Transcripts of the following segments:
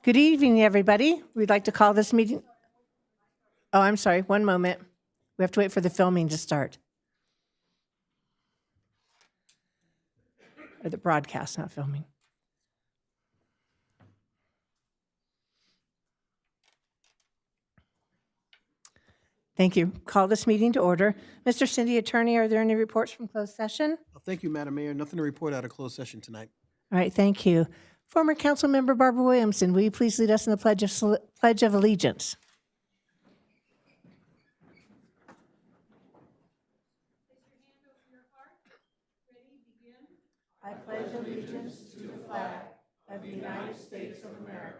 Good evening, everybody. We'd like to call this meeting. Oh, I'm sorry, one moment. We have to wait for the filming to start. Or the broadcast, not filming. Thank you. Call this meeting to order. Mr. City Attorney, are there any reports from closed session? Thank you, Madam Mayor. Nothing to report out of closed session tonight. All right, thank you. Former Council Member Barbara Williamson, will you please lead us in the Pledge of Allegiance? I pledge allegiance to the flag of the United States of America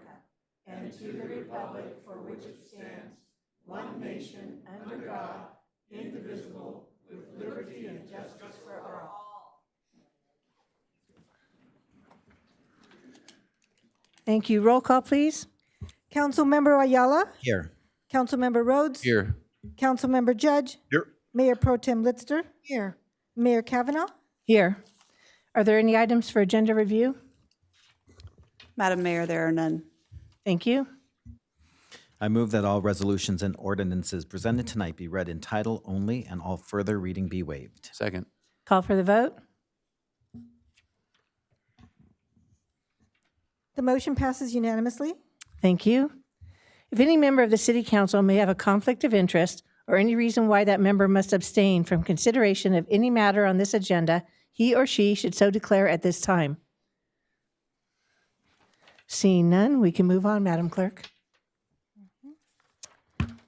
and to the republic for which it stands, one nation, under God, indivisible, with liberty and justice for all. Thank you. Roll call, please. Councilmember Ayala, Here. Councilmember Rhodes, Here. Councilmember Judge, Here. Mayor Pro Tem Litzter, Here. Mayor Kavanaugh. Here. Are there any items for agenda review? Madam Mayor, there are none. Thank you. I move that all resolutions and ordinances presented tonight be read in title only and all further reading be waived. Second. Call for the vote. The motion passes unanimously. Thank you. If any member of the City Council may have a conflict of interest or any reason why that member must abstain from consideration of any matter on this agenda, he or she should so declare at this time. Seeing none, we can move on, Madam Clerk.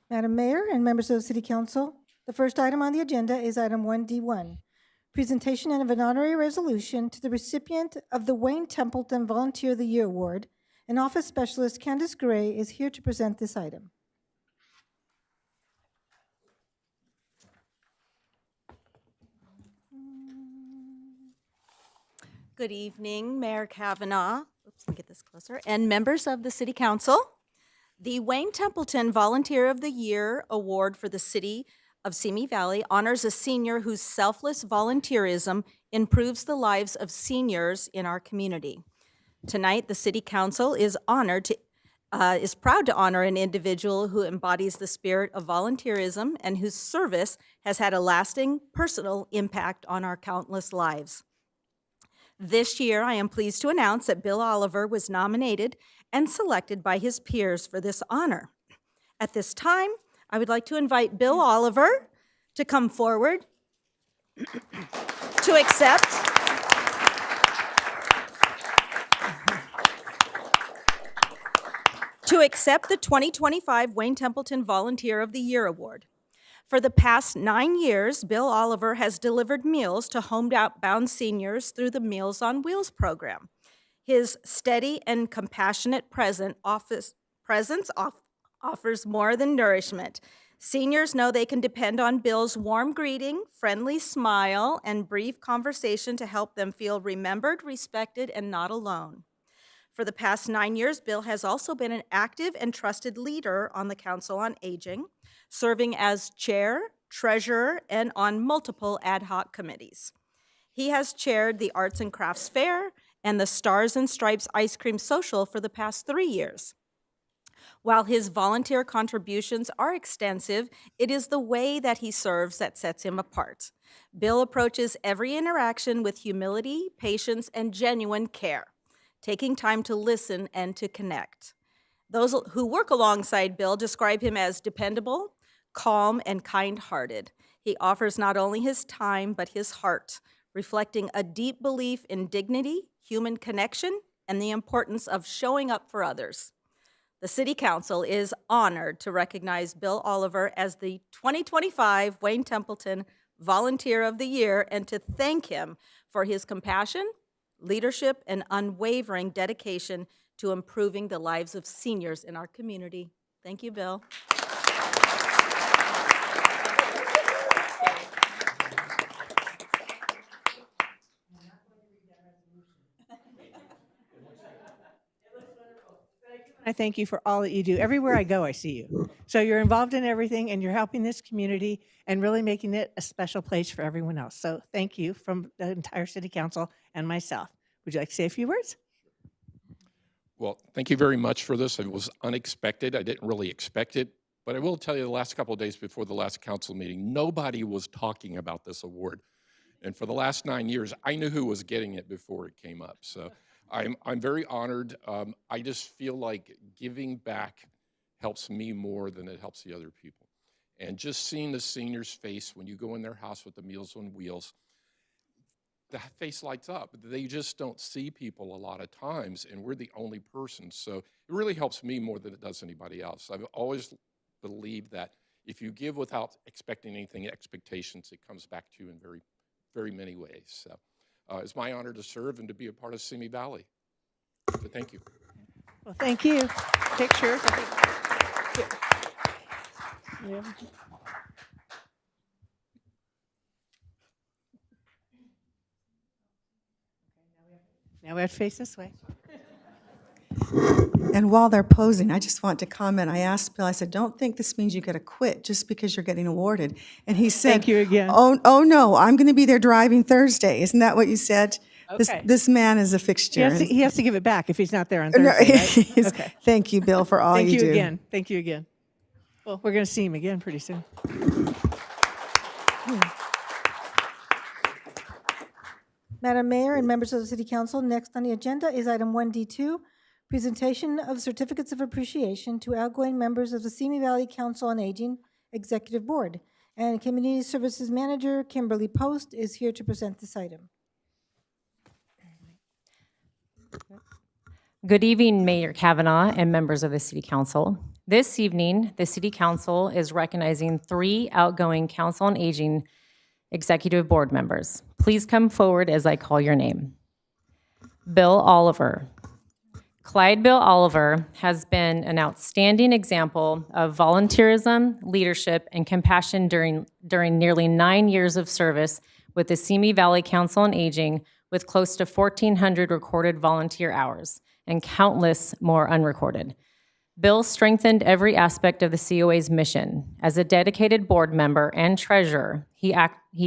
Madam Mayor and members of the City Council, the first item on the agenda is item 1D1, presentation of an honorary resolution to the recipient of the Wayne Templeton Volunteer of the Year Award, and Office Specialist Candace Gray is here to present this item. Good evening, Mayor Kavanaugh. Oops, let me get this closer. And members of the City Council. The Wayne Templeton Volunteer of the Year Award for the City of Simi Valley honors a senior whose selfless volunteerism improves the lives of seniors in our community. Tonight, the City Council is proud to honor an individual who embodies the spirit of volunteerism and whose service has had a lasting personal impact on our countless lives. This year, I am pleased to announce that Bill Oliver was nominated and selected by his peers for this honor. At this time, I would like to invite Bill Oliver to come forward to accept the 2025 Wayne Templeton Volunteer of the Year Award. For the past 9 years, Bill Oliver has delivered meals to homebound seniors through the Meals on Wheels program. His steady and compassionate presence offers more than nourishment. Seniors know they can depend on Bill's warm greeting, friendly smile, and brief conversation to help them feel remembered, respected, and not alone. For the past 9 years, Bill has also been an active and trusted leader on the Council on Aging, serving as chair, treasurer, and on multiple ad hoc committees. He has chaired the Arts and Crafts Fair and the Stars and Stripes Ice Cream Social for the past 3 years. While his volunteer contributions are extensive, it is the way that he serves that sets him apart. Bill approaches every interaction with humility, patience, and genuine care, taking time to listen and to connect. Those who work alongside Bill describe him as dependable, calm, and kind-hearted. He offers not only his time, but his heart, reflecting a deep belief in dignity, human connection, and the importance of showing up for others. The City Council is honored to recognize Bill Oliver as the 2025 Wayne Templeton Volunteer of the Year and to thank him for his compassion, leadership, and unwavering dedication to improving the lives of seniors in our community. Thank you, Bill. I thank you for all that you do. Everywhere I go, I see you. So you're involved in everything, and you're helping this community and really making it a special place for everyone else. So thank you from the entire City Council and myself. Would you like to say a few words? Well, thank you very much for this. It was unexpected. I didn't really expect it. But I will tell you, the last couple of days before the last council meeting, nobody was talking about this award. And for the last 9 years, I knew who was getting it before it came up. So I'm very honored. I just feel like giving back helps me more than it helps the other people. And just seeing the seniors' face when you go in their house with the Meals on Wheels, the face lights up. They just don't see people a lot of times, and we're the only person. So it really helps me more than it does anybody else. I've always believed that if you give without expecting anything, expectations, it comes back to you in very, very many ways. So it's my honor to serve and to be a part of Simi Valley. So thank you. Well, thank you. Pictures. Yeah. Now we have to face this way. And while they're posing, I just want to comment. I asked Bill, I said, don't think this means you get to quit just because you're getting awarded. And he said, Thank you again. Oh no, I'm going to be there driving Thursday. Isn't that what you said? Okay. This man is a fixture. He has to give it back if he's not there on No, Thursday, right? he's- Okay. Thank you, Bill, for all Thank you you do. again. Thank you again. Well, we're going to see him again pretty soon. Madam Mayor and members of the City Council, next on the agenda is item 1D2, presentation of certificates of appreciation to outgoing members of the Simi Valley Council on Aging Executive Board. And Community Services Manager Kimberly Post is here to present this item. Good evening, Mayor Kavanaugh and members of the City Council. This evening, the City Council is recognizing 3 outgoing Council on Aging Executive Board members. Please come forward as I call your name. Bill Oliver. Clyde Bill Oliver has been an outstanding example of volunteerism, leadership, and compassion during nearly 9 years of service with the Simi Valley Council on Aging, with close to 1,400 recorded volunteer hours and countless more unrecorded. Bill strengthened every aspect of the COA's mission. As a dedicated board member and treasurer, he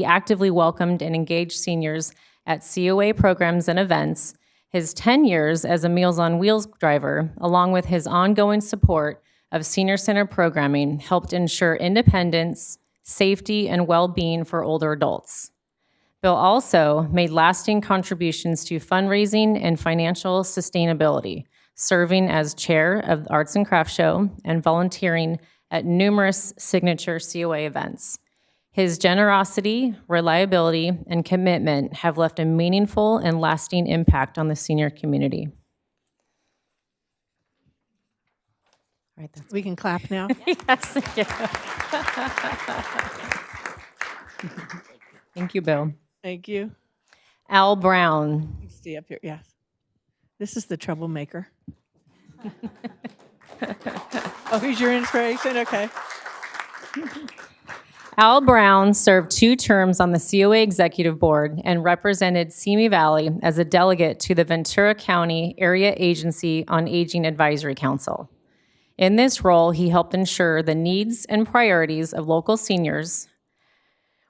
actively welcomed and engaged seniors at COA programs and events. His 10 years as a Meals on Wheels driver, along with his ongoing support of senior center programming, helped ensure independence, safety, and well-being for older adults. Bill also made lasting contributions to fundraising and financial sustainability, serving as chair of the Arts and Crafts Show and volunteering at numerous signature COA events. His generosity, reliability, and commitment have left a meaningful and lasting impact on the senior community. All right, that's We can clap now. yes, thank you. Thank you, Bill. Thank you. Al Brown. You stay up here, yes. This is the troublemaker. Oh, he's your inspiration? Okay. Al Brown served 2 terms on the COA Executive Board and represented Simi Valley as a delegate to the Ventura County Area Agency on Aging Advisory Council. In this role, he helped ensure the needs and priorities of local seniors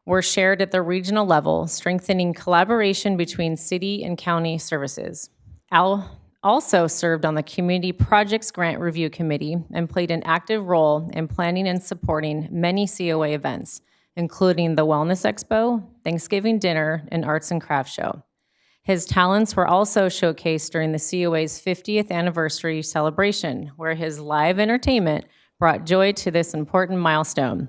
were shared at the regional level, strengthening collaboration between city and county services. Al also served on the Community Projects Grant Review Committee and played an active role in planning and supporting many COA events, including the Wellness Expo, Thanksgiving Dinner, and Arts and Crafts Show. His talents were also showcased during the COA's 50th anniversary celebration, where his live entertainment brought joy to this important milestone.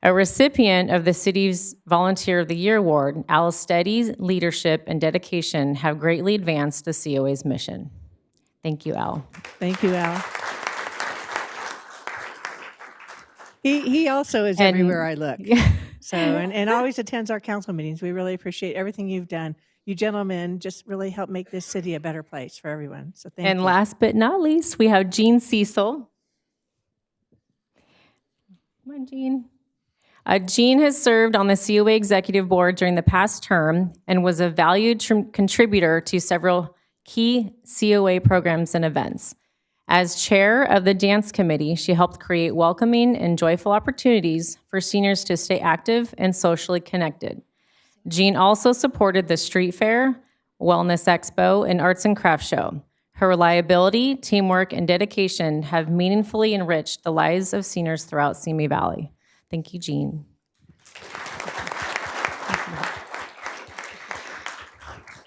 A recipient of the city's Volunteer of the Year Award, Al's steady leadership and dedication have greatly advanced the COA's mission. Thank you, Al. Thank you, Al. He also is And- everywhere I look. So, and always attends our council meetings. We really appreciate everything you've done. You gentlemen just really help make this city a better place for everyone. So thank And you. last but not least, we have Jean Cecil. Come on, Jean. Jean has served on the COA Executive Board during the past term and was a valued contributor to several key COA programs and events. As chair of the dance committee, she helped create welcoming and joyful opportunities for seniors to stay active and socially connected. Jean also supported the Street Fair, Wellness Expo, and Arts and Crafts Show. Her reliability, teamwork, and dedication have meaningfully enriched the lives of seniors throughout Simi Valley. Thank you, Jean.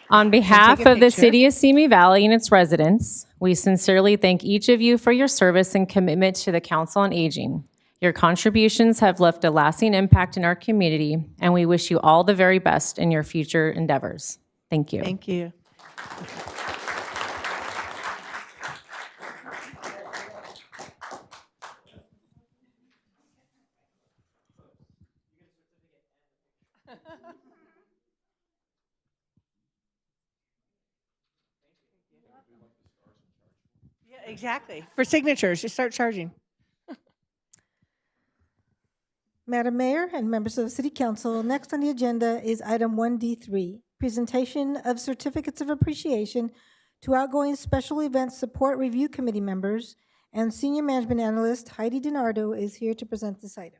On behalf of the City of Simi Valley and its residents, we sincerely thank each of you for your service and commitment to the Council on Aging. Your contributions have left a lasting impact in our community, and we wish you all the very best in your future endeavors. Thank you. Thank you. Yeah, exactly. For signatures, you start charging. Madam Mayor and members of the City Council, next on the agenda is item 1D3, presentation of certificates of appreciation to outgoing Special Events Support Review Committee members, and Senior Management Analyst Heidi DiNardo is here to present this item.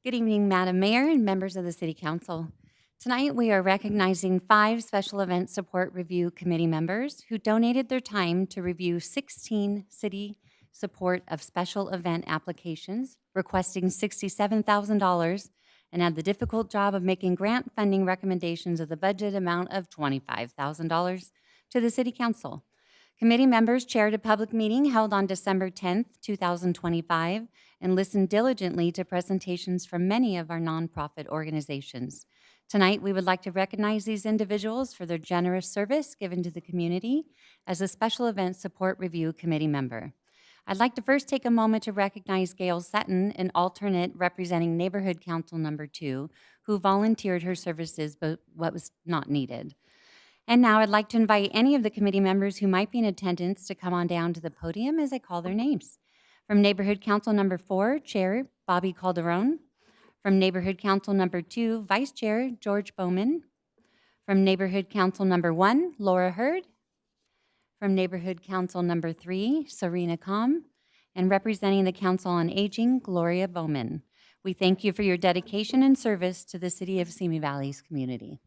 Good evening, Madam Mayor and members of the City Council. Tonight, we are recognizing 5 Special Event Support Review Committee members who donated their time to review 16 city support of special event applications, requesting $67,000, and had the difficult job of making grant funding recommendations of the budget amount of $25,000 to the City Council. Committee members chaired a public meeting held on December 10th, 2025, and listened diligently to presentations from many of our nonprofit organizations. Tonight, we would like to recognize these individuals for their generous service given to the community as a Special Event Support Review Committee member. I'd like to first take a moment to recognize Gail Sutton, an alternate representing Neighborhood Council Number 2, who volunteered her services but what was not needed. And now I'd like to invite any of the committee members who might be in attendance to come on down to the podium as I call their names. From Neighborhood Council Number 4, Chair Bobby Calderon. From Neighborhood Council Number 2, Vice Chair George Bowman. From Neighborhood Council Number 1, Laura Hurd. From Neighborhood Council Number 3, Serena Com. And representing the Council on Aging, Gloria Bowman. We thank you for your dedication and service to the City of Simi Valley's community.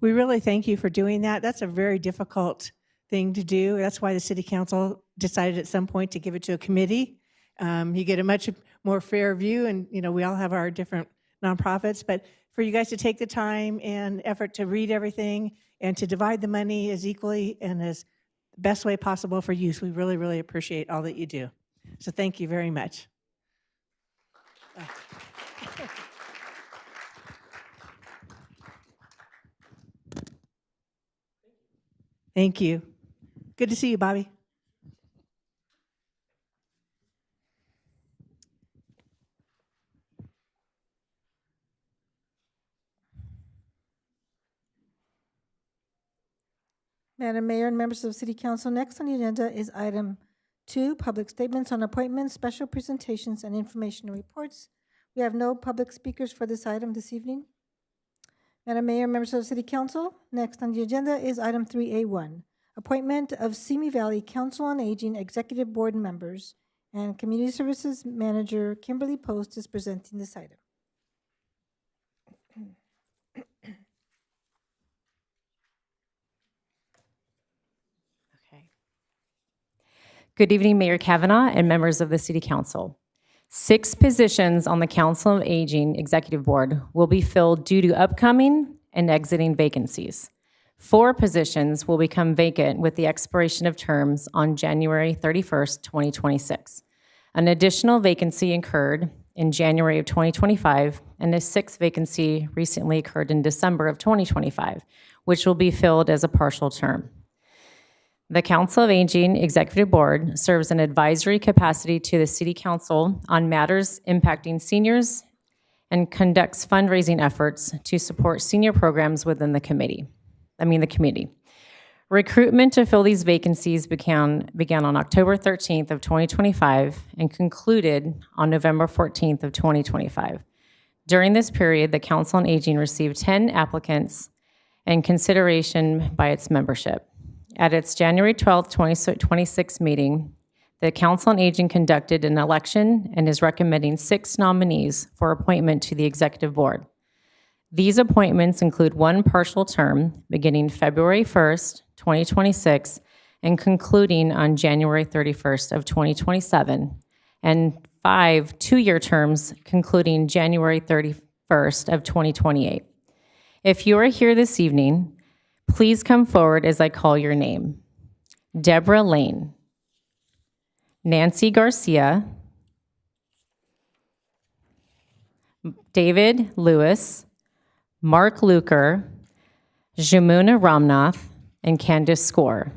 We really thank you for doing that. That's a very difficult thing to do. That's why the City Council decided at some point to give it to a committee. You get a much more fair view, and we all have our different nonprofits, but for you guys to take the time and effort to read everything and to divide the money as equally and as the best way possible for use, we really, really appreciate all that you do. So thank you very much. Thank you. Good to see you, Bobby. Madam Mayor and members of the City Council, next on the agenda is item 2, public statements on appointments, special presentations, and informational reports. We have no public speakers for this item this evening. Madam Mayor, members of the City Council, next on the agenda is item 3A1, appointment of Simi Valley Council on Aging Executive Board members, and Community Services Manager Kimberly Post is presenting this item. Good evening, Mayor Kavanaugh and members of the City Council. 6 positions on the Council of Aging Executive Board will be filled due to upcoming and exiting vacancies. 4 positions will become vacant with the expiration of terms on January 31st, 2026. An additional vacancy occurred in January of 2025, and a 6th vacancy recently occurred in December of 2025, which will be filled as a partial term. The Council of Aging Executive Board serves an advisory capacity to the City Council on matters impacting seniors and conducts fundraising efforts to support senior programs within the community. Recruitment to fill these vacancies began on October 13th of 2025 and concluded on November 14th of 2025. During this period, the Council on Aging received 10 applicants and consideration by its membership. At its January 12th, 2026 meeting, the Council on Aging conducted an election and is recommending 6 nominees for appointment to the Executive Board. These appointments include 1 partial term beginning February 1st, 2026, and concluding on January 31st of 2027, and 5 two-year terms concluding January 31st of 2028. If you are here this evening, please come forward as I call your name. Deborah Lane, Nancy Garcia, David Lewis, Mark Luker, Jamuna Ramnath, and Candace Score.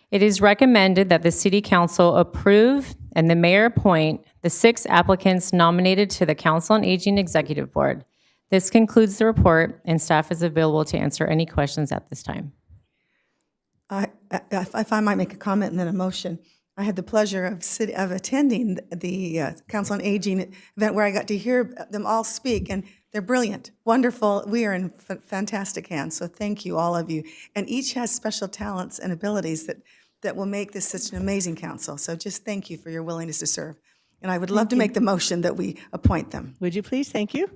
It is recommended that the City Council approve and the mayor appoint the 6 applicants nominated to the Council on Aging Executive Board. This concludes the report, and staff is available to answer any questions at this time. If I might make a comment and then a motion. I had the pleasure of attending the Council on Aging event where I got to hear them all speak, and they're brilliant, wonderful. We are in fantastic hands, so thank you, all of you. And each has special talents and abilities that will make this such an amazing council. So just thank you for your willingness to serve. And I would love to make the motion that we appoint them. Would you please? Thank you. Do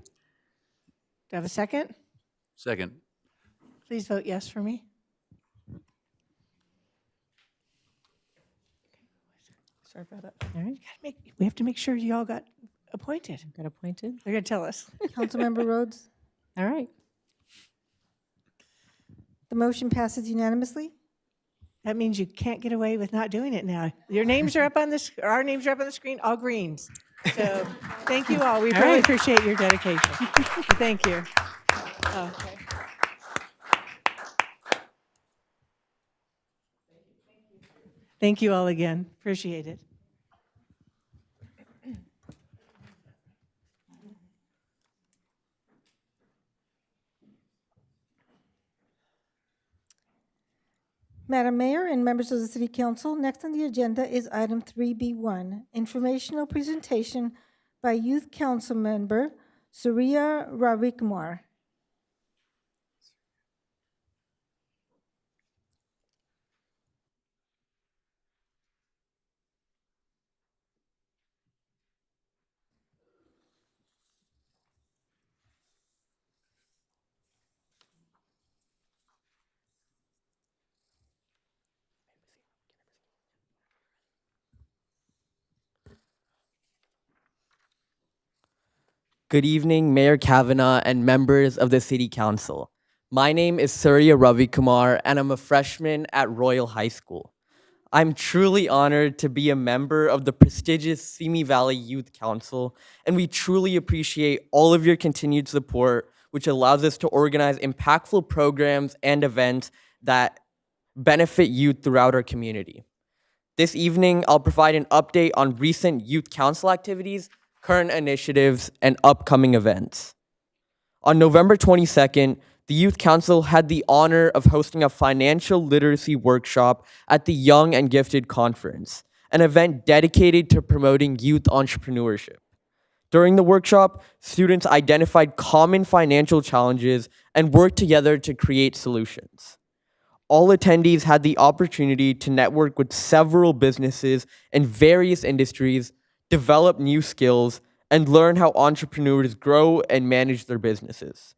I have a second? Second. Please vote yes for me. Sorry about that. All right, We have to make sure you all got appointed. got appointed. They're going to tell us. Councilmember Rhodes? All right. The motion passes unanimously. That means you can't get away with not doing it now. Your names are up on this, our names are up on the screen, all greens. So thank you all. We really appreciate your dedication. Thank you. Okay. Thank you all again. Appreciate it. Madam Mayor and members of the City Council, next on the agenda is item 3B1, informational presentation by Youth Council Member Surya Ravikumar. Good evening, Mayor Kavanaugh and members of the City Council. My name is Surya Ravikumar, and I'm a freshman at Royal High School. I'm truly honored to be a member of the prestigious Simi Valley Youth Council, and we truly appreciate all of your continued support, which allows us to organize impactful programs and events that benefit youth throughout our community. This evening, I'll provide an update on recent youth council activities, current initiatives, and upcoming events. On November 22nd, the Youth Council had the honor of hosting a financial literacy workshop at the Young and Gifted Conference, an event dedicated to promoting youth entrepreneurship. During the workshop, students identified common financial challenges and worked together to create solutions. All attendees had the opportunity to network with several businesses in various industries, develop new skills, and learn how entrepreneurs grow and manage their businesses.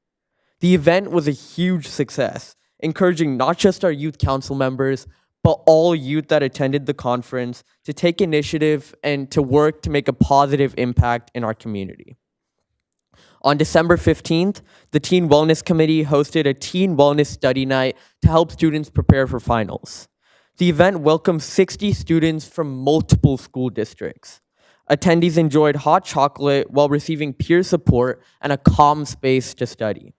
The event was a huge success, encouraging not just our youth council members, but all youth that attended the conference to take initiative and to work to make a positive impact in our community. On December 15th, the Teen Wellness Committee hosted a Teen Wellness Study Night to help students prepare for finals. The event welcomed 60 students from multiple school districts. Attendees enjoyed hot chocolate while receiving peer support and a calm space to study.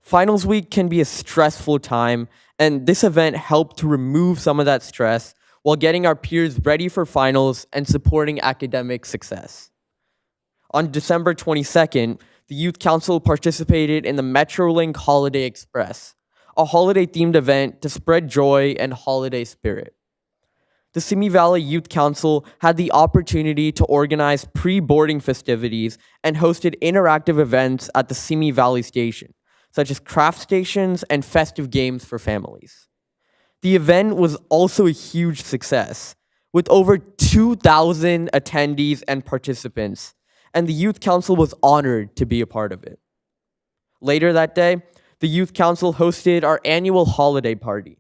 Finals week can be a stressful time, and this event helped to remove some of that stress while getting our peers ready for finals and supporting academic success. On December 22nd, the Youth Council participated in the MetroLink Holiday Express, a holiday-themed event to spread joy and holiday spirit. the Simi Valley Youth Council had the opportunity to organize pre-boarding festivities and hosted interactive events at the Simi Valley Station, such as craft stations and festive games for families. The event was also a huge success, with over 2,000 attendees and participants, and the Youth Council was honored to be a part of it. Later that day, the Youth Council hosted our annual holiday party.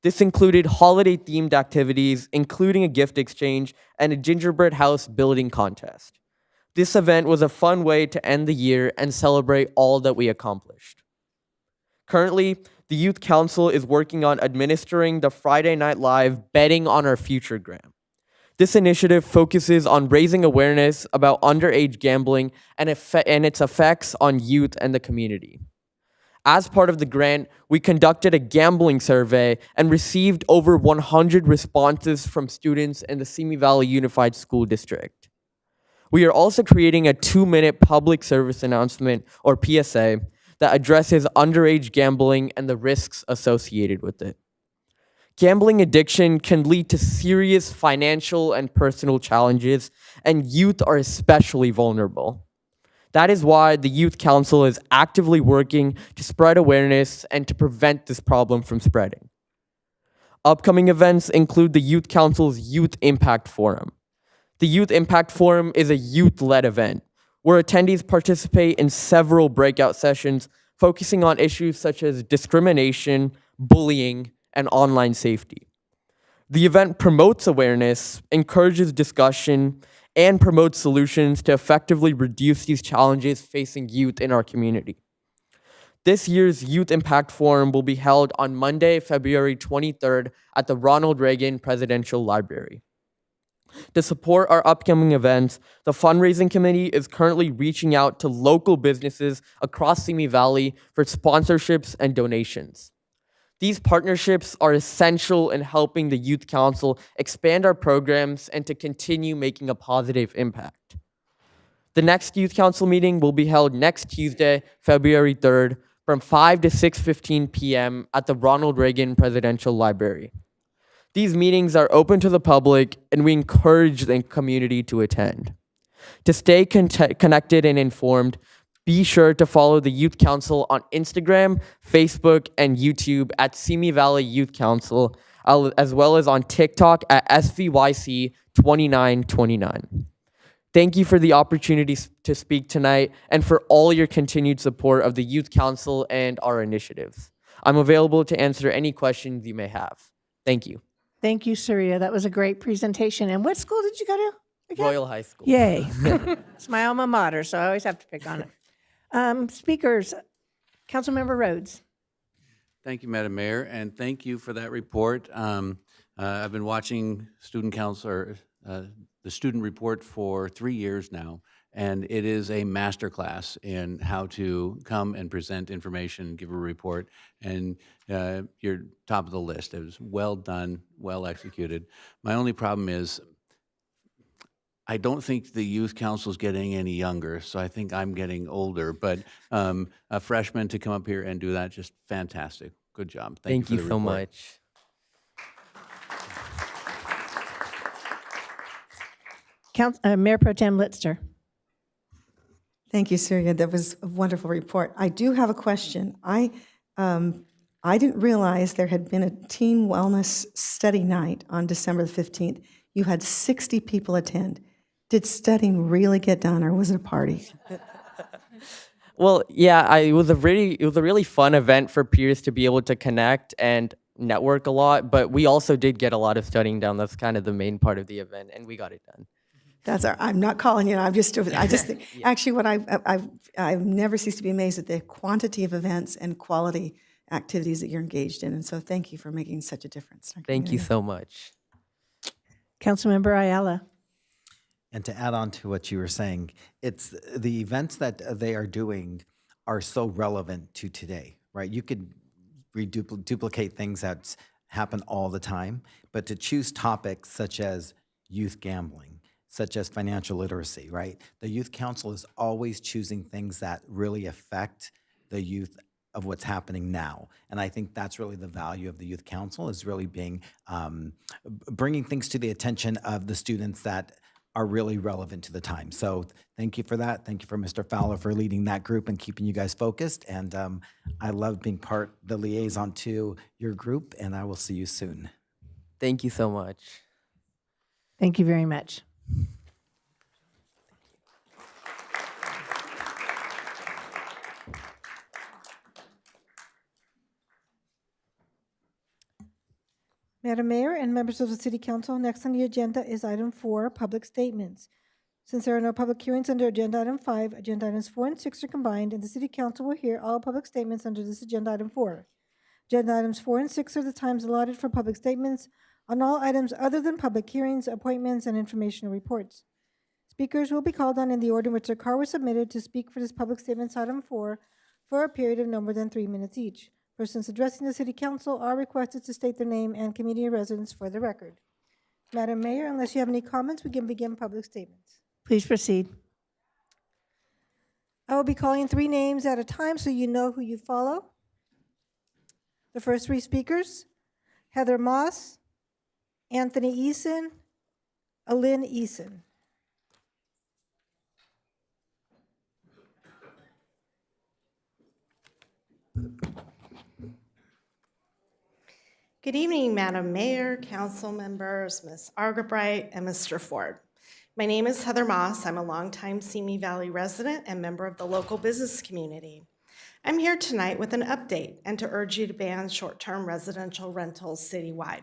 This included holiday-themed activities, including a gift exchange and a gingerbread house building contest. This event was a fun way to end the year and celebrate all that we accomplished. Currently, the Youth Council is working on administering the Friday Night Live Betting on Our Future grant. This initiative focuses on raising awareness about underage gambling and its effects on youth and the community. As part of the grant, we conducted a gambling survey and received over 100 responses from students in the Simi Valley Unified School District. We are also creating a 2-minute public service announcement, or PSA, that addresses underage gambling and the risks associated with it. Gambling addiction can lead to serious financial and personal challenges, and youth are especially vulnerable. That is why the Youth Council is actively working to spread awareness and to prevent this problem from spreading. Upcoming events include the Youth Council's Youth Impact Forum. The Youth Impact Forum is a youth-led event where attendees participate in several breakout sessions focusing on issues such as discrimination, bullying, and online safety. The event promotes awareness, encourages discussion, and promotes solutions to effectively reduce these challenges facing youth in our community. This year's Youth Impact Forum will be held on Monday, February 23rd at the Ronald Reagan Presidential Library. To support our upcoming events, the fundraising committee is currently reaching out to local businesses across Simi Valley for sponsorships and donations. These partnerships are essential in helping the Youth Council expand our programs and to continue making a positive impact. The next Youth Council meeting will be held next Tuesday, February 3rd, from 5 to 6:15 p.m. at the Ronald Reagan Presidential Library. These meetings are open to the public, and we encourage the community to attend. To stay connected and informed, be sure to follow the Youth Council on Instagram, Facebook, and YouTube at Simi Valley Youth Council, as well as on TikTok at SVYC2929. Thank you for the opportunity to speak tonight and for all your continued support of the Youth Council and our initiatives. I'm available to answer any questions you may have. Thank you. Thank you, Surya. That was a great presentation. And what school did you go to again? Royal High School. Yay. It's my alma mater, so I always have to pick on it. Speakers, Councilmember Rhodes. Thank you, Madam Mayor, and thank you for that report. I've been watching student council, the student report for 3 years now, and it is a masterclass in how to come and present information, give a report, and you're top of the list. It was well done, well executed. My only problem is I don't think the youth council is getting any younger, so I think I'm getting older. But a freshman to come up here and do that, just fantastic. Good job. Thank you for the so report. much. Mayor Pro Tem Litster. Thank you, Surya. That was a wonderful report. I do have a question. I didn't realize there had been a teen wellness study night on December the 15th. You had 60 people attend. Did studying really get done, or was it a party? Well, yeah, it was a really fun event for peers to be able to connect and network a lot. But we also did get a lot of studying done. That's kind of the main part of the event, and we got it done. I'm not calling you. I just think, actually, what I've never ceased to be amazed at the quantity of events and quality activities that you're engaged in. And so, thank you for making such a difference. Thank you so much. Councilmember Ayala. And to add on to what you were saying, it's the events that they are doing are so relevant to today, right? You could duplicate things that happen all the time, but to choose topics such as youth gambling, such as financial literacy, right? The Youth Council is always choosing things that really affect the youth of what's happening now. And I think that's really the value of the Youth Council, is really being, bringing things to the attention of the students that are really relevant to the time. So thank you for that. Thank you for Mr. Fowler for leading that group and keeping you guys focused. And I love being the liaison to your group, and I will see you soon. Thank you so much. Thank you very much. Madam Mayor and members of the City Council, next on the agenda is item 4, public statements. Since there are no public hearings under agenda item 5, agenda items 4 and 6 are combined, and the City Council will hear all public statements under this agenda item 4. Agenda items 4 and 6 are the times allotted for public statements on all items other than public hearings, appointments, and informational reports. Speakers will be called on in the order in which their card was submitted to speak for this public statements item 4 for a period of no more than 3 minutes each. Persons addressing the City Council are requested to state their name and community residence for the record. Madam Mayor, unless you have any comments, we can begin public statements. Please proceed. I will be calling 3 names at a time so you know who you follow. The first 3 speakers: Heather Moss, Anthony Eason, Alyn Eason. Good evening, Madam Mayor, council members, Ms. Argabright, and Mr. Ford. My name is Heather Moss. I'm a longtime Simi Valley resident and member of the local business community. I'm here tonight with an update and to urge you to ban short-term residential rentals citywide.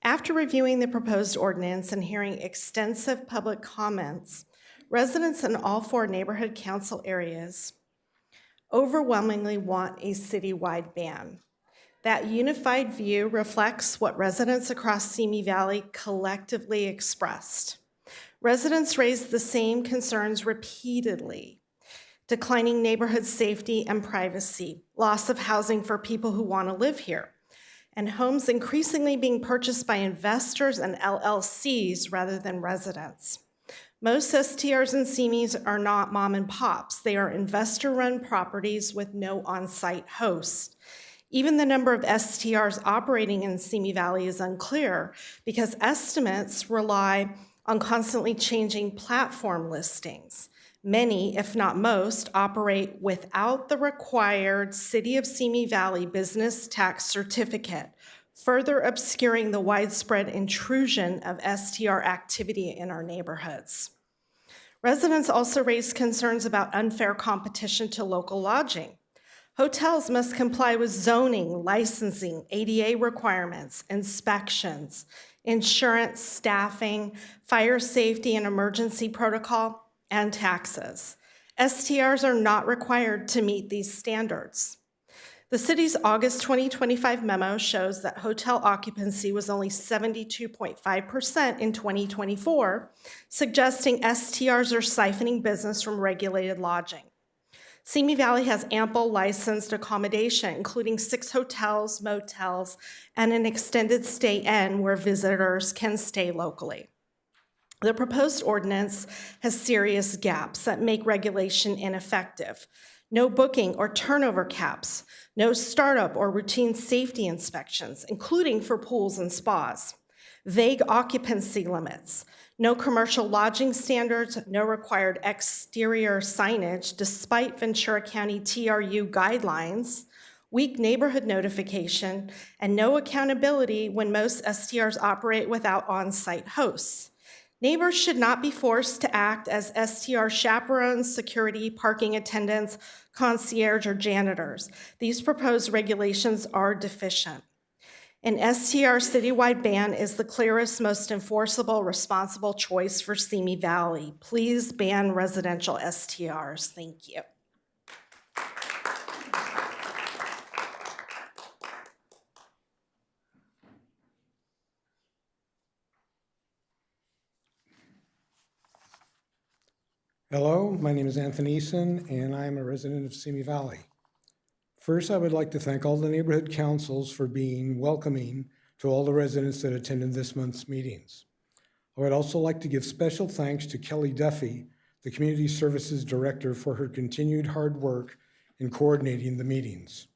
After reviewing the proposed ordinance and hearing extensive public comments, residents in all 4 neighborhood council areas overwhelmingly want a citywide ban. That unified view reflects what residents across Simi Valley collectively expressed. Residents raised the same concerns repeatedly: declining neighborhood safety and privacy, loss of housing for people who want to live here, and homes increasingly being purchased by investors and LLCs rather than residents. Most STRs and CMEs are not mom and pops. They are investor-run properties with no on-site host. Even the number of STRs operating in Simi Valley is unclear because estimates rely on constantly changing platform listings. Many, if not most, operate without the required City of Simi Valley business tax certificate, further obscuring the widespread intrusion of STR activity in our neighborhoods. Residents also raised concerns about unfair competition to local lodging. Hotels must comply with zoning, licensing, ADA requirements, inspections, insurance, staffing, fire safety and emergency protocol, and taxes. STRs are not required to meet these standards. The city's August 2025 memo shows that hotel occupancy was only 72.5% in 2024, suggesting STRs are siphoning business from regulated lodging. Simi Valley has ample licensed accommodation, including 6 hotels, motels, and an extended stay inn where visitors can stay locally. The proposed ordinance has serious gaps that make regulation ineffective. No booking or turnover caps, no startup or routine safety inspections, including for pools and spas, vague occupancy limits, no commercial lodging standards, no required exterior signage despite Ventura County TRU guidelines, weak neighborhood notification, and no accountability when most STRs operate without on-site hosts. Neighbors should not be forced to act as STR chaperones, security, parking attendants, concierge, or janitors. These proposed regulations are deficient. An STR citywide ban is the clearest, most enforceable, responsible choice for Simi Valley. Please ban residential STRs. Thank you. Hello, my name is Anthony Eason, and I am a resident of Simi Valley. First, I would like to thank all the neighborhood councils for being welcoming to all the residents that attended this month's meetings. I would also like to give special thanks to Kelly Duffy, the Community Services Director, for her continued hard work in coordinating the meetings.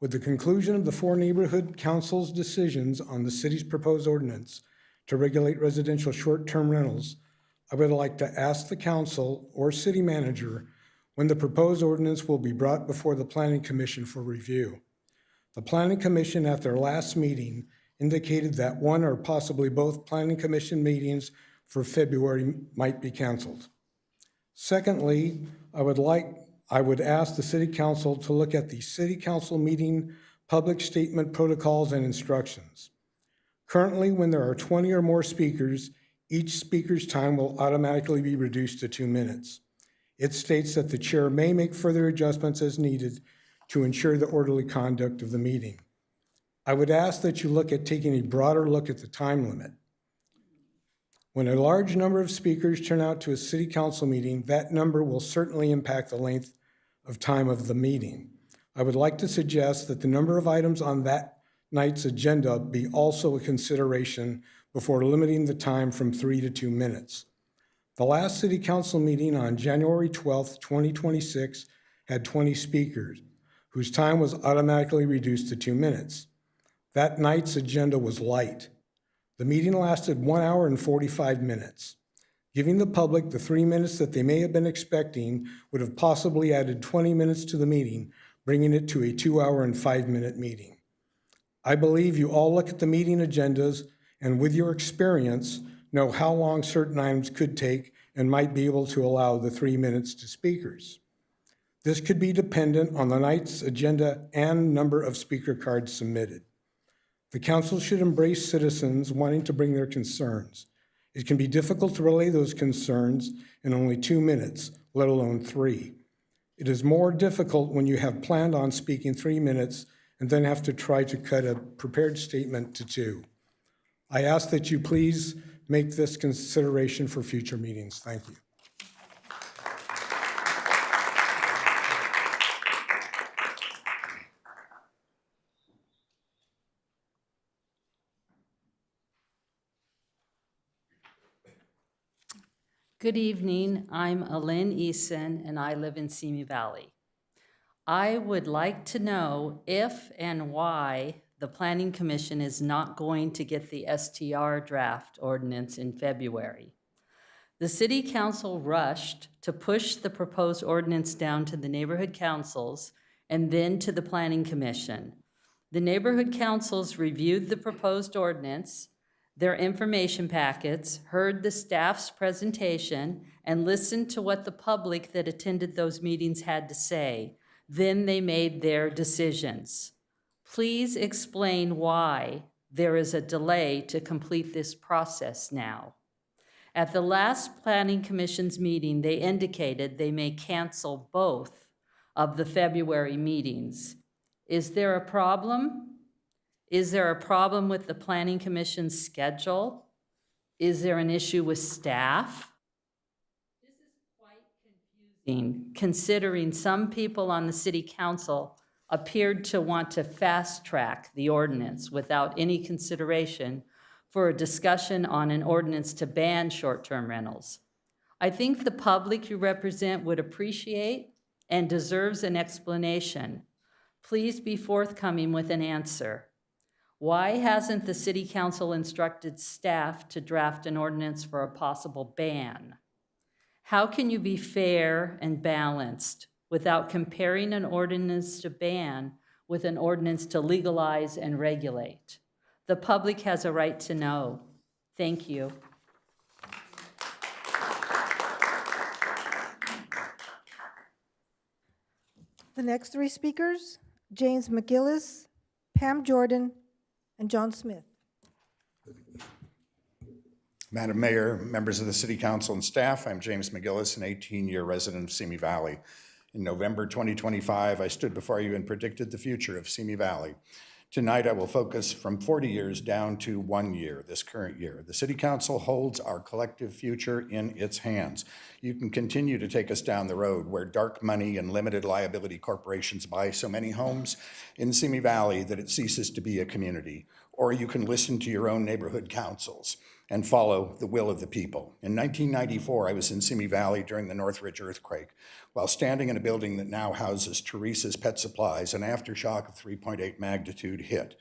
With the conclusion of the 4 neighborhood councils' decisions on the city's proposed ordinance to regulate residential short-term rentals, I would like to ask the council or city manager when the proposed ordinance will be brought before the Planning Commission for review. The Planning Commission at their last meeting indicated that one or possibly both Planning Commission meetings for February might be canceled. Secondly, I would ask the City Council to look at the City Council meeting public statement protocols and instructions. Currently, when there are 20 or more speakers, each speaker's time will automatically be reduced to 2 minutes. It states that the chair may make further adjustments as needed to ensure the orderly conduct of the meeting. I would ask that you look at taking a broader look at the time limit. When a large number of speakers turn out to a city council meeting, that number will certainly impact the length of time of the meeting. I would like to suggest that the number of items on that night's agenda be also a consideration before limiting the time from 3 to 2 minutes. The last city council meeting on January 12th, 2026 had 20 speakers, whose time was automatically reduced to 2 minutes. That night's agenda was light. The meeting lasted 1 hour and 45 minutes. Giving the public the 3 minutes that they may have been expecting would have possibly added 20 minutes to the meeting, bringing it to a 2 hour and 5 minute meeting. I believe you all look at the meeting agendas and with your experience know how long certain items could take and might be able to allow the 3 minutes to speakers. This could be dependent on the night's agenda and number of speaker cards submitted. The council should embrace citizens wanting to bring their concerns. It can be difficult to relay those concerns in only 2 minutes, let alone 3. It is more difficult when you have planned on speaking 3 minutes and then have to try to cut a prepared statement to 2. I ask that you please make this consideration for future meetings. Thank you. Good evening. I'm Alyn Eason, and I live in Simi Valley. I would like to know if and why the Planning Commission is not going to get the STR draft ordinance in February. The City Council rushed to push the proposed ordinance down to the neighborhood councils and then to the Planning Commission. The neighborhood councils reviewed the proposed ordinance, their information packets, heard the staff's presentation, and listened to what the public that attended those meetings had to say. Then they made their decisions. Please explain why there is a delay to complete this process now. At the last Planning Commission's meeting, they indicated they may cancel both of the February meetings. Is there a problem? Is there a problem with the Planning Commission's schedule? Is there an issue with staff? This is quite confusing, considering some people on the City Council appeared to want to fast-track the ordinance without any consideration for a discussion on an ordinance to ban short-term rentals. I think the public you represent would appreciate and deserves an explanation. Please be forthcoming with an answer. Why hasn't the City Council instructed staff to draft an ordinance for a possible ban? How can you be fair and balanced without comparing an ordinance to ban with an ordinance to legalize and regulate? The public has a right to know. Thank you. The next 3 speakers, James McGillis, Pam Jordan, and John Smith. Madam Mayor, members of the City Council and staff, I'm James McGillis, an 18-year resident of Simi Valley. In November 2025, I stood before you and predicted the future of Simi Valley. Tonight, I will focus from 40 years down to 1 year, this current year. The City Council holds our collective future in its hands. You can continue to take us down the road where dark money and limited liability corporations buy so many homes in Simi Valley that it ceases to be a community, or you can listen to your own neighborhood councils and follow the will of the people. In 1994, I was in Simi Valley during the Northridge earthquake. While standing in a building that now houses Teresa's Pet Supplies, an aftershock of 3.8 magnitude hit.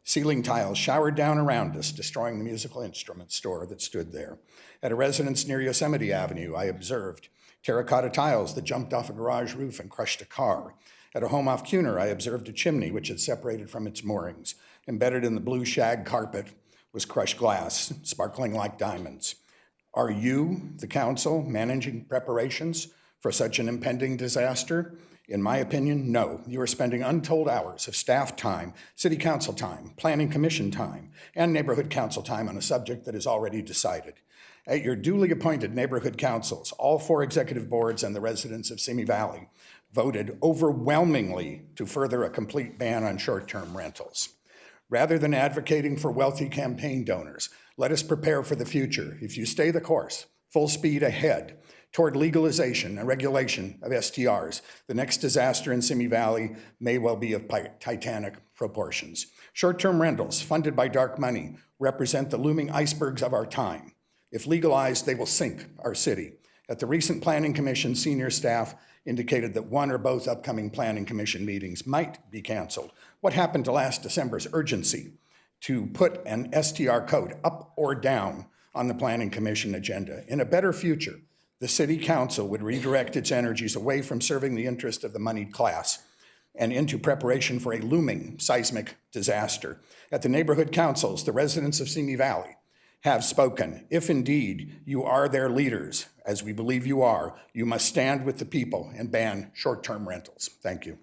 Ceiling tiles showered down around us, destroying the musical instrument store that stood there. At a residence near Yosemite Avenue, I observed terracotta tiles that jumped off a garage roof and crushed a car. At a home off Cuner, I observed a chimney which had separated from its moorings. Embedded in the blue shag carpet was crushed glass, sparkling like diamonds. Are you, the council, managing preparations for such an impending disaster? In my opinion, no. You are spending untold hours of staff time, city council time, planning commission time, and neighborhood council time on a subject that is already decided. At your duly appointed neighborhood councils, all 4 executive boards and the residents of Simi Valley voted overwhelmingly to further a complete ban on short-term rentals. Rather than advocating for wealthy campaign donors, let us prepare for the future. If you stay the course, full speed ahead, toward legalization and regulation of STRs, the next disaster in Simi Valley may well be of titanic proportions. Short-term rentals, funded by dark money, represent the looming icebergs of our time. If legalized, they will sink our city. At the recent Planning Commission, senior staff indicated that 1 or both upcoming Planning Commission meetings might be canceled. What happened to last December's urgency to put an STR code up or down on the Planning Commission agenda? In a better future, the City Council would redirect its energies away from serving the interest of the moneyed class and into preparation for a looming seismic disaster. At the neighborhood councils, the residents of Simi Valley have spoken. If indeed you are their leaders, as we believe you are, you must stand with the people and ban short-term rentals. Thank you.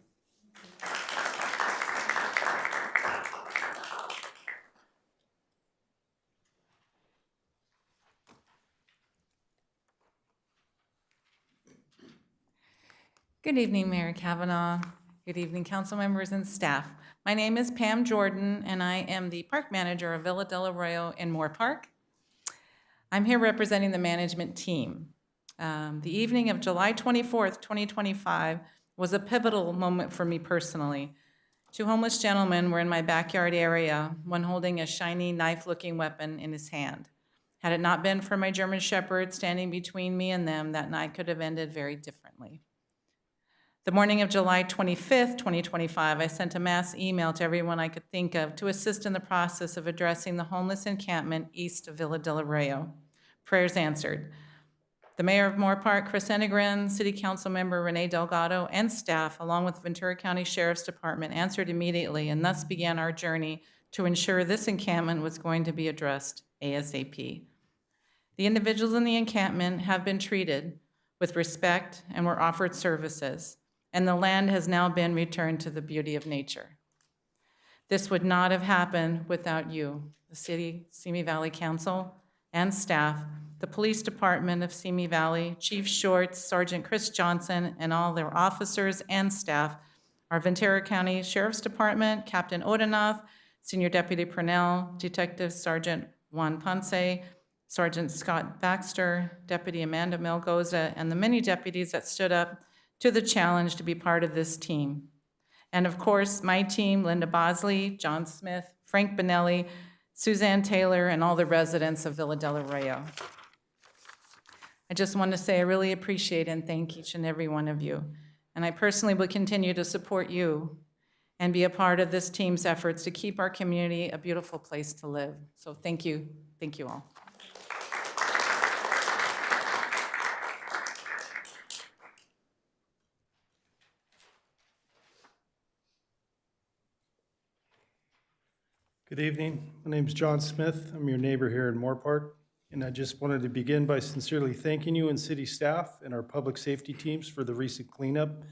Good evening, Mayor Kavanaugh. Good evening, council members and staff. My name is Pam Jordan, and I am the park manager of Villa del Arroyo in Moore Park. I'm here representing the management team. The evening of July 24th, 2025 was a pivotal moment for me personally. 2 homeless gentlemen were in my backyard area, one holding a shiny knife-looking weapon in his hand. Had it not been for my German Shepherd standing between me and them, that night could have ended very differently. The morning of July 25th, 2025, I sent a mass email to everyone I could think of to assist in the process of addressing the homeless encampment east of Villa del Arroyo. Prayers answered. The mayor of Moore Park, Chris Enegren, city council member Renee Delgado, and staff, along with Ventura County Sheriff's Department, answered immediately, and thus began our journey to ensure this encampment was going to be addressed ASAP. The individuals in the encampment have been treated with respect and were offered services, and the land has now been returned to the beauty of nature. This would not have happened without you, the City Simi Valley Council and staff, the Police Department of Simi Valley, Chief Shorts, Sergeant Chris Johnson, and all their officers and staff, our Ventura County Sheriff's Department, Captain Odenoff, Senior Deputy Purnell, Detective Sergeant Juan Ponce, Sergeant Scott Baxter, Deputy Amanda Melgoza, and the many deputies that stood up to the challenge to be part of this team. And of course, my team, Linda Bosley, John Smith, Frank Benelli, Suzanne Taylor, and all the residents of Villa del Arroyo. I just want to say I really appreciate and thank each and every one of you. And I personally will continue to support you and be a part of this team's efforts to keep our community a beautiful place to live. So thank you all. Good evening. My name is John Smith. I'm your neighbor here in Moore Park, and I just wanted to begin by sincerely thanking you and city staff and our public safety teams for the recent cleanup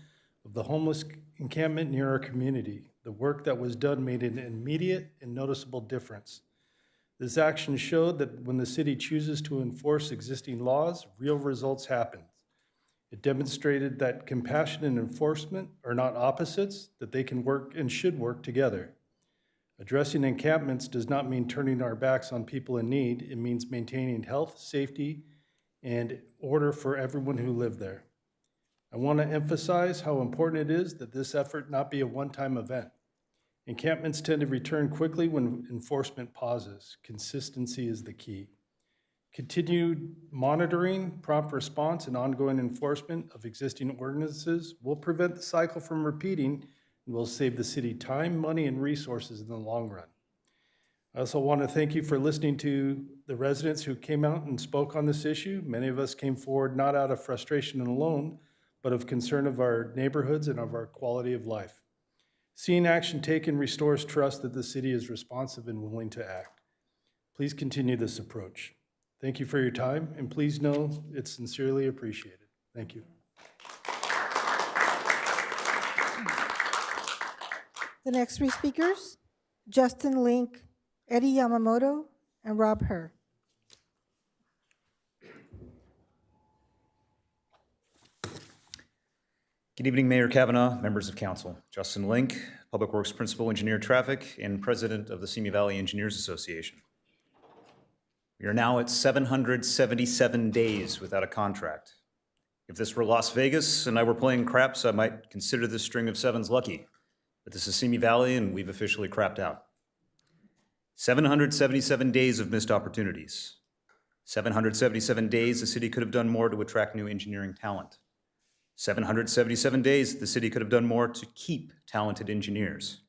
of the homeless encampment near our community. The work that was done made an immediate and noticeable difference. This action showed that when the city chooses to enforce existing laws, real results happen. It demonstrated that compassion and enforcement are not opposites, that they can work and should work together. Addressing encampments does not mean turning our backs on people in need. It means maintaining health, safety, and order for everyone who live there. I want to emphasize how important it is that this effort not be a one-time event. Encampments tend to return quickly when enforcement pauses. Consistency is the key. Continued monitoring, prompt response, and ongoing enforcement of existing ordinances will prevent the cycle from repeating and will save the city time, money, and resources in the long run. I also want to thank you for listening to the residents who came out and spoke on this issue. Many of us came forward not out of frustration alone, but of concern of our neighborhoods and of our quality of life. Seeing action taken restores trust that the city is responsive and willing to act. Please continue this approach. Thank you for your time, and please know it's sincerely appreciated. Thank you. The next three speakers, Justin Link, Eddie Yamamoto, and Rob Herr. Good evening, Mayor Kavanaugh, members of council. Justin Link, Public Works Principal Engineer Traffic and President of the Simi Valley Engineers Association. We are now at 777 days without a contract. If this were Las Vegas and I were playing craps, I might consider this string of sevens lucky. But this is Simi Valley and we've officially crapped out. 777 days of missed opportunities. 777 days the city could have done more to attract new engineering talent. 777 days the city could have done more to keep talented engineers.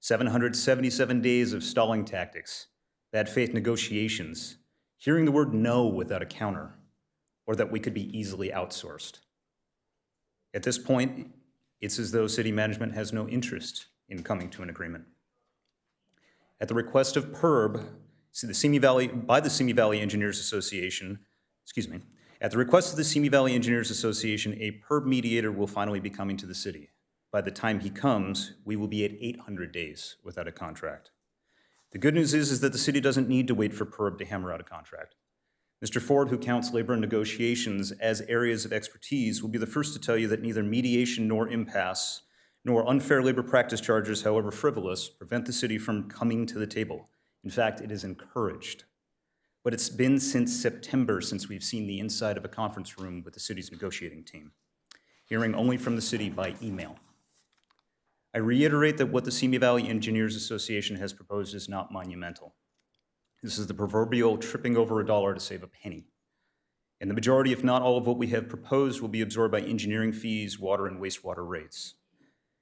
777 days of stalling tactics, bad faith negotiations, hearing the word no without a counter, or that we could be easily outsourced. At this point, it's as though city management has no interest in coming to an agreement. At the request of PERB, by the Simi Valley Engineers Association, at the request of the Simi Valley Engineers Association, a PERB mediator will finally be coming to the city. By the time he comes, we will be at 800 days without a contract. The good news is that the city doesn't need to wait for PERB to hammer out a contract. Mr. Ford, who counts labor and negotiations as areas of expertise, will be the first to tell you that neither mediation nor impasse, nor unfair labor practice charges, however frivolous, prevent the city from coming to the table. In fact, it is encouraged. But it's been since September since we've seen the inside of a conference room with the city's negotiating team, hearing only from the city by email. I reiterate that what the Simi Valley Engineers Association has proposed is not monumental. This is the proverbial tripping over a dollar to save a penny. And the majority, if not all of what we have proposed, will be absorbed by engineering fees, water and wastewater rates.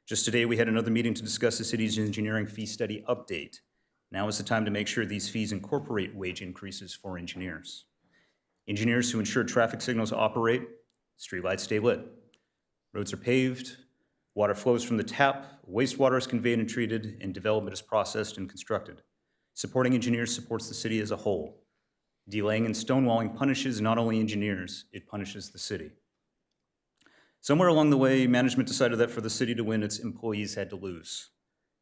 Just today, we had another meeting to discuss the city's engineering fee study update. Now is the time to make sure these fees incorporate wage increases for engineers. Engineers who ensure traffic signals operate, streetlights stay lit, roads are paved, water flows from the tap, wastewater is conveyed and treated, and development is processed and constructed. Supporting engineers supports the city as a whole. Delaying and stonewalling punishes not only engineers, it punishes the city. Somewhere along the way, management decided that for the city to win, its employees had to lose.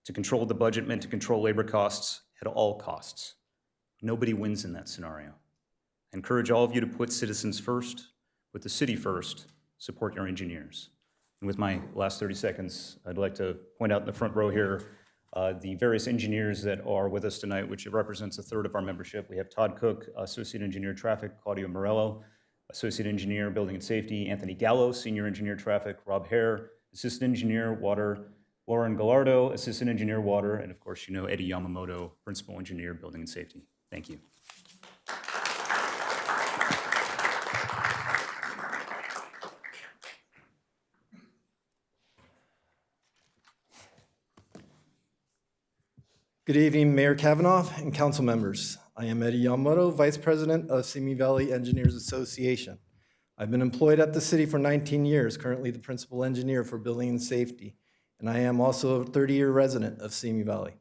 To control the budget meant to control labor costs at all costs. Nobody wins in that scenario. I encourage all of you to put citizens first, put the city first, support your engineers. And with my last 30 seconds, I'd like to point out in the front row here the various engineers that are with us tonight, which represents a third of our membership. We have Todd Cook, Associate Engineer Traffic, Claudio Morello, Associate Engineer Building and Safety, Anthony Gallo, Senior Engineer Traffic, Rob Herr, Assistant Engineer Water, Lauren Gallardo, Assistant Engineer Water, and of course, you know Eddie Yamamoto, Principal Engineer Building and Safety. Thank you. Good evening, Mayor Kavanaugh and council members. I am Eddie Yamamoto, Vice President of Simi Valley Engineers Association. I've been employed at the city for 19 years, currently the Principal Engineer for Building and Safety, and I am also a 30-year resident of Simi Valley.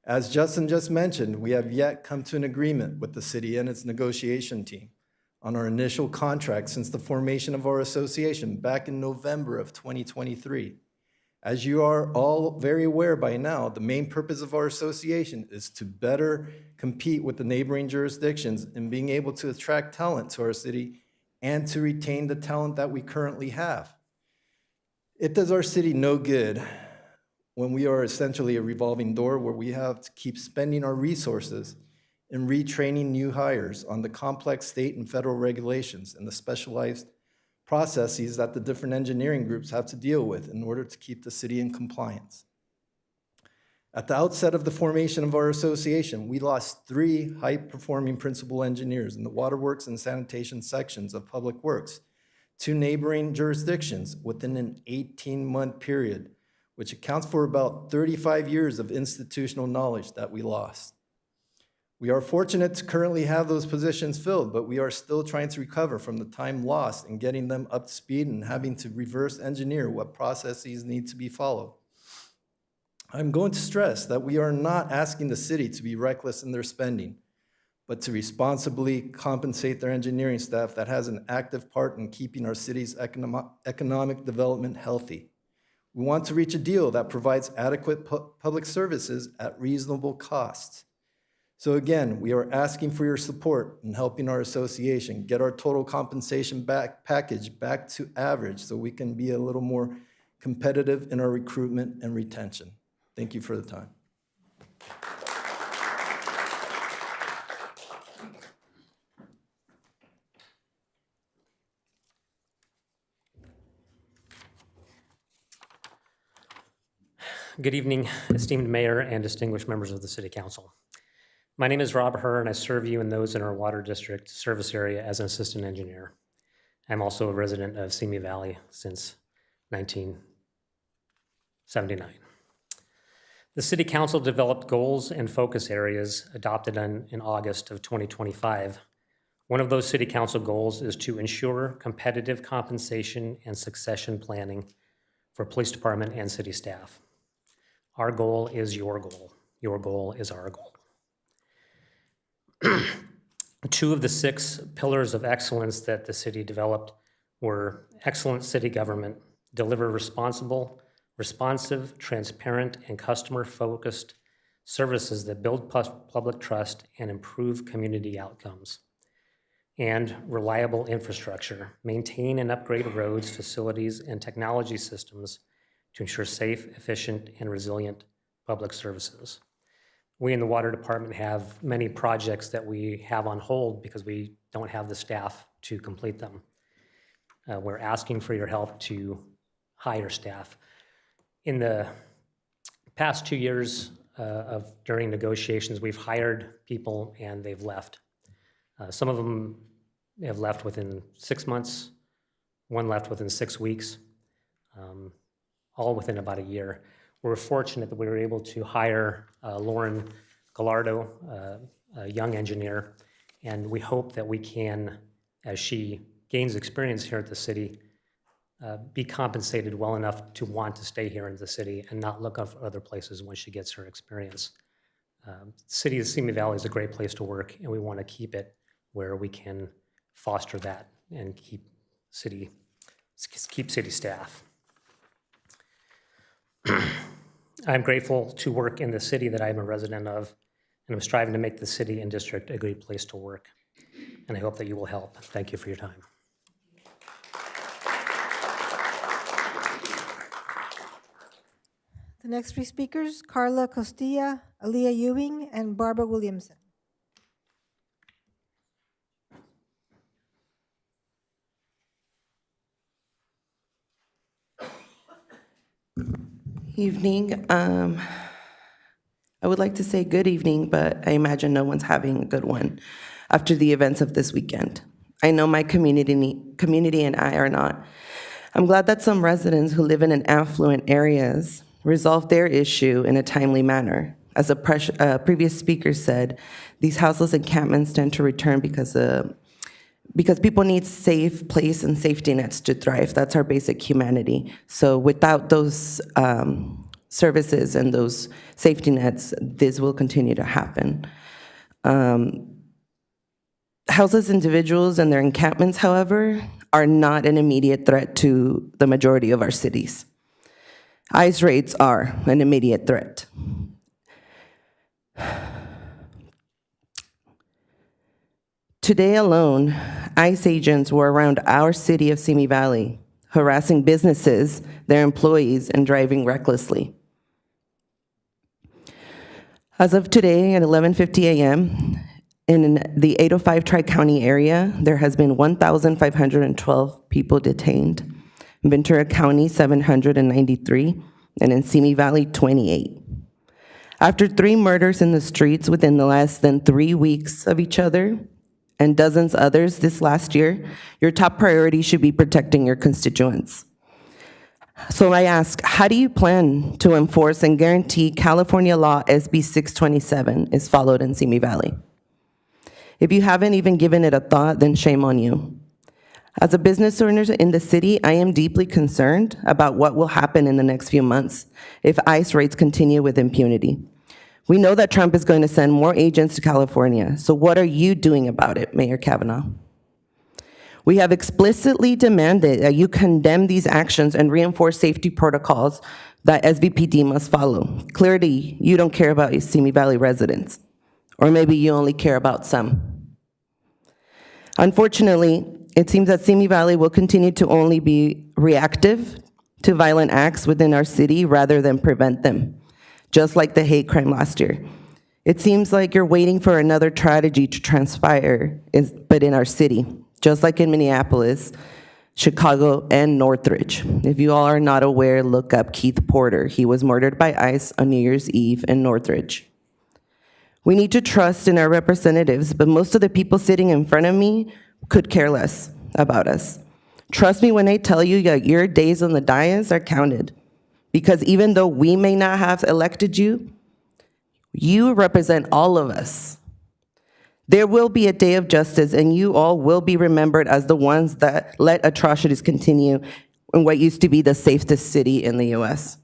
As Justin just mentioned, we have yet come to an agreement with the city and its negotiation team on our initial contract since the formation of our association back in November of 2023. As you are all very aware by now, the main purpose of our association is to better compete with the neighboring jurisdictions in being able to attract talent to our city and to retain the talent that we currently have. It does our city no good when we are essentially a revolving door where we have to keep spending our resources in retraining new hires on the complex state and federal regulations and the specialized processes that the different engineering groups have to deal with in order to keep the city in compliance. At the outset of the formation of our association, we lost 3 high-performing principal engineers in the waterworks and sanitation sections of Public Works to neighboring jurisdictions within an 18-month period, which accounts for about 35 years of institutional knowledge that we lost. We are fortunate to currently have those positions filled, but we are still trying to recover from the time lost in getting them up to speed and having to reverse engineer what processes need to be followed. I'm going to stress that we are not asking the city to be reckless in their spending, but to responsibly compensate their engineering staff that has an active part in keeping our city's economic development healthy. We want to reach a deal that provides adequate public services at reasonable costs. So again, we are asking for your support in helping our association get our total compensation package back to average so we can be a little more competitive in our recruitment and retention. Thank you for the time. Good evening, esteemed mayor and distinguished members of the City Council. My name is Rob Herr, and I serve you and those in our water district service area as an assistant engineer. I'm also a resident of Simi Valley since 1979. The City Council developed goals and focus areas adopted in August of 2025. One of those City Council goals is to ensure competitive compensation and succession planning for police department and city staff. Our goal is your goal. Your goal is our goal. 2 of the 6 pillars of excellence that the city developed were excellent city government, deliver responsive, transparent, and customer-focused services that build public trust and improve community outcomes, and reliable infrastructure, maintain and upgrade roads, facilities, and technology systems to ensure safe, efficient, and resilient public services. We in the water department have many projects that we have on hold because we don't have the staff to complete them. We're asking for your help to hire staff. In the past 2 years during negotiations, we've hired people and they've left. Some of them have left within 6 months, one left within 6 weeks, all within about a year. We're fortunate that we were able to hire Lauren Gallardo, a young engineer, and we hope that we can, as she gains experience here at the city, be compensated well enough to want to stay here in the city and not look for other places when she gets her experience. The city of Simi Valley is a great place to work, and we want to keep it where we can foster that and keep city staff. I'm grateful to work in the city that I'm a resident of, and I'm striving to make the city and district a great place to work. And I hope that you will help. Thank you for your time. The next 3 speakers, Carla Costilla, Aaliyah Ewing, and Barbara Williamson. Evening. I would like to say good evening, but I imagine no one's having a good one after the events of this weekend. I know my community and I are not. I'm glad that some residents who live in affluent areas resolve their issue in a timely manner. As a previous speaker said, these houseless encampments tend to return because people need safe place and safety nets to thrive. That's our basic humanity. So without those services and those safety nets, this will continue to happen. Houseless individuals and their encampments, however, are not an immediate threat to the majority of our cities. ICE raids are an immediate threat. Today alone, ICE agents were around our city of Simi Valley, harassing businesses, their employees, and driving recklessly. As of today at 11:50 a.m., in the 805 Tri-County area, there has been 1,512 people detained. In Ventura County, 793, and in Simi Valley, 28. After 3 murders in the streets within the less than 3 weeks of each other, and dozens others this last year, your top priority should be protecting your constituents. So I ask, how do you plan to enforce and guarantee California Law SB 627 is followed in Simi Valley? If you haven't even given it a thought, then shame on you. As a business owner in the city, I am deeply concerned about what will happen in the next few months if ICE raids continue with impunity. We know that Trump is going to send more agents to California, so what are you doing about it, Mayor Kavanaugh? We have explicitly demanded that you condemn these actions and reinforce safety protocols that SVPD must follow. Clearly, you don't care about your Simi Valley residents, or maybe you only care about some. Unfortunately, it seems that Simi Valley will continue to only be reactive to violent acts within our city rather than prevent them, just like the hate crime last year. It seems like you're waiting for another tragedy to transpire, but in our city, just like in Minneapolis, Chicago, and Northridge. If you all are not aware, look up Keith Porter. He was murdered by ICE on New Year's Eve in Northridge. We need to trust in our representatives, but most of the people sitting in front of me could care less about us. Trust me when I tell you that your days on the dais are counted, because even though we may not have elected you, you represent all of us. There will be a day of justice, and you all will be remembered as the ones that let atrocities continue in what used to be the safest city in the U.S.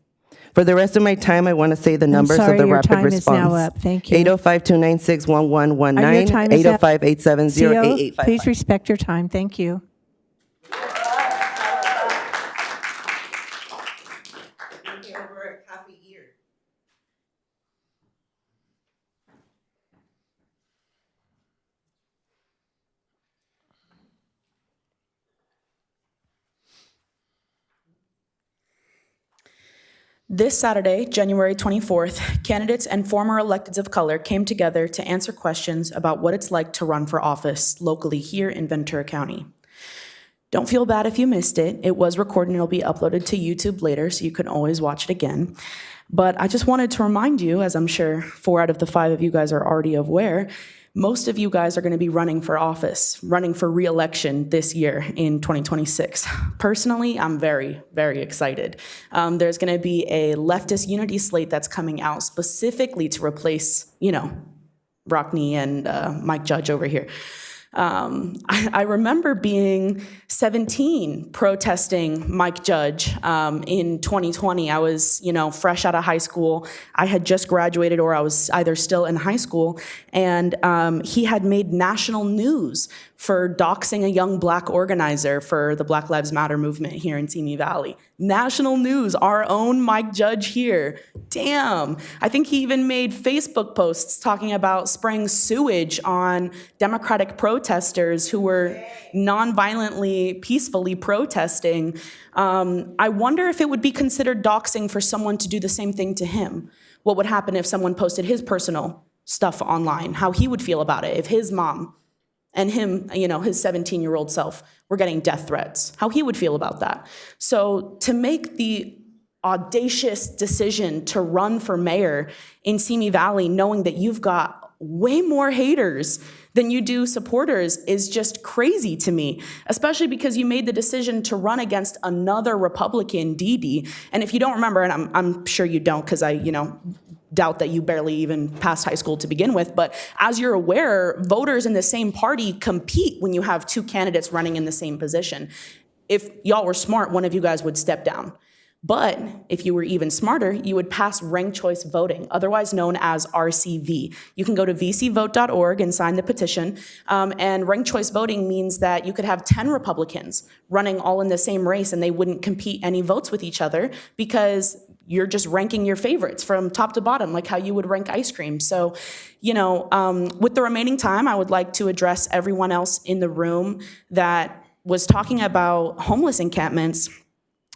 For the rest of my time, I want to say the numbers of the rapid response. Your time is now up. Thank you. 805-296-1119, Your time is up. 805-870-8855. Please respect your time. Thank you. This Saturday, January 24th, candidates and former electeds of color came together to answer questions about what it's like to run for office locally here in Ventura County. Don't feel bad if you missed it. It was recorded and it'll be uploaded to YouTube later, so you can always watch it again. But I just wanted to remind you, as I'm sure 4 out of the 5 of you guys are already aware, most of you guys are going to be running for office, running for re-election this year in 2026. Personally, I'm very, very excited. There's going to be a leftist unity slate that's coming out specifically to replace, Rockne and Mike Judge over here. I remember being 17 protesting Mike Judge in 2020. I was, fresh out of high school. I had just graduated, or I was either still in high school, and he had made national news for doxing a young Black organizer for the Black Lives Matter movement here in Simi Valley. National news, our own Mike Judge here. Damn. I think he even made Facebook posts talking about spraying sewage on Democratic protesters who were nonviolently, peacefully protesting. I wonder if it would be considered doxing for someone to do the same thing to him. What would happen if someone posted his personal stuff online, how he would feel about it, if his mom and him, his 17-year-old self were getting death threats, how he would feel about that. So to make the audacious decision to run for mayor in Simi Valley, knowing that you've got way more haters than you do supporters, is just crazy to me, especially because you made the decision to run against another Republican, Dede. And if you don't remember, and I'm sure you don't, because I, doubt that you barely even passed high school to begin with, but as you're aware, voters in the same party compete when you have 2 candidates running in the same position. If y'all were smart, one of you guys would step down. But if you were even smarter, you would pass ranked choice voting, otherwise known as RCV. You can go to vcvote.org and sign the petition. And ranked choice voting means that you could have 10 Republicans running all in the same race, and they wouldn't compete any votes with each other because you're just ranking your favorites from top to bottom, like how you would rank ice cream. So, with the remaining time, I would like to address everyone else in the room that was talking about homeless encampments.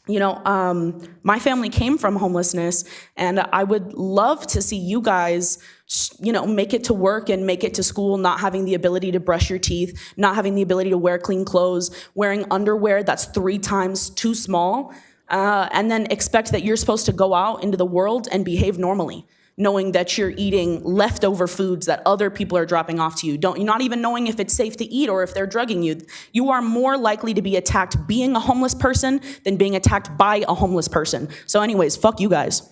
My family came from homelessness, and I would love to see you guys, make it to work and make it to school, not having the ability to brush your teeth, not having the ability to wear clean clothes, wearing underwear that's 3 times too small, and then expect that you're supposed to go out into the world and behave normally. knowing that you're eating leftover foods that other people are dropping off to you. You're not even knowing if it's safe to eat or if they're drugging you. You are more likely to be attacked being a homeless person than being attacked by a homeless person. So anyways, fuck you guys.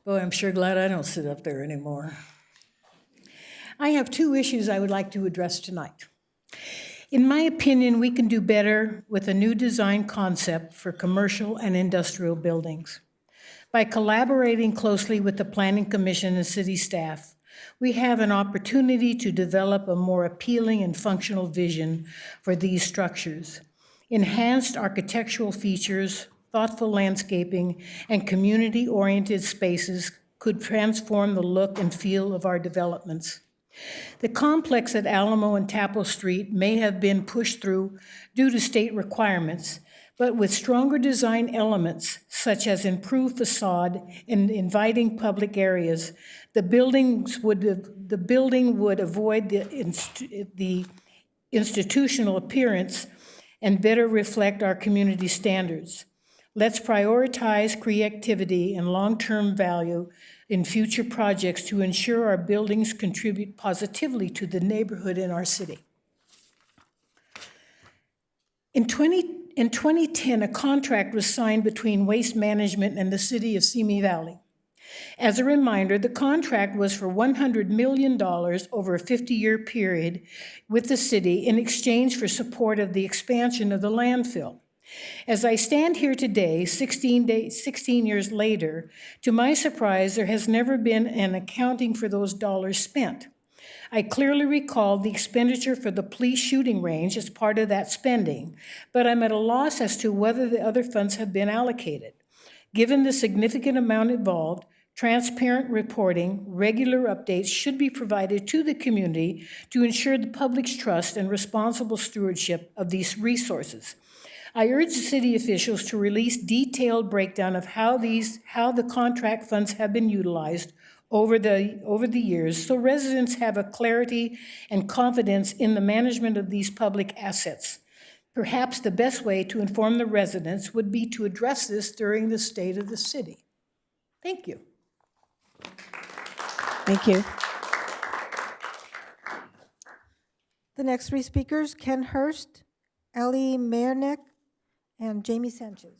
Boy, I'm sure glad I don't sit up there anymore. I have two issues I would like to address tonight. In my opinion, we can do better with a new design concept for commercial and industrial buildings. By collaborating closely with the Planning Commission and city staff, we have an opportunity to develop a more appealing and functional vision for these structures. Enhanced architectural features, thoughtful landscaping, and community-oriented spaces could transform the look and feel of our developments. The complex at Alamo and Tapple Street may have been pushed through due to state requirements, but with stronger design elements, such as improved facade and inviting public areas, the building would avoid the institutional appearance and better reflect our community standards. Let's prioritize creativity and long-term value in future projects to ensure our buildings contribute positively to the neighborhood in our city. In 2010, a contract was signed between Waste Management and the city of Simi Valley. As a reminder, the contract was for $100 million over a 50-year period with the city in exchange for support of the expansion of the landfill. As I stand here today, 16 years later, to my surprise, there has never been an accounting for those dollars spent. I clearly recall the expenditure for the police shooting range as part of that spending, but I'm at a loss as to whether the other funds have been allocated. Given the significant amount involved, transparent reporting, regular updates should be provided to the community to ensure the public's trust and responsible stewardship of these resources. I urge the city officials to release detailed breakdown of how the contract funds have been utilized over the years, so residents have a clarity and confidence in the management of these public assets. Perhaps the best way to inform the residents would be to address this during the State of the City. Thank you. Thank you. The next three speakers, Ken Hurst, Ali Mayernick, and Jamie Sanchez.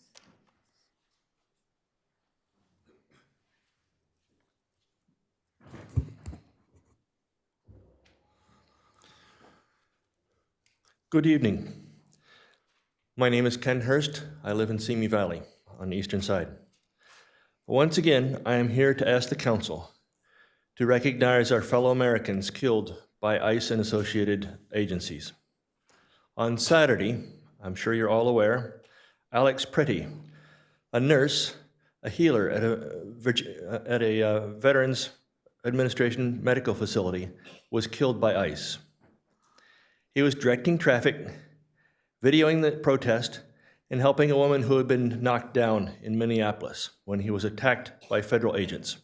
Good evening. My name is Ken Hurst. I live in Simi Valley on the eastern side. Once again, I am here to ask the council to recognize our fellow Americans killed by ICE and associated agencies. On Saturday, I'm sure you're all aware, Alex Pretty, a nurse, a healer at a Veterans Administration medical facility, was killed by ICE. He was directing traffic, videoing the protest, and helping a woman who had been knocked down in Minneapolis when he was attacked by federal agents.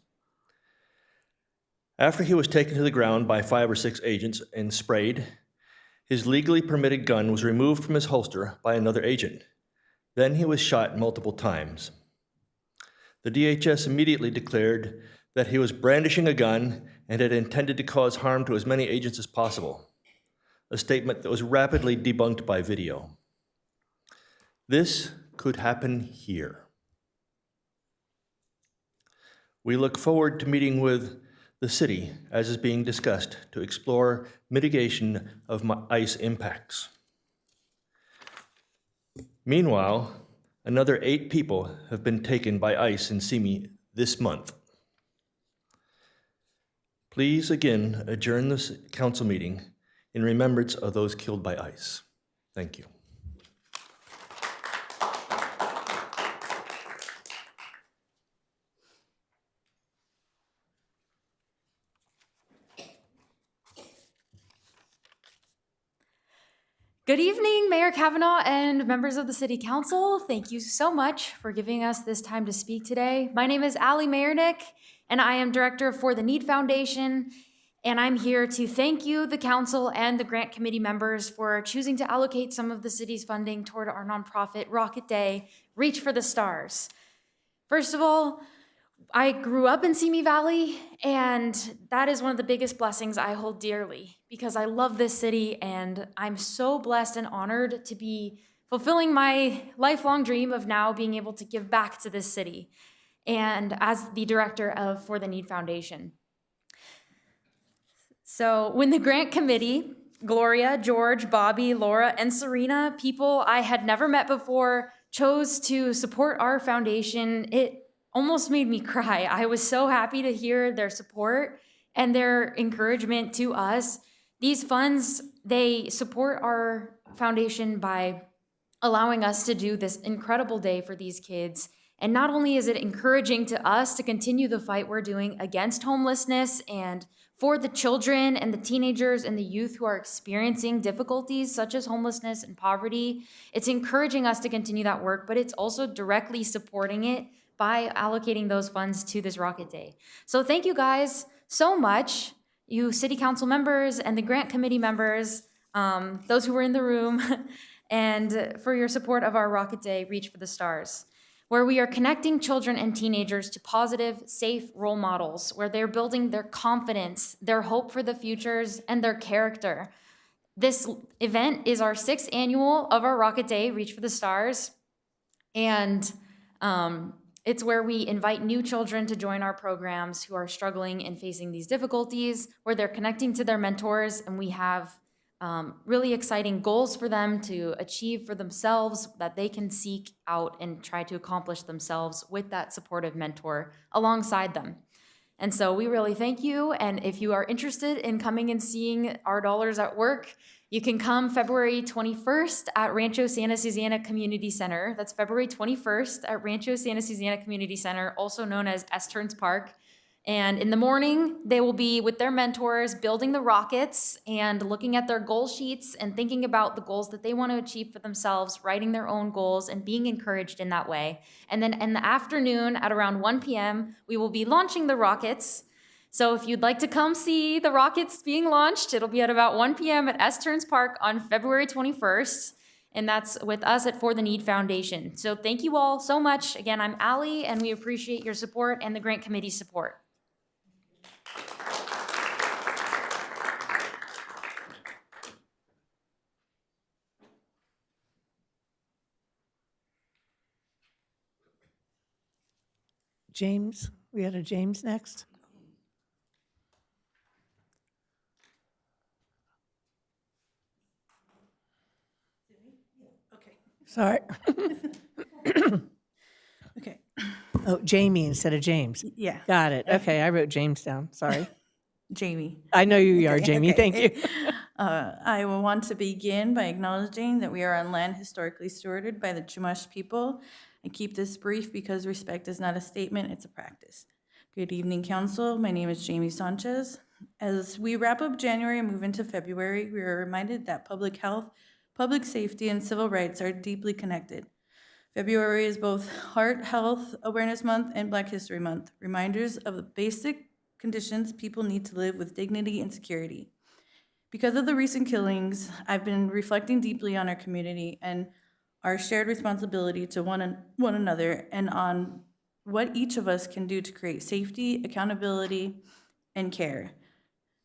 After he was taken to the ground by 5 or 6 agents and sprayed, his legally permitted gun was removed from his holster by another agent. Then he was shot multiple times. The DHS immediately declared that he was brandishing a gun and had intended to cause harm to as many agents as possible, a statement that was rapidly debunked by video. This could happen here. We look forward to meeting with the city, as is being discussed, to explore mitigation of ICE impacts. Meanwhile, another 8 people have been taken by ICE in Simi this month. Please again adjourn this council meeting in remembrance of those killed by ICE. Thank you. Good evening, Mayor Kavanaugh and members of the City Council. Thank you so much for giving us this time to speak today. My name is Ali Mayernick, and I am director for the Need Foundation. And I'm here to thank you, the council and the grant committee members, for choosing to allocate some of the city's funding toward our nonprofit Rocket Day, Reach for the Stars. First of all, I grew up in Simi Valley, and that is one of the biggest blessings I hold dearly because I love this city, and I'm so blessed and honored to be fulfilling my lifelong dream of now being able to give back to this city, and as the director of For the Need Foundation. So when the grant committee, Gloria, George, Bobby, Laura, and Serena, people I had never met before, chose to support our foundation, it almost made me cry. I was so happy to hear their support and their encouragement to us. These funds, they support our foundation by allowing us to do this incredible day for these kids. And not only is it encouraging to us to continue the fight we're doing against homelessness and for the children and the teenagers and the youth who are experiencing difficulties such as homelessness and poverty, it's encouraging us to continue that work, but it's also directly supporting it by allocating those funds to this Rocket Day. So thank you guys so much, you city council members and the grant committee members, those who were in the room, and for your support of our Rocket Day, Reach for the Stars, where we are connecting children and teenagers to positive, safe role models, where they're building their confidence, their hope for the futures, and their character. This event is our 6th annual of our Rocket Day, Reach for the Stars, and it's where we invite new children to join our programs who are struggling and facing these difficulties, where they're connecting to their mentors, and we have really exciting goals for them to achieve for themselves that they can seek out and try to accomplish themselves with that supportive mentor alongside them. And so we really thank you. And if you are interested in coming and seeing our dollars at work, you can come February 21st at Rancho Santa Susana Community Center. That's February 21st at Rancho Santa Susana Community Center, also known as Esterns Park. And in the morning, they will be with their mentors building the rockets and looking at their goal sheets and thinking about the goals that they want to achieve for themselves, writing their own goals and being encouraged in that way. And then in the afternoon at around 1 p.m., we will be launching the rockets. So if you'd like to come see the rockets being launched, it'll be at about 1 p.m. at Esterns Park on February 21st. And that's with us at For the Need Foundation. So thank you all so much. Again, I'm Allie, and we appreciate your support and the grant committee's support. James, we had a James next. Okay, sorry. Okay. Oh, Jamie instead of James. Yeah. Got it. Okay, I wrote James down. Sorry. Jamie. I know you are, Okay, Jamie. okay. Thank you. I will want to begin by acknowledging that we are on land historically stewarded by the Chumash people. I keep this brief because respect is not a statement, it's a practice. Good evening, council. My name is Jamie Sanchez. As we wrap up January and move into February, we are reminded that public health, public safety, and civil rights are deeply connected. February is both Heart Health Awareness Month and Black History Month, reminders of the basic conditions people need to live with dignity and security. Because of the recent killings, I've been reflecting deeply on our community and our shared responsibility to one another and on what each of us can do to create safety, accountability, and care.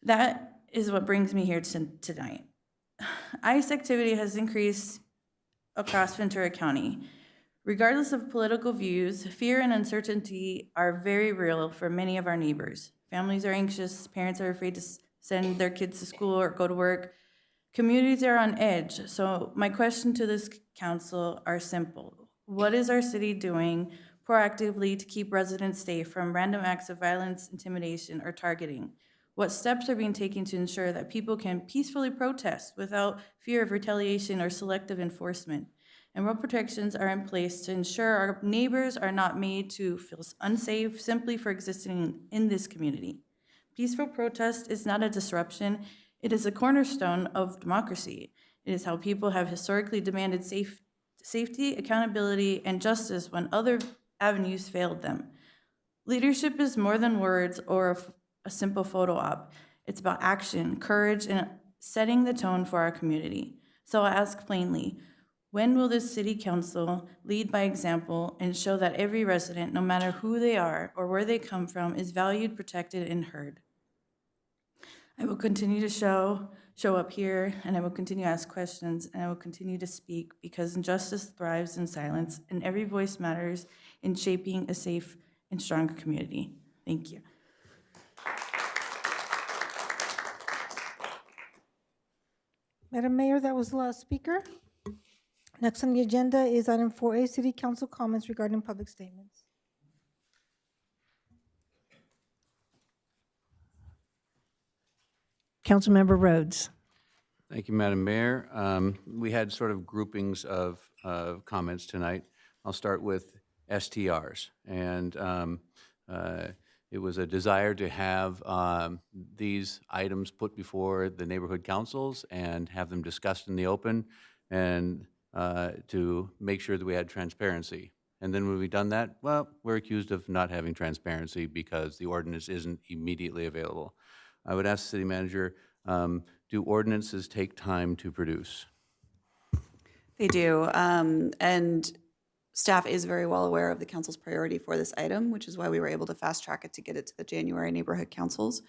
That is what brings me here tonight. ICE activity has increased across Ventura County. Regardless of political views, fear and uncertainty are very real for many of our neighbors. Families are anxious, parents are afraid to send their kids to school or go to work. Communities are on edge. So my question to this council are simple. What is our city doing proactively to keep residents safe from random acts of violence, intimidation, or targeting? What steps are being taken to ensure that people can peacefully protest without fear of retaliation or selective enforcement? And what protections are in place to ensure our neighbors are not made to feel unsafe simply for existing in this community? Peaceful protest is not a disruption. It is a cornerstone of democracy. It is how people have historically demanded safety, accountability, and justice when other avenues failed them. Leadership is more than words or a simple photo op. It's about action, courage, and setting the tone for our community. So I ask plainly, when will this city council lead by example and show that every resident, no matter who they are or where they come from, is valued, protected, and heard? I will continue to show up here, and I will continue to ask questions, and I will continue to speak because injustice thrives in silence, and every voice matters in shaping a safe and stronger community. Thank you. Madam Mayor, that was the last speaker. Next on the agenda is item 4A, City Council comments regarding public statements. Councilmember Rhodes. Thank you, Madam Mayor. We had sort of groupings of comments tonight. I'll start with STRs. And it was a desire to have these items put before the neighborhood councils and have them discussed in the open, and to make sure that we had transparency. And then when we've done that, well, we're accused of not having transparency because the ordinance isn't immediately available. I would ask the city manager, do ordinances take time to produce? They do, and staff is very well aware of the council's priority for this item, which is why we were able to fast track it to get it to the January neighborhood councils.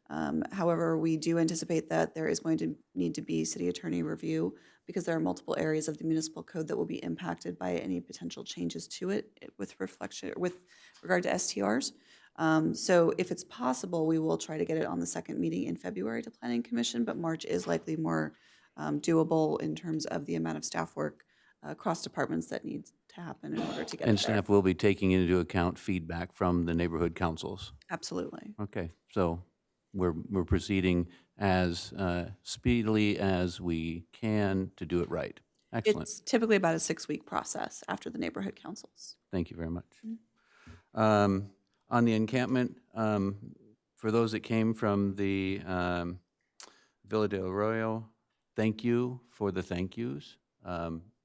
However, we do anticipate that there is going to need to be city attorney review because there are multiple areas of the municipal code that will be impacted by any potential changes to it with regard to STRs. So if it's possible, we will try to get it on the second meeting in February to Planning Commission, but March is likely more doable in terms of the amount of staff work across departments that needs to happen in order to get And it there. staff will be taking into account feedback from the neighborhood councils? Absolutely. Okay, so we're proceeding as speedily as we can to do it right. Excellent. It's typically about a 6-week process after the neighborhood councils. Thank you very much. On the encampment, for those that came from the Villa del Arroyo, thank you for the thank yous.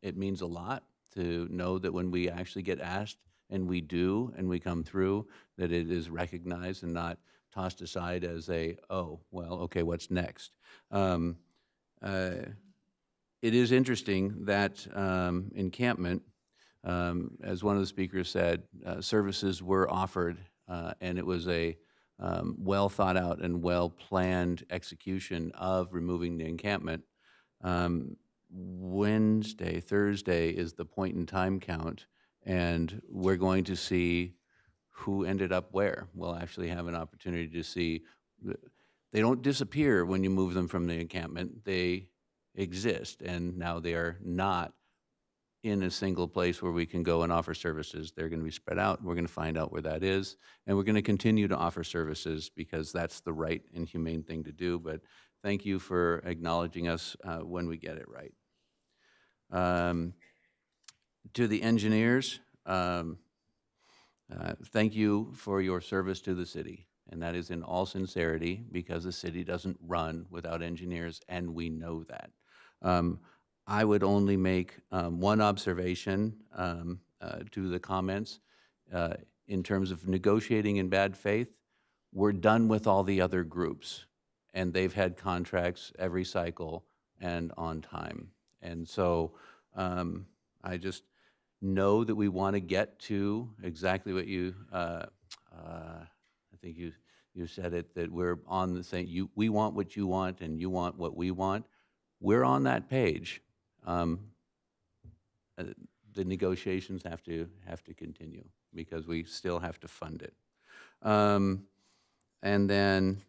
It means a lot to know that when we actually get asked, and we do, and we come through, that it is recognized and not tossed aside as a, oh, well, okay, what's next? It is interesting that encampment, as one of the speakers said, services were offered, and it was a well thought out and well planned execution of removing the encampment. Thursday is the point in time count, and we're going to see who ended up where. We'll actually have an opportunity to see. They don't disappear when you move them from the encampment. They exist, and now they are not in a single place where we can go and offer services. They're going to be spread out. We're going to find out where that is, and we're going to continue to offer services because that's the right and humane thing to do. But thank you for acknowledging us when we get it right. To the engineers, thank you for your service to the city. And that is in all sincerity because the city doesn't run without engineers, and we know that. I would only make one observation to the comments. In terms of negotiating in bad faith, we're done with all the other groups, and they've had contracts every cycle and on time. And so I just know that we want to get to exactly what you, I think you said it, that we're on the same, we want what you want and you want what we want. We're on that page. The negotiations have to continue because we still have to fund it. And then,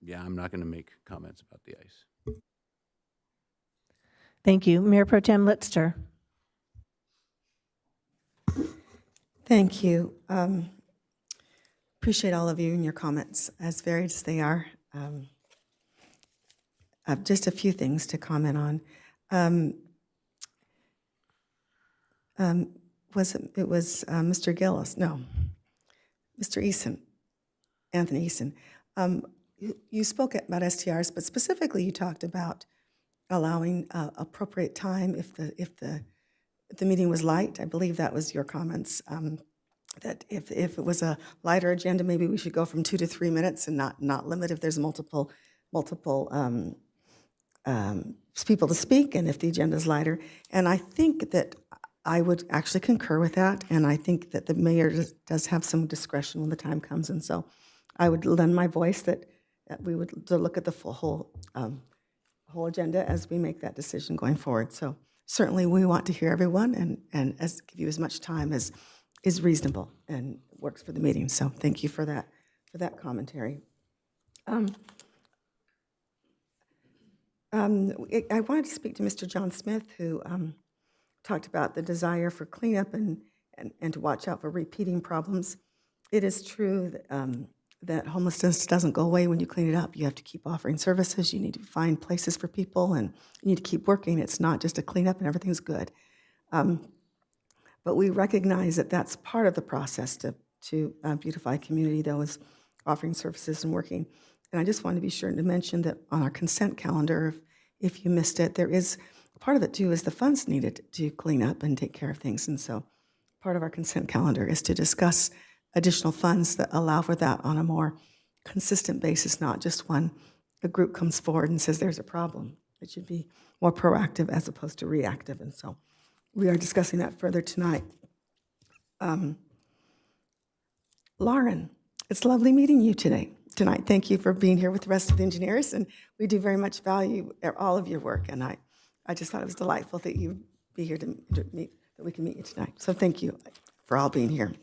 yeah, I'm not going to make comments about the ice. Thank you. Mayor Pro Tem Litster. Thank you. Appreciate all of you and your comments, as varied as they are. I have just a few things to comment on. Mr. Gillis? No, Mr. Eason, Anthony Eason. You spoke about STRs, but specifically you talked about allowing appropriate time if the meeting was light. I believe that was your comments. that if it was a lighter agenda, maybe we should go from 2 to 3 minutes and not limit if there's multiple people to speak, and if the agenda is lighter. And I think that I would actually concur with that, and I think that the mayor does have some discretion when the time comes, and so I would lend my voice that we would to look at the whole agenda as we make that decision going forward. So certainly we want to hear everyone and give you as much time as is reasonable and works for the meeting. So thank you for that commentary. I wanted to speak to Mr. John Smith, who talked about the desire for cleanup and to watch out for repeating problems. It is true that homelessness doesn't go away when you clean it up. You have to keep offering services. You need to find places for people, and you need to keep working. It's not just a cleanup and everything's good. But we recognize that that's part of the process to beautify community, though, is offering services and working. And I just wanted to be sure to mention that on our consent calendar, if you missed it, there is part of it too is the funds needed to clean up and take care of things. And so part of our consent calendar is to discuss additional funds that allow for that on a more consistent basis, not just when a group comes forward and says there's a problem. It should be more proactive as opposed to reactive. And so we are discussing that further tonight. Lauren, it's lovely meeting you tonight. Thank you for being here with the rest of the engineers, and we do very much value all of your work, and I just thought it was delightful that you be here to meet, that we can meet you tonight. So thank you for all being here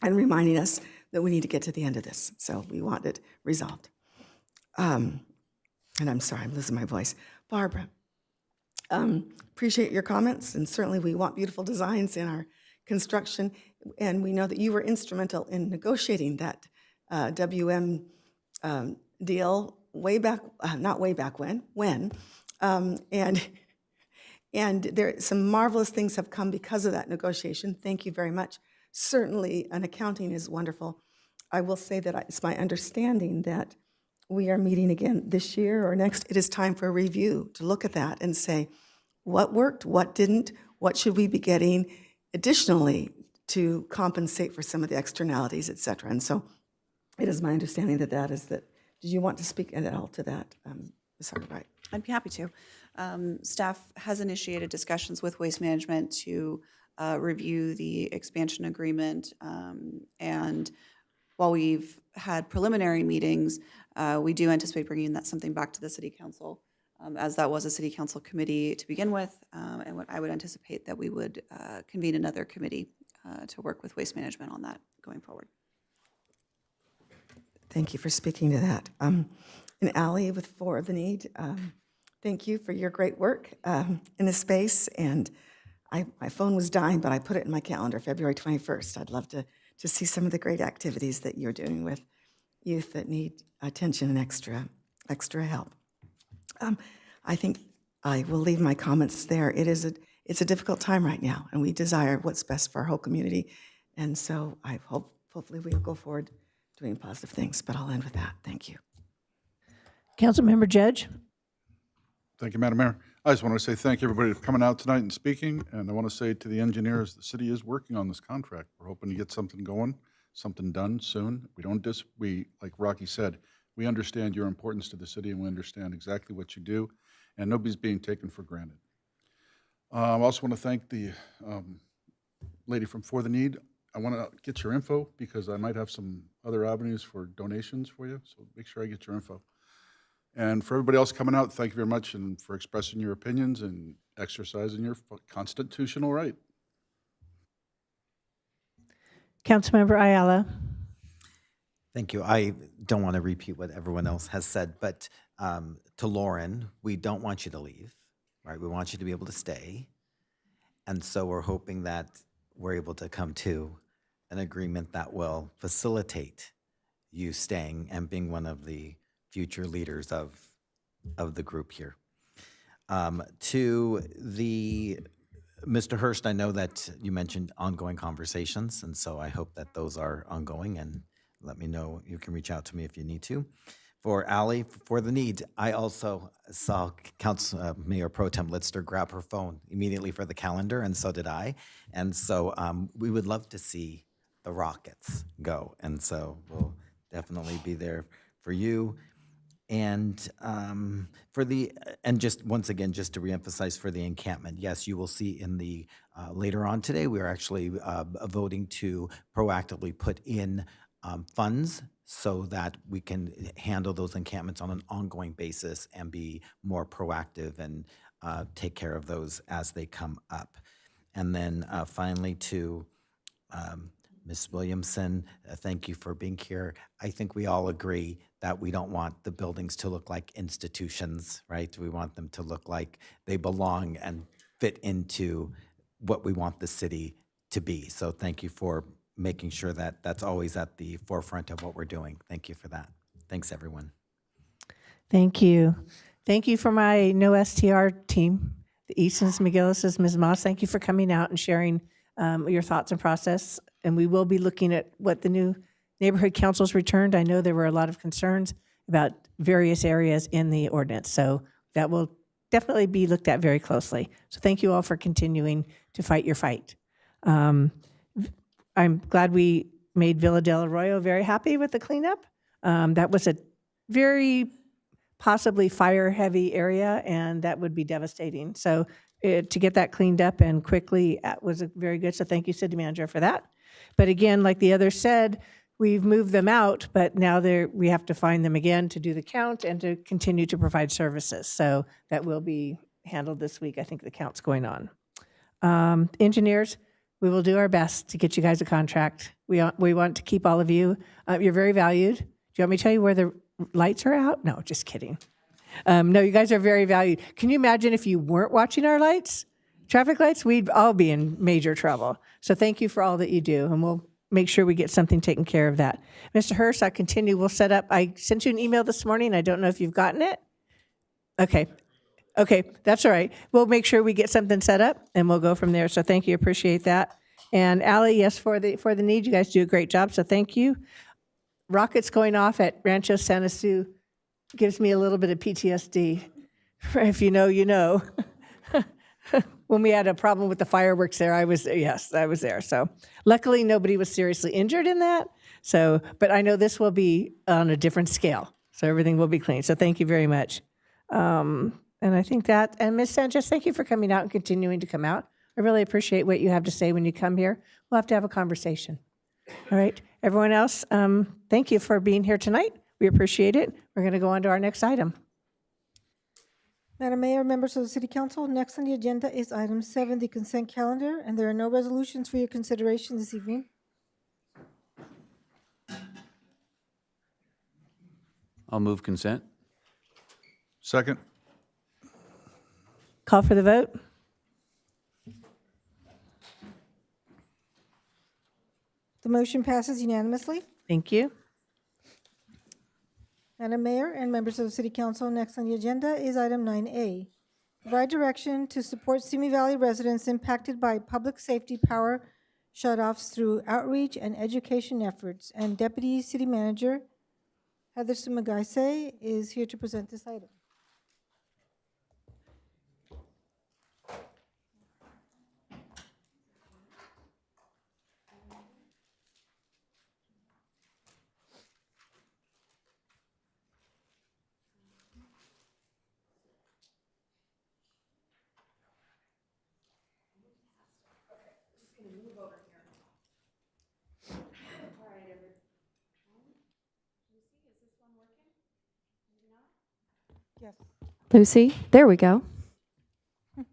and reminding us that we need to get to the end of this. So we want it resolved. And I'm sorry, I'm losing my voice. Barbara, appreciate your comments, and certainly we want beautiful designs in our construction, and we know that you were instrumental in negotiating that WM deal way back, not way back when, and there some marvelous things have come because of that negotiation. Thank you very much. Certainly, an accounting is wonderful. I will say that it's my understanding that we are meeting again this year or next. It is time for a review to look at that and say what worked, what didn't, what should we be getting additionally to compensate for some of the externalities, et cetera. And so it is my understanding that is that. Did you want to speak at all to that, Ms. Hartwright? I'd be happy to. Staff has initiated discussions with Waste Management to review the expansion agreement. And while we've had preliminary meetings, we do anticipate bringing something back to the City Council, as that was a City Council committee to begin with. And what I would anticipate that we would convene another committee to work with Waste Management on that going forward. Thank you for speaking to that. And Ally with For the Need, thank you for your great work in this space. And my phone was dying, but I put it in my calendar, February 21st. I'd love to see some of the great activities that you're doing with youth that need attention and extra help. I think I will leave my comments there. It's a difficult time right now, and we desire what's best for our whole community. And so I hopefully we'll go forward doing positive things, but I'll end with that. Thank you. Councilmember Judge? Thank you, Madam Mayor. I just want to say thank you, everybody, for coming out tonight and speaking. And I want to say to the engineers, the city is working on this contract. We're hoping to get something going, something done soon. We like Rocky said, we understand your importance to the city, and we understand exactly what you do, and nobody's being taken for granted. I also want to thank the lady from For the Need. I want to get your info because I might have some other avenues for donations for you, so make sure I get your info. And for everybody else coming out, thank you very much and for expressing your opinions and exercising your constitutional right. Councilmember Ayala? Thank you. I don't want to repeat what everyone else has said, but to Lauren, we don't want you to leave, right? We want you to be able to stay. And so we're hoping that we're able to come to an agreement that will facilitate you staying and being one of the future leaders of the group here. To Mr. Hurst, I know that you mentioned ongoing conversations, and so I hope that those are ongoing, and let me know. You can reach out to me if you need to. For Ally, For the Need, I also saw Mayor Pro Tem Litster grab her phone immediately for the calendar, and so did I. And so we would love to see the Rockets go. And so we'll definitely be there for you. And and just once again, just to reemphasize for the encampment, yes, you will see in the, later on today, we are actually voting to proactively put in funds so that we can handle those encampments on an ongoing basis and be more proactive and take care of those as they come up. And then finally to Ms. Williamson, thank you for being here. I think we all agree that we don't want the buildings to look like institutions, right? We want them to look like they belong and fit into what we want the city to be. So thank you for making sure that that's always at the forefront of what we're doing. Thank you for that. Thanks, everyone. Thank you. Thank you for my no STR team, the Eastons, McGillis's, Ms. Moss. Thank you for coming out and sharing your thoughts and process. And we will be looking at what the new neighborhood councils returned. I know there were a lot of concerns about various areas in the ordinance. So that will definitely be looked at very closely. So thank you all for continuing to fight your fight. I'm glad we made Villa del Arroyo very happy with the cleanup. That was a very possibly fire-heavy area, and that would be devastating. So to get that cleaned up and quickly was very good. So thank you, City Manager, for that. But again, like the others said, we've moved them out, but now we have to find them again to do the count and to continue to provide services. So that will be handled this week. I think the count's going on. Engineers, we will do our best to get you guys a contract. We want to keep all of you. You're very valued. Do you want me to tell you where the lights are out? No, just kidding. No, you guys are very valued. Can you imagine if you weren't watching our lights, traffic lights? We'd all be in major trouble. So thank you for all that you do, and we'll make sure we get something taken care of that. Mr. Hurst, I continue. We'll set up. I sent you an email this morning. I don't know if you've gotten it. Okay, that's all right. We'll make sure we get something set up, and we'll go from there. So thank you. Appreciate that. And Allie, yes, for the need, you guys do a great job. So thank you. Rockets going off at Rancho Santa Su gives me a little bit of PTSD. If you know, you know. When we had a problem with the fireworks there, I was there. So luckily nobody was seriously injured in that. So, but I know this will be on a different scale. So everything will be clean. So thank you very much. And I think that, and Ms. Sanchez, thank you for coming out and continuing to come out. I really appreciate what you have to say when you come here. We'll have to have a conversation. All right, everyone else, thank you for being here tonight. We appreciate it. We're going to go on to our next item. Madam Mayor, members of the City Council, next on the agenda is item 7, the consent calendar, and there are no resolutions for your consideration this evening. I'll move consent. Second. Call for the vote. The motion passes unanimously. Thank you. Madam Mayor and members of the City Council, next on the agenda is item 9A. Provide direction to support Simi Valley residents impacted by public safety power shutoffs through outreach and education efforts. And Deputy City Manager Heather Sumagaise is here to present this item. Yes. Lucy, there we go. All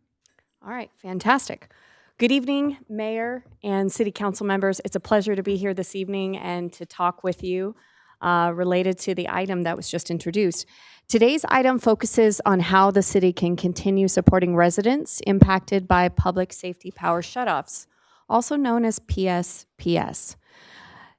right, fantastic. Good evening, Mayor and City Council members. It's a pleasure to be here this evening and to talk with you related to the item that was just introduced. Today's item focuses on how the city can continue supporting residents impacted by public safety power shutoffs, also known as PSPS.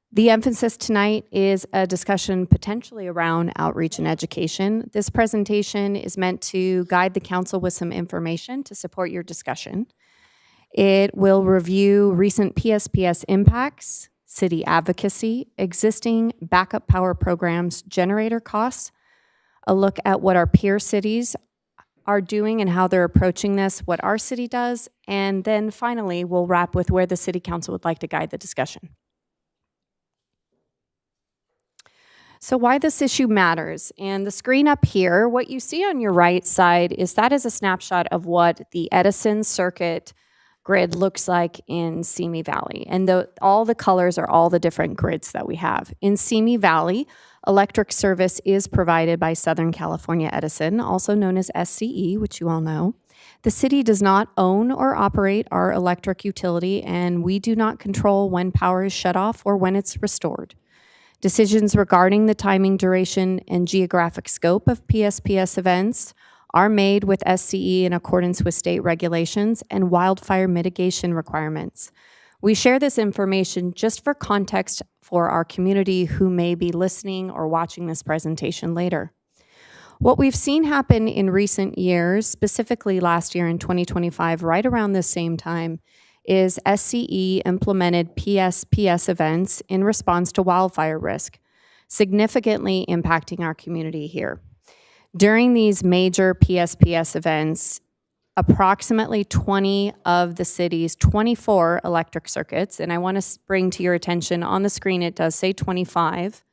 The emphasis tonight is a discussion potentially around outreach and education. This presentation is meant to guide the council with some information to support your discussion. It will review recent PSPS impacts, city advocacy, existing backup power programs, generator costs, a look at what our peer cities are doing and how they're approaching this, what our city does, and then finally we'll wrap with where the City Council would like to guide the discussion. So why this issue matters, and the screen up here, what you see on your right side is that is a snapshot of what the Edison circuit grid looks like in Simi Valley. And all the colors are all the different grids that we have. In Simi Valley, electric service is provided by Southern California Edison, also known as SCE, which you all know. The city does not own or operate our electric utility, and we do not control when power is shut off or when it's restored. Decisions regarding the timing, duration, and geographic scope of PSPS events are made with SCE in accordance with state regulations and wildfire mitigation requirements. We share this information just for context for our community who may be listening or watching this presentation later. What we've seen happen in recent years, specifically last year in 2025, right around the same time, is SCE implemented PSPS events in response to wildfire risk, significantly impacting our community here. During these major PSPS events, approximately 20 of the city's 24 electric circuits, and I want to bring to your attention on the screen, it does say 25.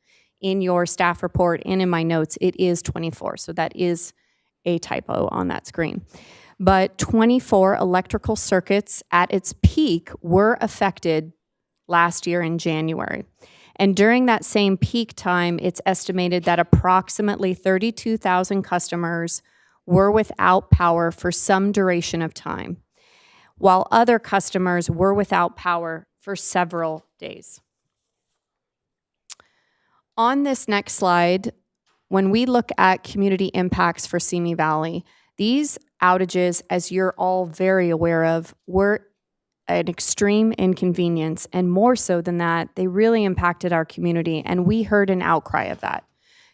In your staff report and in my notes, it is 24, so that is a typo on that screen. But 24 electrical circuits at its peak were affected last year in January. And during that same peak time, it's estimated that approximately 32,000 customers were without power for some duration of time, while other customers were without power for several days. On this next slide, when we look at community impacts for Simi Valley, these outages, as you're all very aware of, were an extreme inconvenience, and more so than that, they really impacted our community, and we heard an outcry of that.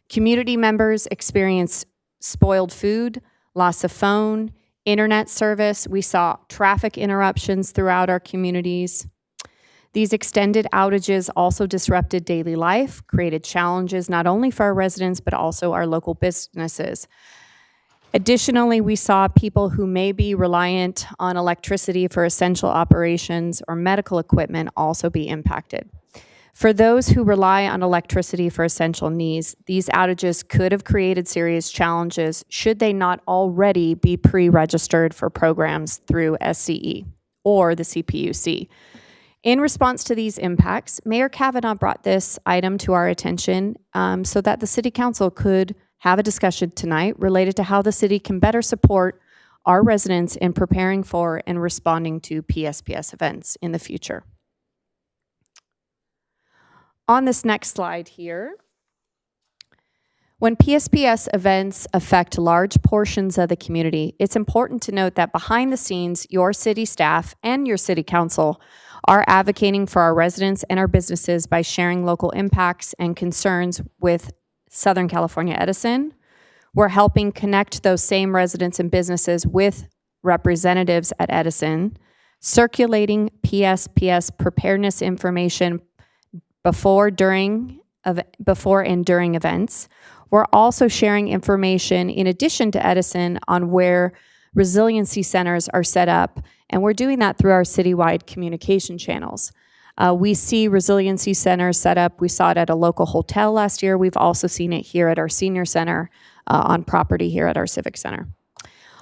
Community members experienced spoiled food, loss of phone, internet service. We saw traffic interruptions throughout our communities. These extended outages also disrupted daily life, created challenges not only for our residents, but also our local businesses. Additionally, we saw people who may be reliant on electricity for essential operations or medical equipment also be impacted. For those who rely on electricity for essential needs, these outages could have created serious challenges should they not already be pre-registered for programs through SCE or the CPUC. In response to these impacts, Mayor Kavanaugh brought this item to our attention so that the City Council could have a discussion tonight related to how the city can better support our residents in preparing for and responding to PSPS events in the future. On this next slide here, when PSPS events affect large portions of the community, it's important to note that behind the scenes, your city staff and your City Council are advocating for our residents and our businesses by sharing local impacts and concerns with Southern California Edison. We're helping connect those same residents and businesses with representatives at Edison, circulating PSPS preparedness information before and during events. We're also sharing information in addition to Edison on where resiliency centers are set up, and we're doing that through our citywide communication channels. We see resiliency centers set up. We saw it at a local hotel last year. We've also seen it here at our senior center on property here at our Civic Center.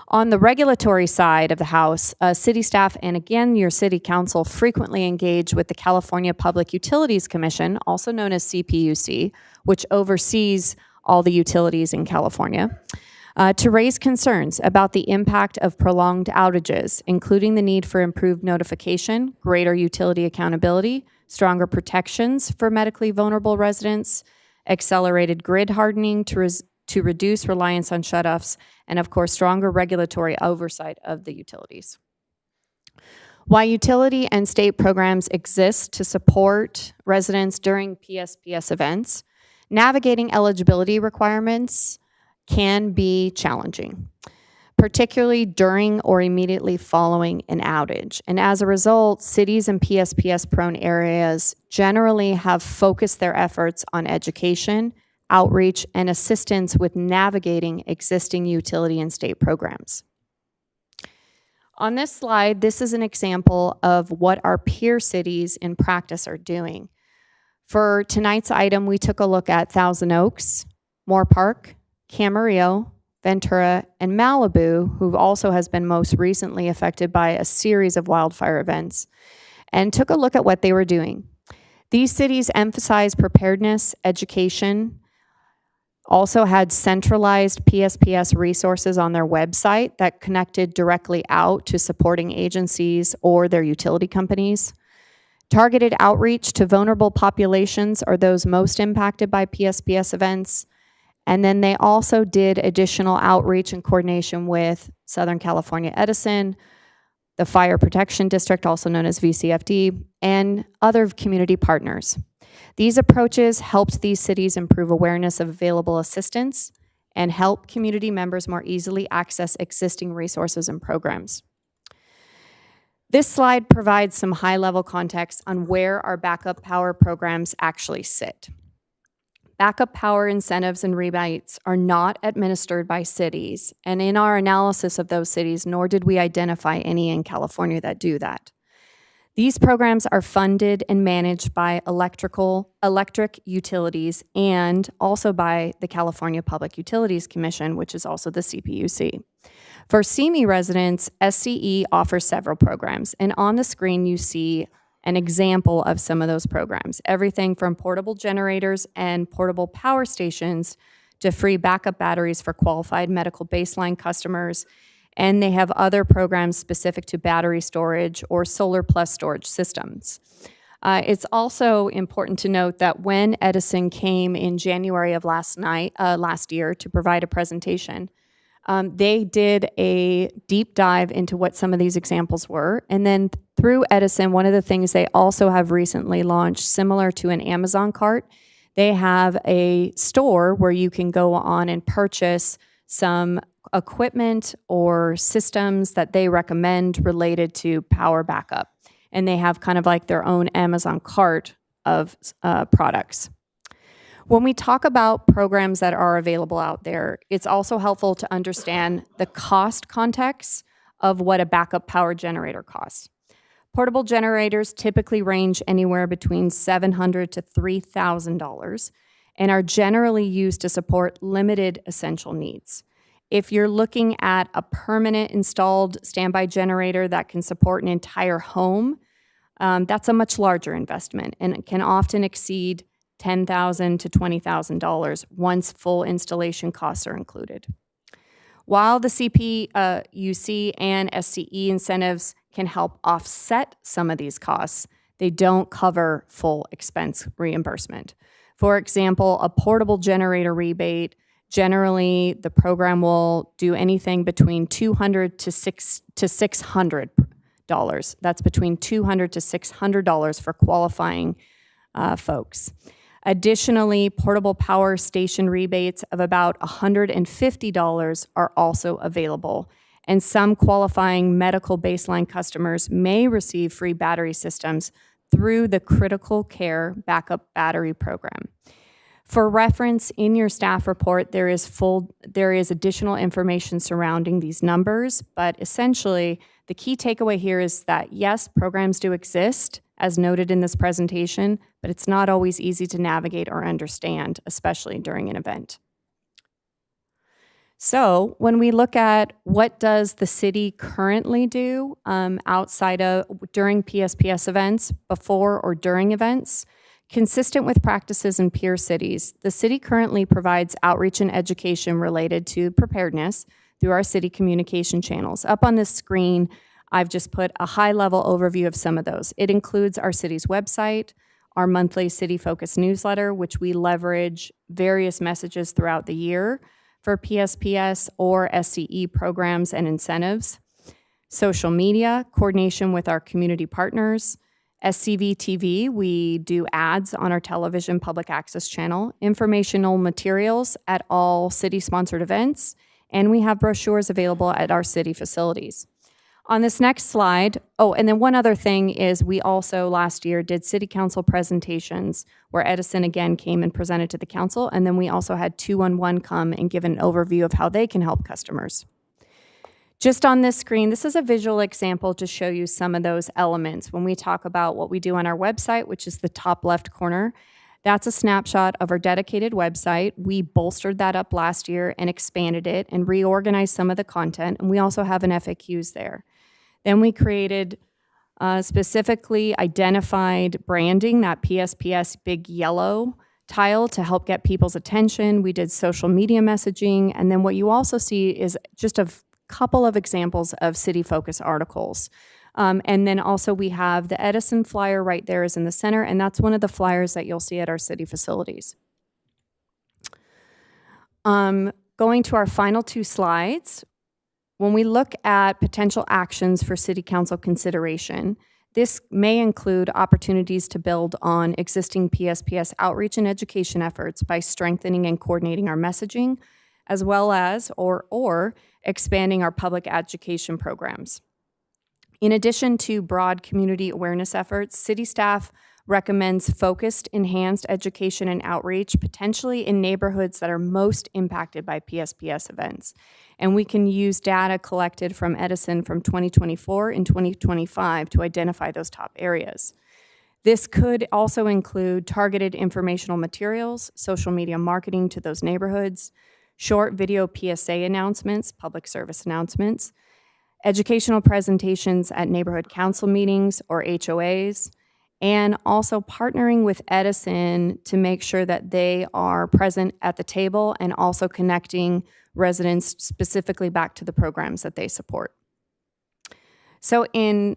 On the regulatory side of the house, city staff and again your City Council frequently engage with the California Public Utilities Commission, also known as CPUC, which oversees all the utilities in California, to raise concerns about the impact of prolonged outages, including the need for improved notification, greater utility accountability, stronger protections for medically vulnerable residents, accelerated grid hardening to reduce reliance on shutoffs, and of course, stronger regulatory oversight of the utilities. While utility and state programs exist to support residents during PSPS events, navigating eligibility requirements can be challenging, particularly during or immediately following an outage. And as a result, cities and PSPS-prone areas generally have focused their efforts on education, outreach, and assistance with navigating existing utility and state programs. On this slide, this is an example of what our peer cities in practice are doing. For tonight's item, we took a look at Thousand Oaks, Moore Park, Camarillo, Ventura, and Malibu, who also has been most recently affected by a series of wildfire events, and took a look at what they were doing. These cities emphasized preparedness, education, also had centralized PSPS resources on their website that connected directly out to supporting agencies or their utility companies. Targeted outreach to vulnerable populations or those most impacted by PSPS events. And then they also did additional outreach in coordination with Southern California Edison, the Fire Protection District, also known as VCFD, and other community partners. These approaches helped these cities improve awareness of available assistance and help community members more easily access existing resources and programs. This slide provides some high-level context on where our backup power programs actually sit. Backup power incentives and rebates are not administered by cities, and in our analysis of those cities, nor did we identify any in California that do that. These programs are funded and managed by electric utilities and also by the California Public Utilities Commission, which is also the CPUC. For CME residents, SCE offers several programs, and on the screen you see an example of some of those programs. Everything from portable generators and portable power stations to free backup batteries for qualified medical baseline customers. And they have other programs specific to battery storage or solar plus storage systems. It's also important to note that when Edison came in January of last year to provide a presentation, they did a deep dive into what some of these examples were. And then through Edison, one of the things they also have recently launched, similar to an Amazon cart, they have a store where you can go on and purchase some equipment or systems that they recommend related to power backup. And they have kind of like their own Amazon cart of products. When we talk about programs that are available out there, it's also helpful to understand the cost context of what a backup power generator costs. Portable generators typically range anywhere between $700 to $3,000 and are generally used to support limited essential needs. If you're looking at a permanent installed standby generator that can support an entire home, that's a much larger investment and it can often exceed $10,000 to $20,000 once full installation costs are included. While the CPUC and SCE incentives can help offset some of these costs, they don't cover full expense reimbursement. For example, a portable generator rebate, generally the program will do anything between $200 to $600. That's between $200 to $600 for qualifying folks. Additionally, portable power station rebates of about $150 are also available, and some qualifying medical baseline customers may receive free battery systems through the Critical Care Backup Battery Program. For reference, in your staff report, there is additional information surrounding these numbers, but essentially, the key takeaway here is that yes, programs do exist, as noted in this presentation, but it's not always easy to navigate or understand, especially during an event. So when we look at what does the city currently do outside of during PSPS events, before or during events, consistent with practices in peer cities, the city currently provides outreach and education related to preparedness through our city communication channels. Up on this screen, I've just put a high-level overview of some of those. It includes our city's website, our monthly City Focus newsletter, which we leverage various messages throughout the year for PSPS or SCE programs and incentives, social media, coordination with our community partners, SCV TV, we do ads on our television public access channel, informational materials at all city-sponsored events, and we have brochures available at our city facilities. On this next slide, and then one other thing is we also last year did city council presentations where Edison again came and presented to the council, and then we also had 211 come and give an overview of how they can help customers. Just on this screen, this is a visual example to show you some of those elements when we talk about what we do on our website, which is the top left corner. That's a snapshot of our dedicated website. We bolstered that up last year and expanded it and reorganized some of the content, and we also have an FAQs there. Then we created specifically identified branding, that PSPS big yellow tile to help get people's attention. We did social media messaging, and then what you also see is just a couple of examples of city focus articles. And then also we have the Edison flyer right there is in the center, and that's one of the flyers that you'll see at our city facilities. Going to our final two slides, when we look at potential actions for City Council consideration, this may include opportunities to build on existing PSPS outreach and education efforts by strengthening and coordinating our messaging, as well as or expanding our public education programs. In addition to broad community awareness efforts, city staff recommends focused, enhanced education and outreach, potentially in neighborhoods that are most impacted by PSPS events. And we can use data collected from Edison from 2024 and 2025 to identify those top areas. This could also include targeted informational materials, social media marketing to those neighborhoods, short video PSA announcements, public service announcements, educational presentations at neighborhood council meetings or HOAs, and also partnering with Edison to make sure that they are present at the table and also connecting residents specifically back to the programs that they support. So to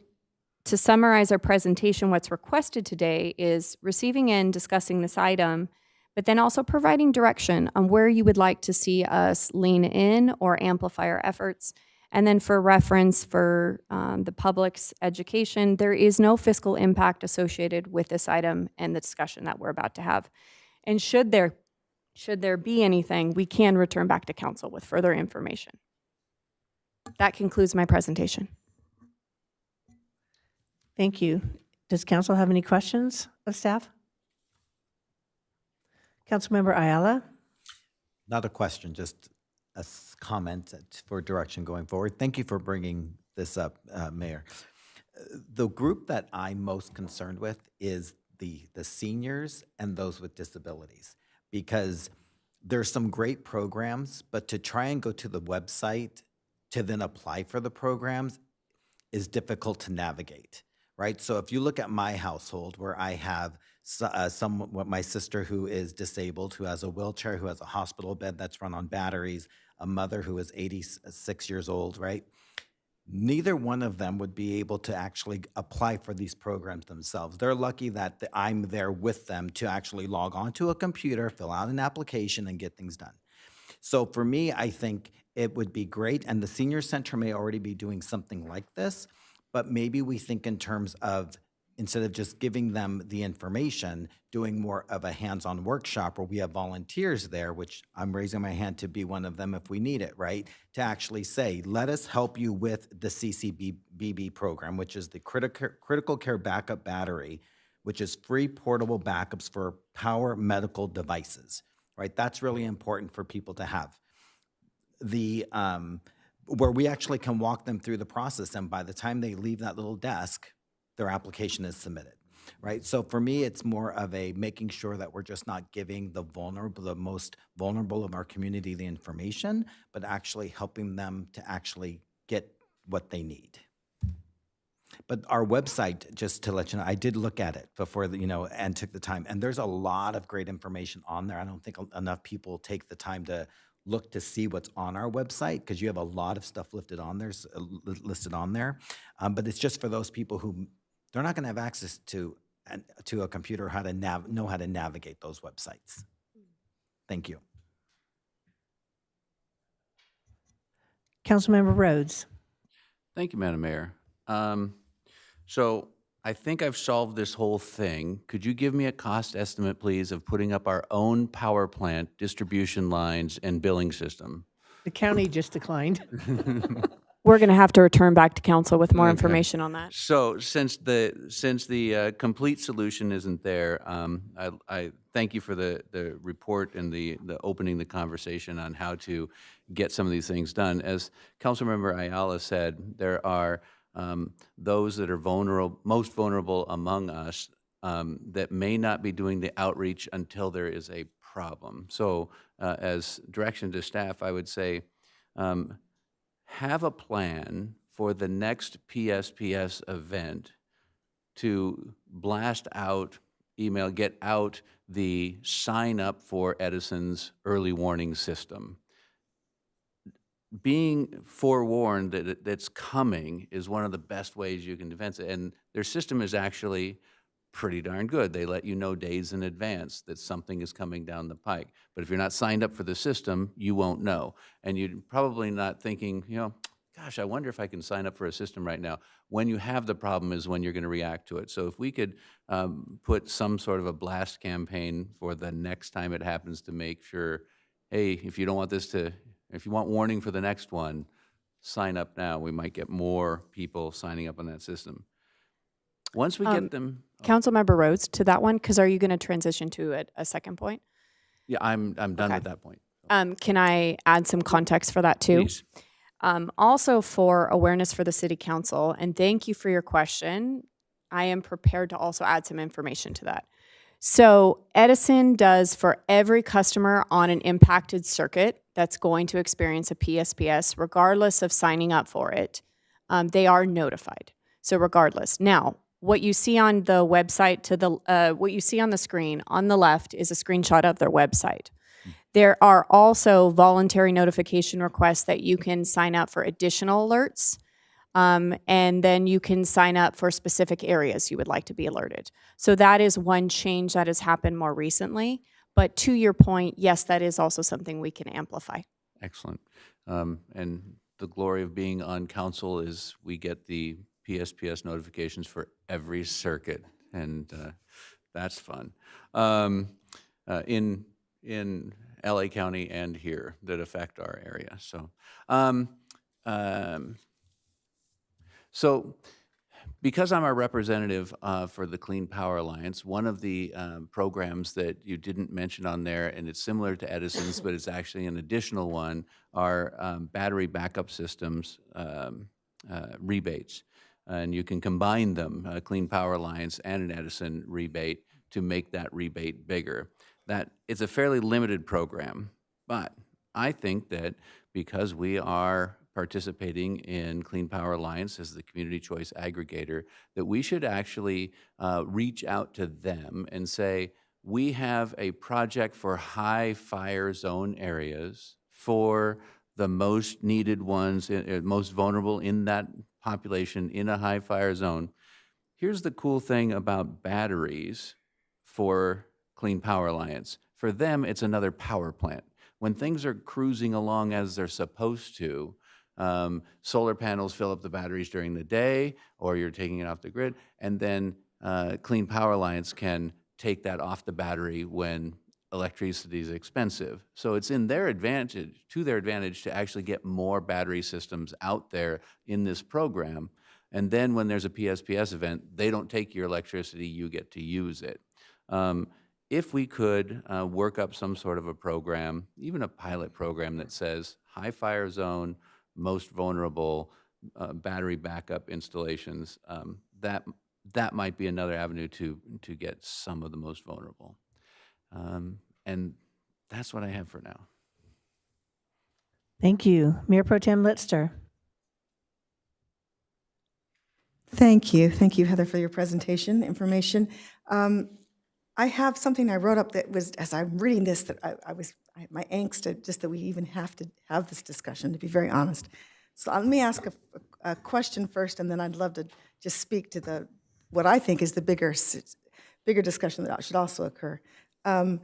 summarize our presentation, what's requested today is receiving and discussing this item, but then also providing direction on where you would like to see us lean in or amplify our efforts. And then for reference for the public's education, there is no fiscal impact associated with this item and the discussion that we're about to have. And should there be anything, we can return back to council with further information. That concludes my presentation. Thank you. Does council have any questions of staff? Councilmember Ayala? Not a question, just a comment for direction going forward. Thank you for bringing this up, Mayor. The group that I'm most concerned with is the seniors and those with disabilities, because there's some great programs, but to try and go to the website to then apply for the programs is difficult to navigate, right? So if you look at my household, where I have my sister who is disabled, who has a wheelchair, who has a hospital bed that's run on batteries, a mother who is 86 years old, right? Neither one of them would be able to actually apply for these programs themselves. They're lucky that I'm there with them to actually log onto a computer, fill out an application, and get things done. So for me, I think it would be great, and the Senior Center may already be doing something like this, but maybe we think in terms of, instead of just giving them the information, doing more of a hands-on workshop where we have volunteers there, which I'm raising my hand to be one of them if we need it, right? To actually say, let us help you with the CCBB program, which is the Critical Care Backup Battery, which is free portable backups for power medical devices, right? That's really important for people to have. Where we actually can walk them through the process, and by the time they leave that little desk, their application is submitted, right? So for me, it's more of a making sure that we're just not giving the most vulnerable of our community the information, but actually helping them to actually get what they need. But our website, just to let you know, I did look at it before, and took the time, and there's a lot of great information on there. I don't think enough people take the time to look to see what's on our website, because you have a lot of stuff listed on there. But it's just for those people who they're not going to have access to a computer, know how to navigate those websites. Thank you. Councilmember Rhodes. Thank you, Madam Mayor. So I think I've solved this whole thing. Could you give me a cost estimate, please, of putting up our own power plant, distribution lines, and billing system? The county just declined. We're going to have to return back to council with more information on that. So since the complete solution isn't there, I thank you for the report and the opening the conversation on how to get some of these things done. As Councilmember Ayala said, there are those that are most vulnerable among us that may not be doing the outreach until there is a problem. So as direction to staff, I would say, have a plan for the next PSPS event to blast out, email, get out the sign up for Edison's early warning system. Being forewarned that that's coming is one of the best ways you can defend it. And their system is actually pretty darn good. They let you know days in advance that something is coming down the pike. But if you're not signed up for the system, you won't know. And you're probably not thinking, gosh, I wonder if I can sign up for a system right now. When you have the problem is when you're going to react to it. So if we could put some sort of a blast campaign for the next time it happens to make sure, hey, if you don't want this to, if you want warning for the next one, sign up now. We might get more people signing up on that system. Once we get them. Councilmember Rhodes, to that one, because are you going to transition to a second point? Yeah, I'm done with that point. Can I add some context for that too? Please. Also for awareness for the city council, and thank you for your question. I am prepared to also add some information to that. So Edison does for every customer on an impacted circuit that's going to experience a PSPS, regardless of signing up for it, they are notified. So regardless. Now, what you see on the website what you see on the screen on the left is a screenshot of their website. There are also voluntary notification requests that you can sign up for additional alerts, and then you can sign up for specific areas you would like to be alerted. So that is one change that has happened more recently. But to your point, yes, that is also something we can amplify. Excellent. And the glory of being on council is we get the PSPS notifications for every circuit, and that's fun. In LA County and here that affect our area. So because I'm a representative for the Clean Power Alliance, one of the programs that you didn't mention on there, and it's similar to Edison's, but it's actually an additional one, are battery backup systems rebates. And you can combine them, Clean Power Alliance and an Edison rebate, to make that rebate bigger. That it's a fairly limited program, but I think that because we are participating in Clean Power Alliance as the community choice aggregator, that we should actually reach out to them and say, we have a project for high fire zone areas for the most needed ones, most vulnerable in that population in a high fire zone. Here's the cool thing about batteries for Clean Power Alliance. For them, it's another power plant. When things are cruising along as they're supposed to, solar panels fill up the batteries during the day, or you're taking it off the grid, and then Clean Power Alliance can take that off the battery when electricity is expensive. So it's in their advantage, to actually get more battery systems out there in this program. And then when there's a PSPS event, they don't take your electricity, you get to use it. If we could work up some sort of a program, even a pilot program that says high fire zone, most vulnerable, battery backup installations, that might be another avenue to get some of the most vulnerable. And that's what I have for now. Thank you. Mayor Pro Tem Litster. Thank you. Thank you, Heather, for your presentation, information. I have something I wrote up that was, as I'm reading this, that my angst, just that we even have to have this discussion, to be very honest. So let me ask a question first, and then I'd love to just speak to what I think is the bigger discussion that should also occur. The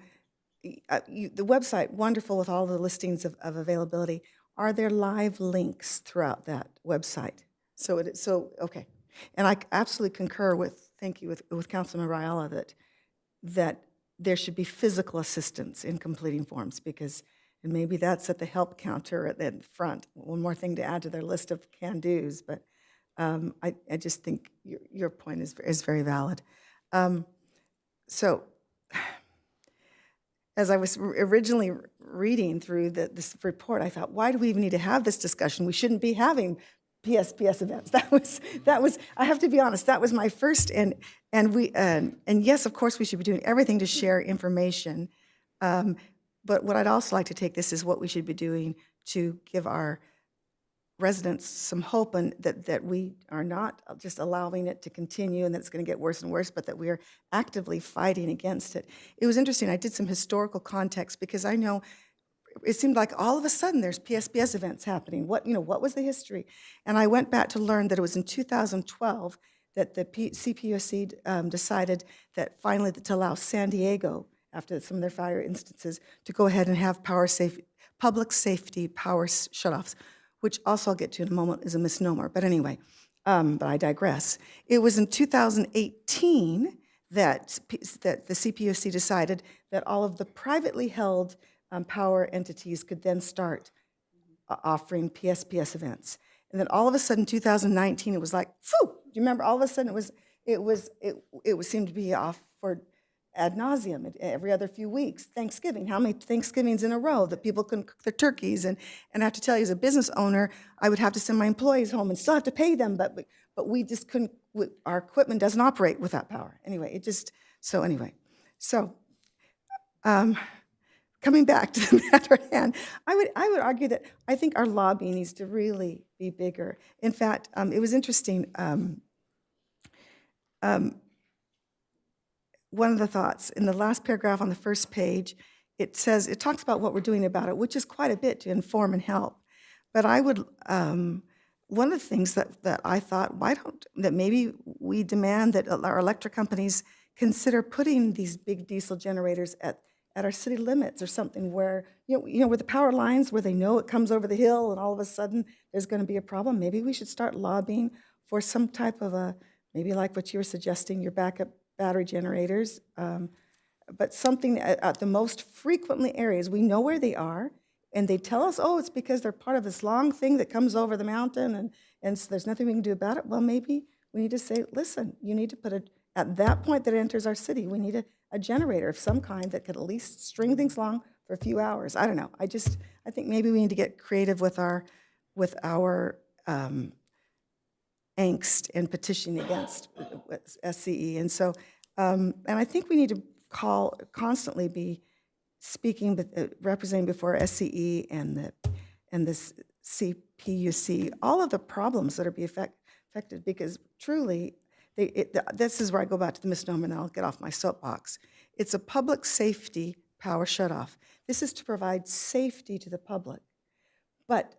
website, wonderful with all the listings of availability. Are there live links throughout that website? Okay. And I absolutely concur with Councilmember Ayala that there should be physical assistance in completing forms, because, and maybe that's at the help counter at the front. One more thing to add to their list of can-dos, but I just think your point is very valid. So, as I was originally reading through this report, I thought, why do we even need to have this discussion? We shouldn't be having PSPS events. That was. I have to be honest. That was my first, and yes, of course, we should be doing everything to share information. But what I'd also like to take this is what we should be doing to give our residents some hope, and that we are not just allowing it to continue and that it's going to get worse and worse, but that we are actively fighting against it. It was interesting. I did some historical context because I know it seemed like all of a sudden there's PSPS events happening. What was the history? And I went back to learn that it was in 2012 that the CPUC decided that finally to allow San Diego, after some of their fire instances, to go ahead and have public safety power shutoffs, which also I'll get to in a moment is a misnomer. But anyway, but I digress. It was in 2018 that the CPUC decided that all of the privately held power entities could then start offering PSPS events. And then all of a sudden, 2019, it was like, phew! Do you remember? All of a sudden, it seemed to be off for ad nauseum every other few weeks. Thanksgiving, how many Thanksgivings in a row that people couldn't cook their turkeys? And I have to tell you, as a business owner, I would have to send my employees home and still have to pay them, but we just couldn't. Our equipment doesn't operate without power. Anyway, coming back to the matter at hand, I would argue that I think our lobbying needs to really be bigger. In fact, it was interesting. One of the thoughts in the last paragraph on the first page, it talks about what we're doing about it, which is quite a bit to inform and help. But I would, one of the things that I thought, that maybe we demand that our electric companies consider putting these big diesel generators at our city limits or something where, where the power lines, where they know it comes over the hill and all of a sudden there's going to be a problem. Maybe we should start lobbying for some type of maybe like what you were suggesting, your backup battery generators, but something at the most frequently areas. We know where they are, and they tell us, oh, it's because they're part of this long thing that comes over the mountain, and so there's nothing we can do about it. Well, maybe we need to say, listen, you need to put at that point that it enters our city, we need a generator of some kind that could at least string things along for a few hours. I don't know. I think maybe we need to get creative with our angst and petitioning against SCE. And so, and I think we need to constantly be speaking, representing before SCE and the CPUC, all of the problems that are being affected, because truly, this is where I go back to the misnomer, and I'll get off my soapbox. It's a public safety power shutoff. This is to provide safety to the public. But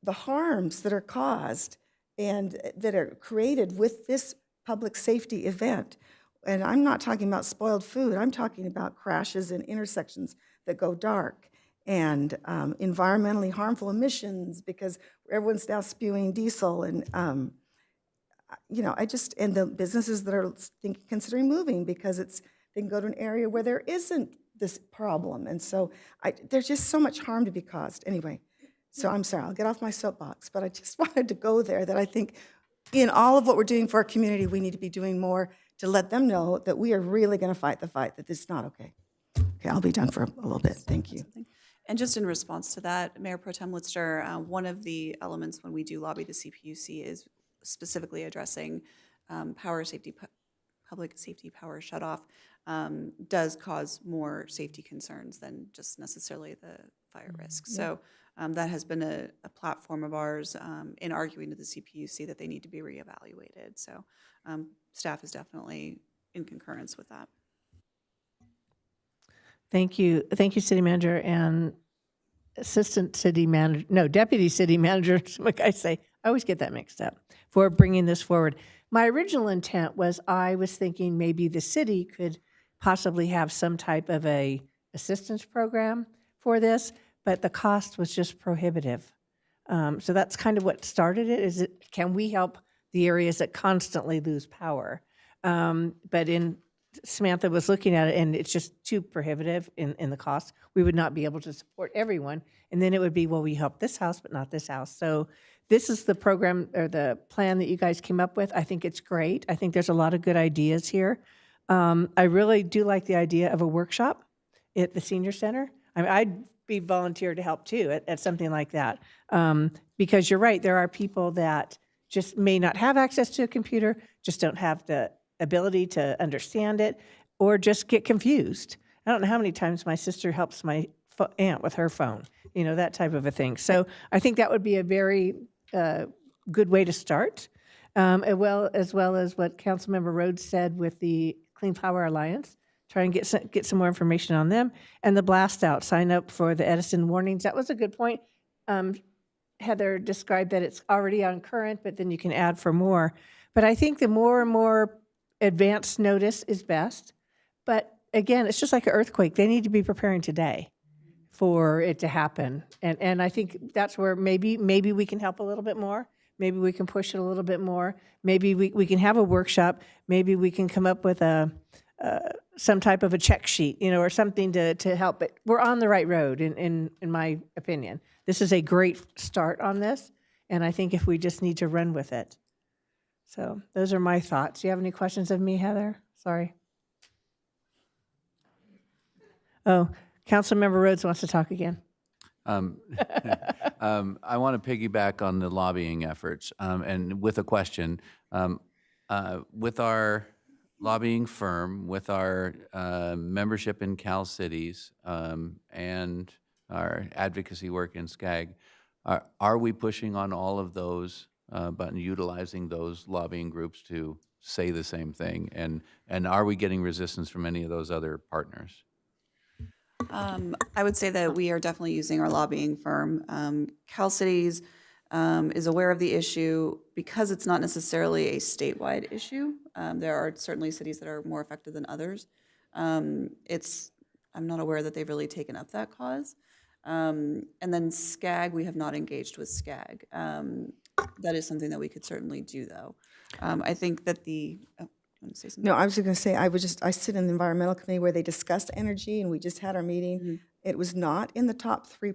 the harms that are caused and that are created with this public safety event, and I'm not talking about spoiled food, I'm talking about crashes in intersections that go dark, and environmentally harmful emissions because everyone's now spewing diesel, and and the businesses that are considering moving because they can go to an area where there isn't this problem, and so there's just so much harm to be caused. Anyway, so I'm sorry, I'll get off my soapbox, but I just wanted to go there, that I think in all of what we're doing for our community, we need to be doing more to let them know that we are really going to fight the fight, that this is not okay. Okay, I'll be done for a little bit. Thank you. And just in response to that, Mayor Pro Tem Litster, one of the elements when we do lobby the CPUC is specifically addressing public safety power shutoff does cause more safety concerns than just necessarily the fire risk. Yeah. So that has been a platform of ours in arguing to the CPUC that they need to be reevaluated. So staff is definitely in concurrence with that. Thank you, City Manager and Deputy City Manager, like I say, I always get that mixed up, for bringing this forward. My original intent was I was thinking maybe the city could possibly have some type of a assistance program for this, but the cost was just prohibitive. So that's kind of what started it, can we help the areas that constantly lose power? But Samantha was looking at it, and it's just too prohibitive in the cost. We would not be able to support everyone. And then it would be, well, we help this house, but not this house. So this is the program or the plan that you guys came up with. I think it's great. I think there's a lot of good ideas here. I really do like the idea of a workshop at the senior center. I mean, I'd be volunteer to help too at something like that. Because you're right, there are people that just may not have access to a computer, just don't have the ability to understand it, or just get confused. I don't know how many times my sister helps my aunt with her phone, that type of a thing. So I think that would be a very good way to start, as well as what Councilmember Rhodes said with the Clean Power Alliance. Try and get some more information on them. And the blast out, sign up for the Edison warnings. That was a good point. Heather described that it's already on current, but then you can add for more. But I think the more and more advanced notice is best. But again, it's just like an earthquake. They need to be preparing today for it to happen. And I think that's where maybe we can help a little bit more. Maybe we can push it a little bit more. Maybe we can have a workshop. Maybe we can come up with some type of a check sheet, or something to help. But we're on the right road, in my opinion. This is a great start on this, and I think if we just need to run with it. So those are my thoughts. Do you have any questions of me, Heather? Sorry. Oh, Councilmember Rhodes wants to talk again. I want to piggyback on the lobbying efforts, and with a question. With our lobbying firm, with our membership in Cal Cities, and our advocacy work in SCAG, are we pushing on all of those, but utilizing those lobbying groups to say the same thing? And are we getting resistance from any of those other partners? I would say that we are definitely using our lobbying firm. Cal Cities is aware of the issue because it's not necessarily a statewide issue. There are certainly cities that are more affected than others. I'm not aware that they've really taken up that cause. And then SCAG, we have not engaged with SCAG. That is something that we could certainly do, though. I think that you want to say something? No, I was just going to say, I sit in the environmental committee where they discussed energy, and we just had our meeting. It was not in the top 3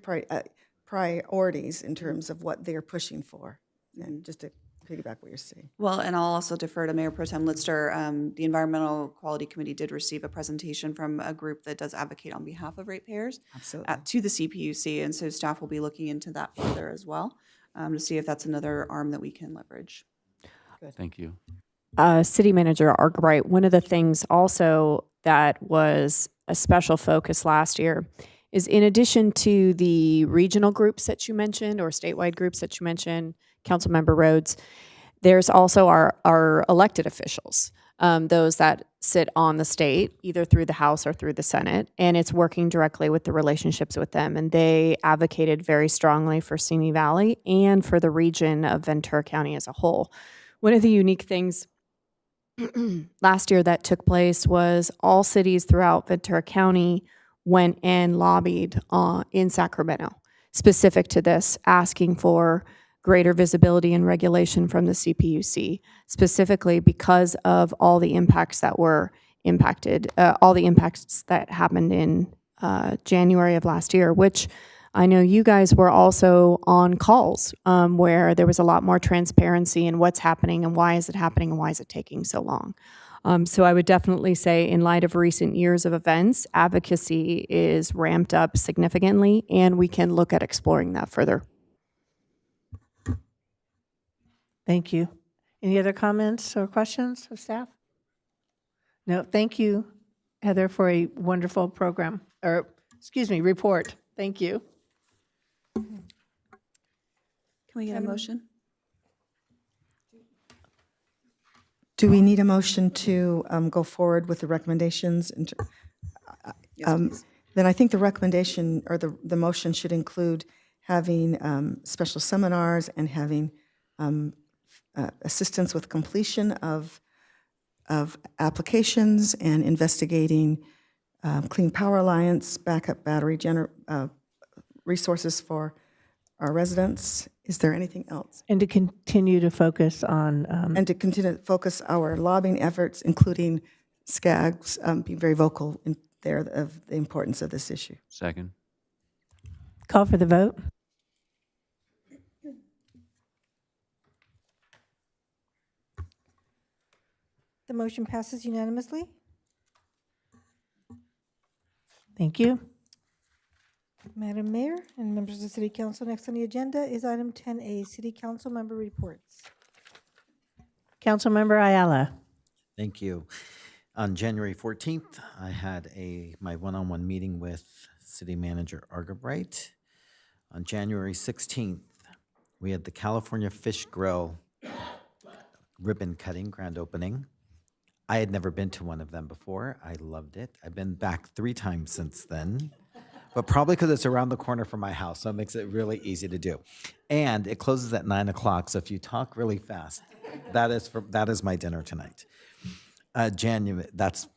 priorities in terms of what they're pushing for. And just to piggyback what you're saying. Well, and I'll also defer to Mayor Pro Tem Litster. The Environmental Quality Committee did receive a presentation from a group that does advocate on behalf of ratepayers to the CPUC, and so staff will be looking into that further as well, to see if that's another arm that we can leverage. Thank you. City Manager Arkwright, one of the things also that was a special focus last year is, in addition to the regional groups that you mentioned or statewide groups that you mentioned, Councilmember Rhodes, there's also our elected officials, those that sit on the state, either through the House or through the Senate, and it's working directly with the relationships with them. And they advocated very strongly for Simi Valley and for the region of Ventura County as a whole. One of the unique things last year that took place was all cities throughout Ventura County went and lobbied in Sacramento, specific to this, asking for greater visibility and regulation from the CPUC, specifically because of all the impacts that were impacted, all the impacts that happened in January of last year, which I know you guys were also on calls where there was a lot more transparency in what's happening and why is it happening and why is it taking so long. So I would definitely say, in light of recent years of events, advocacy is ramped up significantly, and we can look at exploring that further. Thank you. Any other comments or questions of staff? No, thank you, Heather, for a wonderful program, report. Thank you. Can we get a motion? Do we need a motion to go forward with the recommendations? Then I think the recommendation or the motion should include having special seminars and having assistance with completion of applications and investigating Clean Power Alliance, backup battery resources for our residents. Is there anything else? And to continue to focus on... and to continue to focus our lobbying efforts, including SCAG's, being very vocal in there of the importance of this issue. Second. Call for the vote. The motion passes unanimously. Thank you. Madam Mayor and members of the City Council, next on the agenda is item 10A, City Council Member Reports. Councilmember Ayala. Thank you. On January 14th, I had my one-on-one meeting with City Manager Argabright. On January 16th, we had the California Fish Grill ribbon cutting grand opening. I had never been to one of them before. I loved it. I've been back 3 times since then, but probably because it's around the corner from my house, so it makes it really easy to do. And it closes at 9 o'clock, so if you talk really fast, that is my dinner tonight. January, that's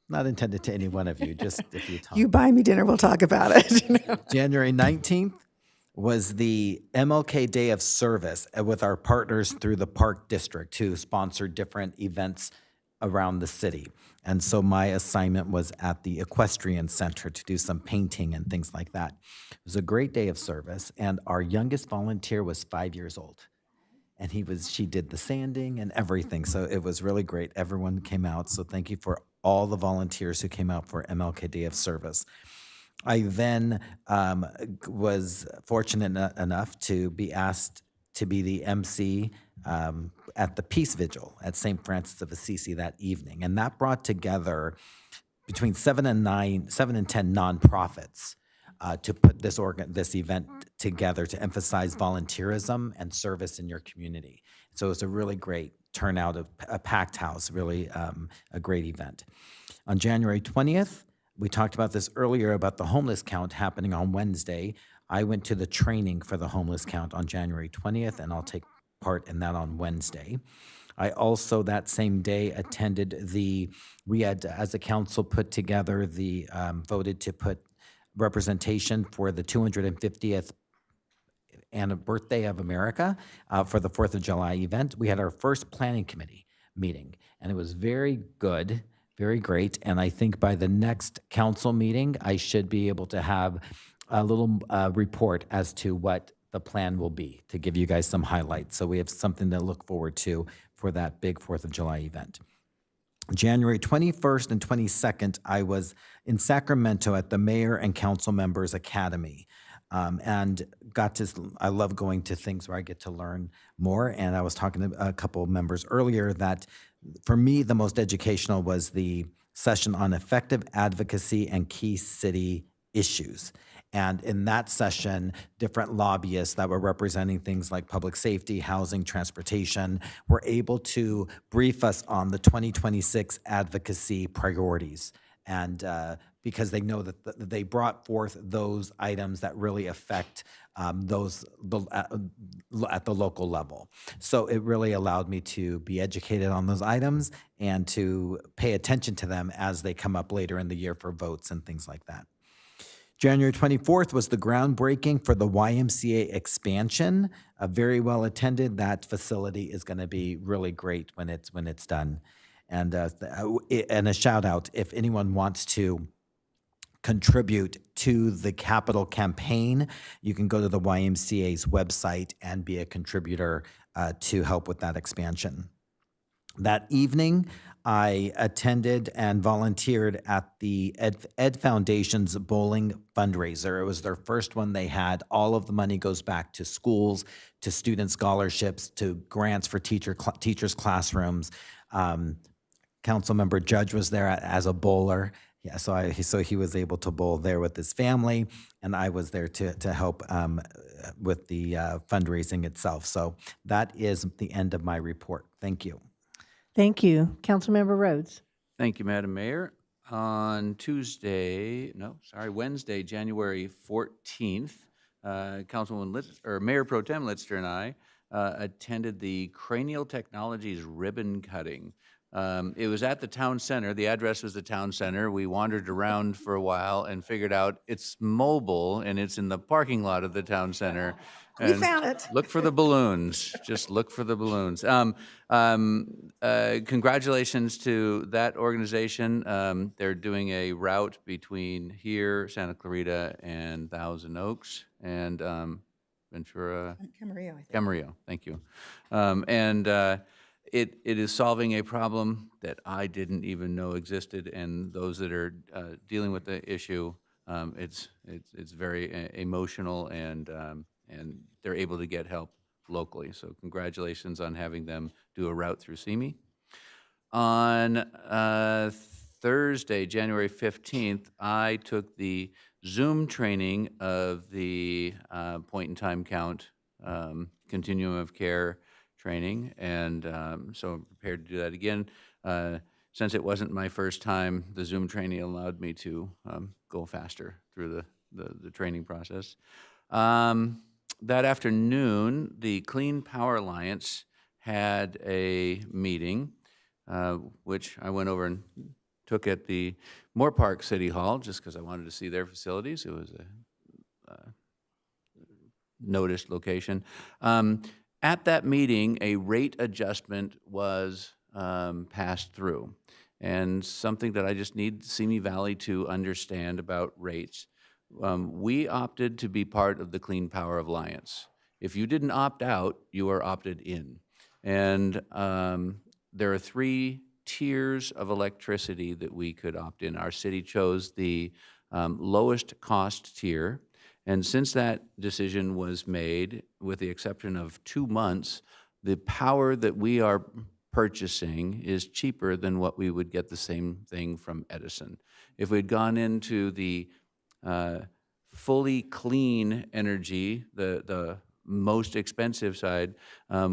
not intended to any one of you, just if you talk. You buy me dinner, we'll talk about it. January 19th was the MLK Day of Service with our partners through the Park District who sponsored different events around the city. And so my assignment was at the Equestrian Center to do some painting and things like that. It was a great day of service, and our youngest volunteer was 5 years old. And she did the sanding and everything. So it was really great. Everyone came out. So thank you for all the volunteers who came out for MLK Day of Service. I then was fortunate enough to be asked to be the MC at the Peace Vigil at St. Francis of Assisi that evening. And that brought together between 7 and 10 nonprofits to put this event together to emphasize volunteerism and service in your community. So it was a really great turnout of a packed house, really a great event. On January 20th, we talked about this earlier about the homeless count happening on Wednesday. I went to the training for the homeless count on January 20th, and I'll take part in that on Wednesday. I also, that same day, attended we had, as a council, put together voted to put representation for the 250th birthday of America for the 4th of July event. We had our first planning committee meeting, and it was very good, very great. And I think by the next council meeting, I should be able to have a little report as to what the plan will be to give you guys some highlights. So we have something to look forward to for that big 4th of July event. January 21st and 22nd, I was in Sacramento at the Mayor and Council Members Academy. And I love going to things where I get to learn more. And I was talking to a couple of members earlier that for me, the most educational was the session on effective advocacy and key city issues. And in that session, different lobbyists that were representing things like public safety, housing, transportation, were able to brief us on the 2026 advocacy priorities. And because they know that they brought forth those items that really affect those at the local level. So it really allowed me to be educated on those items and to pay attention to them as they come up later in the year for votes and things like that. January 24th was the groundbreaking for the YMCA expansion. Very well attended. That facility is going to be really great when it's done. And a shout out, if anyone wants to contribute to the capital campaign, you can go to the YMCA's website and be a contributor to help with that expansion. That evening, I attended and volunteered at the Ed Foundation's bowling fundraiser. It was their first one they had. All of the money goes back to schools, to student scholarships, to grants for teachers' classrooms. Councilmember Judge was there as a bowler. Yeah, so he was able to bowl there with his family, and I was there to help with the fundraising itself. So that is the end of my report. Thank you. Thank you. Councilmember Rhodes. Thank you, Madam Mayor. On Wednesday, January 14th, Mayor Pro Tem Litster and I attended the Cranial Technologies ribbon cutting. It was at the town center. The address was the town center. We wandered around for a while and figured out it's mobile and it's in the parking lot of the town center. We found it. Look for the balloons. Just look for the balloons. Congratulations to that organization. They're doing a route between here, Santa Clarita, and Thousand Oaks, and Ventura. Camarillo, I think. Camarillo, thank you. It is solving a problem that I didn't even know existed, and those that are dealing with the issue It's very emotional, and they're able to get help locally. So congratulations on having them do a route through Simi. On Thursday, January 15th, I took the Zoom training of the point-in-time count continuum of care training, and so I'm prepared to do that again. Since it wasn't my first time, the Zoom training allowed me to go faster through the training process. That afternoon, the Clean Power Alliance had a meeting, which I went over and took at the Moore Park City Hall, just because I wanted to see their facilities. It was a noticed location. At that meeting, a rate adjustment was passed through, and something that I just need Simi Valley to understand about rates. We opted to be part of the Clean Power Alliance. If you didn't opt out, you are opted in. And there are 3 tiers of electricity that we could opt in. Our city chose the lowest cost tier. And since that decision was made, with the exception of 2 months, the power that we are purchasing is cheaper than what we would get the same thing from Edison. If we'd gone into the fully clean energy, the most expensive side,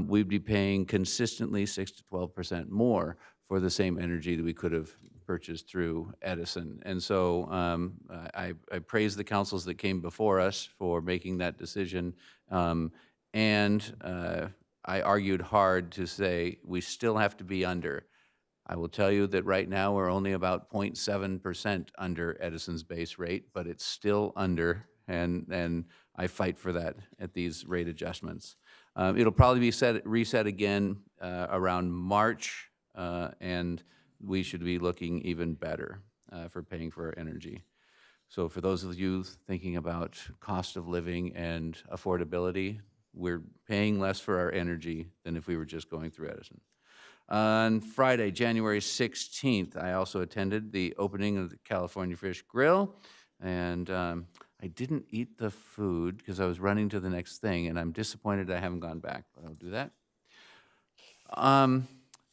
we'd be paying consistently 6 to 12% more for the same energy that we could have purchased through Edison. And so I praise the councils that came before us for making that decision. I argued hard to say we still have to be under. I will tell you that right now we're only about 0.7% under Edison's base rate, but it's still under, and I fight for that at these rate adjustments. It'll probably be reset again around March, and we should be looking even better for paying for our energy. So for those of you thinking about cost of living and affordability, we're paying less for our energy than if we were just going through Edison. On Friday, January 16th, I also attended the opening of the California Fish Grill, and I didn't eat the food because I was running to the next thing, and I'm disappointed I haven't gone back, but I'll do that.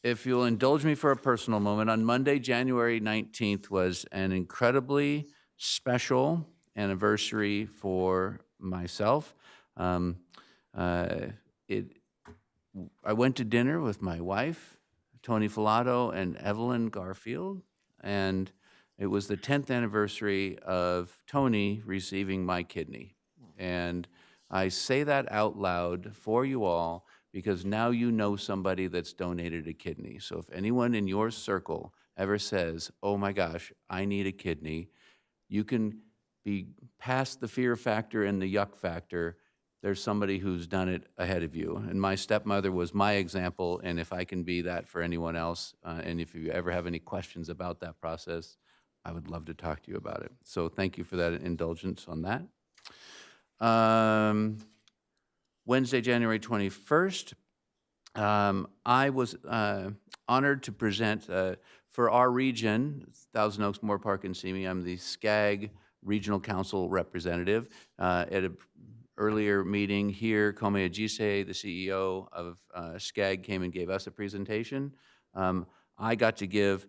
If you'll indulge me for a personal moment, on Monday, January 19th, was an incredibly special anniversary for myself. I went to dinner with my wife, Tony Filato, and Evelyn Garfield, and it was the 10th anniversary of Tony receiving my kidney. And I say that out loud for you all because now you know somebody that's donated a kidney. So if anyone in your circle ever says, oh my gosh, I need a kidney, you can be past the fear factor and the yuck factor. There's somebody who's done it ahead of you. And my stepmother was my example, and if I can be that for anyone else, and if you ever have any questions about that process, I would love to talk to you about it. So thank you for that indulgence on that. Wednesday, January 21st, I was honored to present for our region, Thousand Oaks, Moore Park, and Simi. I'm the SCAG Regional Council representative. At an earlier meeting here, Kome Ajise, the CEO of SCAG, came and gave us a presentation. I got to give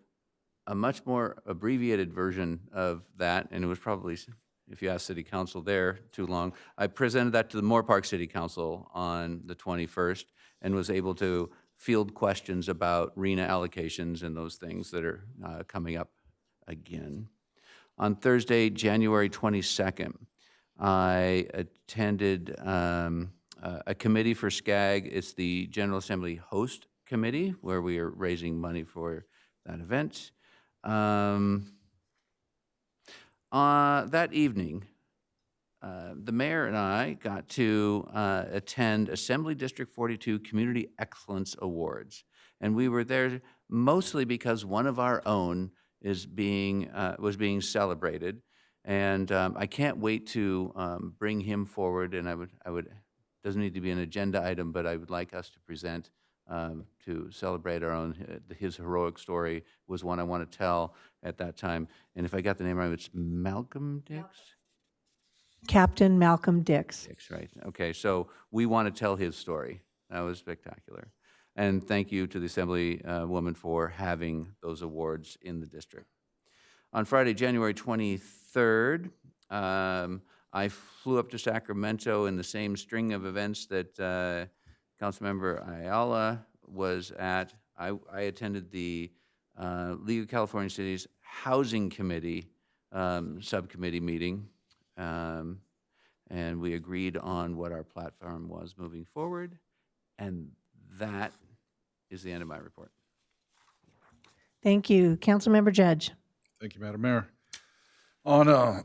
a much more abbreviated version of that, and it was probably, if you ask City Council there, too long. I presented that to the Moore Park City Council on the 21st and was able to field questions about RENA allocations and those things that are coming up again. On Thursday, January 22nd, I attended a committee for SCAG. It's the General Assembly Host Committee, where we are raising money for that event. That evening, the mayor and I got to attend Assembly District 42 Community Excellence Awards. And we were there mostly because one of our own was being celebrated. And I can't wait to bring him forward, and I would doesn't need to be an agenda item, but I would like us to present to celebrate our own, his heroic story was one I want to tell at that time. And if I got the name right, it's Malcolm Dix? Captain Malcolm Dix. Dix, right. Okay, so we want to tell his story. That was spectacular. And thank you to the Assemblywoman for having those awards in the district. On Friday, January 23rd, I flew up to Sacramento in the same string of events that Councilmember Ayala was at. I attended the League of California Cities Housing Committee subcommittee meeting, and we agreed on what our platform was moving forward, and that is the end of my report. Thank you. Councilmember Judge. Thank you, Madam Mayor. On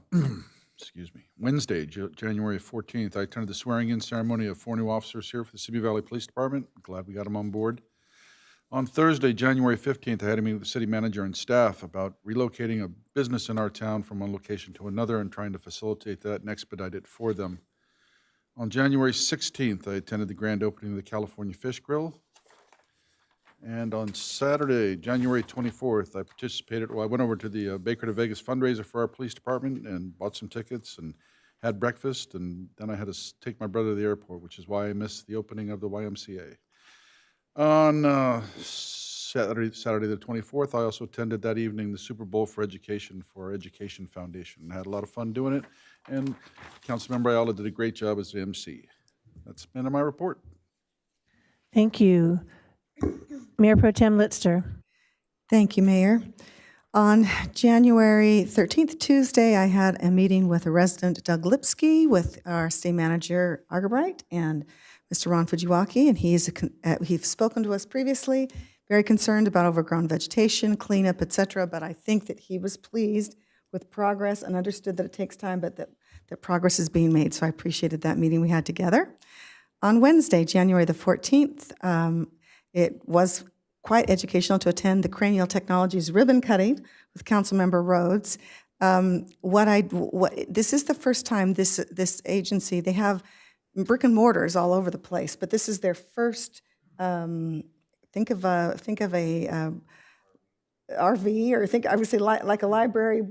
excuse me, Wednesday, January 14th, I attended the swearing-in ceremony of 4 new officers here for the Simi Valley Police Department. Glad we got them on board. On Thursday, January 15th, I had a meeting with the city manager and staff about relocating a business in our town from one location to another and trying to facilitate that and expedite it for them. On January 16th, I attended the grand opening of the California Fish Grill. And on Saturday, January 24th, I went over to the Baker to Vegas fundraiser for our police department and bought some tickets and had breakfast, and then I had to take my brother to the airport, which is why I missed the opening of the YMCA. On Saturday the 24th, I also attended that evening the Super Bowl for Education for our Education Foundation. I had a lot of fun doing it, and Councilmember Ayala did a great job as the MC. That's the end of my report. Thank you. Mayor Pro Tem Litster. Thank you, Mayor. On January 13th, Tuesday, I had a meeting with a resident, Doug Lipsky, with our city manager, Argabright, and Mr. Ron Fujiwaki, and he's spoken to us previously, very concerned about overgrown vegetation, cleanup, et cetera, but I think that he was pleased with progress and understood that it takes time, but that progress is being made, so I appreciated that meeting we had together. On Wednesday, January the 14th, it was quite educational to attend the Cranial Technologies ribbon cutting with Councilmember Rhodes. This is the first time this agency, they have brick and mortars all over the place, but this is their first. Think of a RV, or I would say like a library,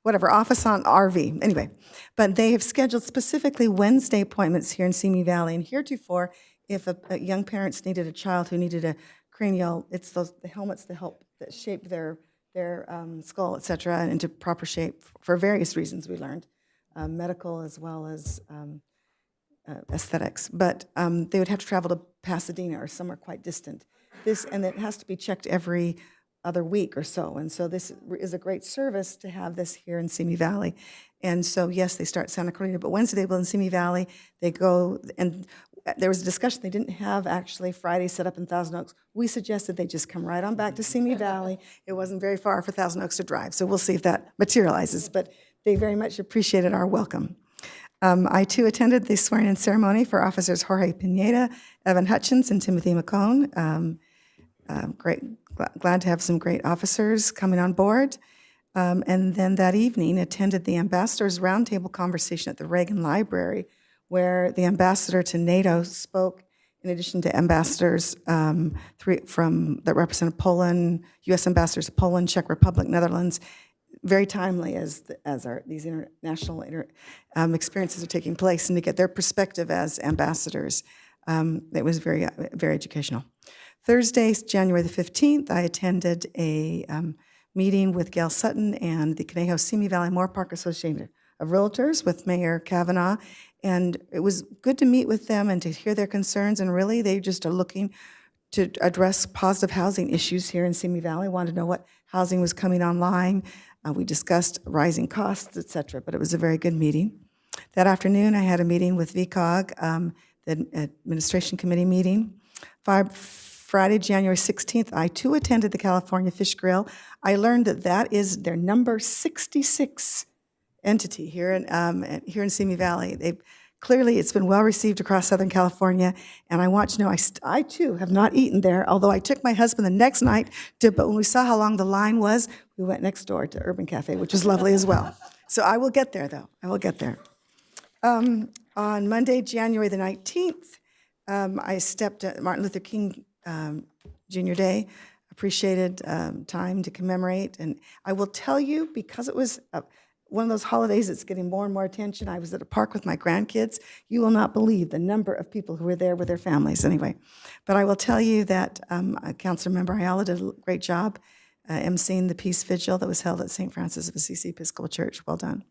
whatever, office on RV. Anyway, but they have scheduled specifically Wednesday appointments here in Simi Valley, and heretofore, if a young parents needed a child who needed a cranial, it's the helmets that shape their skull, et cetera, into proper shape for various reasons we learned, medical as well as aesthetics. But they would have to travel to Pasadena or somewhere quite distant. And it has to be checked every other week or so. And so this is a great service to have this here in Simi Valley. And so, yes, they start Santa Clarita, but Wednesday, in Simi Valley, they go, and there was a discussion they didn't have actually Friday set up in Thousand Oaks. We suggested they just come right on back to Simi Valley. It wasn't very far for Thousand Oaks to drive, so we'll see if that materializes, but they very much appreciated our welcome. I, too, attended the swearing-in ceremony for Officers Jorge Pineda, Evan Hutchins, and Timothy McCone. Glad to have some great officers coming on board. And then that evening, attended the Ambassadors Roundtable conversation at the Reagan Library, where the ambassador to NATO spoke, in addition to ambassadors that represent Poland, U.S. ambassadors to Poland, Czech Republic, Netherlands, very timely as these international experiences are taking place, and to get their perspective as ambassadors. It was very, very educational. Thursday, January the 15th, I attended a meeting with Gail Sutton and the Conejo Simi Valley Moorpark Association of Realtors with Mayor Kavanaugh, and it was good to meet with them and to hear their concerns, and really they just are looking to address positive housing issues here in Simi Valley, wanted to know what housing was coming online. We discussed rising costs, et cetera, but it was a very good meeting. That afternoon, I had a meeting with VCOG, the Administration Committee meeting. Friday, January 16th, I too attended the California Fish Grill. I learned that is their number 66 entity here in Simi Valley. Clearly, it's been well received across Southern California, and I want you to know I too have not eaten there, although I took my husband the next night, but when we saw how long the line was, we went next door to Urban Cafe, which was lovely as well. So I will get there, though. I will get there. On Monday, January the 19th, I stepped at Martin Luther King Jr. Day, appreciated time to commemorate. And I will tell you, because it was one of those holidays that's getting more and more attention, I was at a park with my grandkids. You will not believe the number of people who were there with their families anyway. But I will tell you that Councilmember Ayala did a great job emceeing the peace vigil that was held at St. Francis of Assisi Episcopal Church. Well done.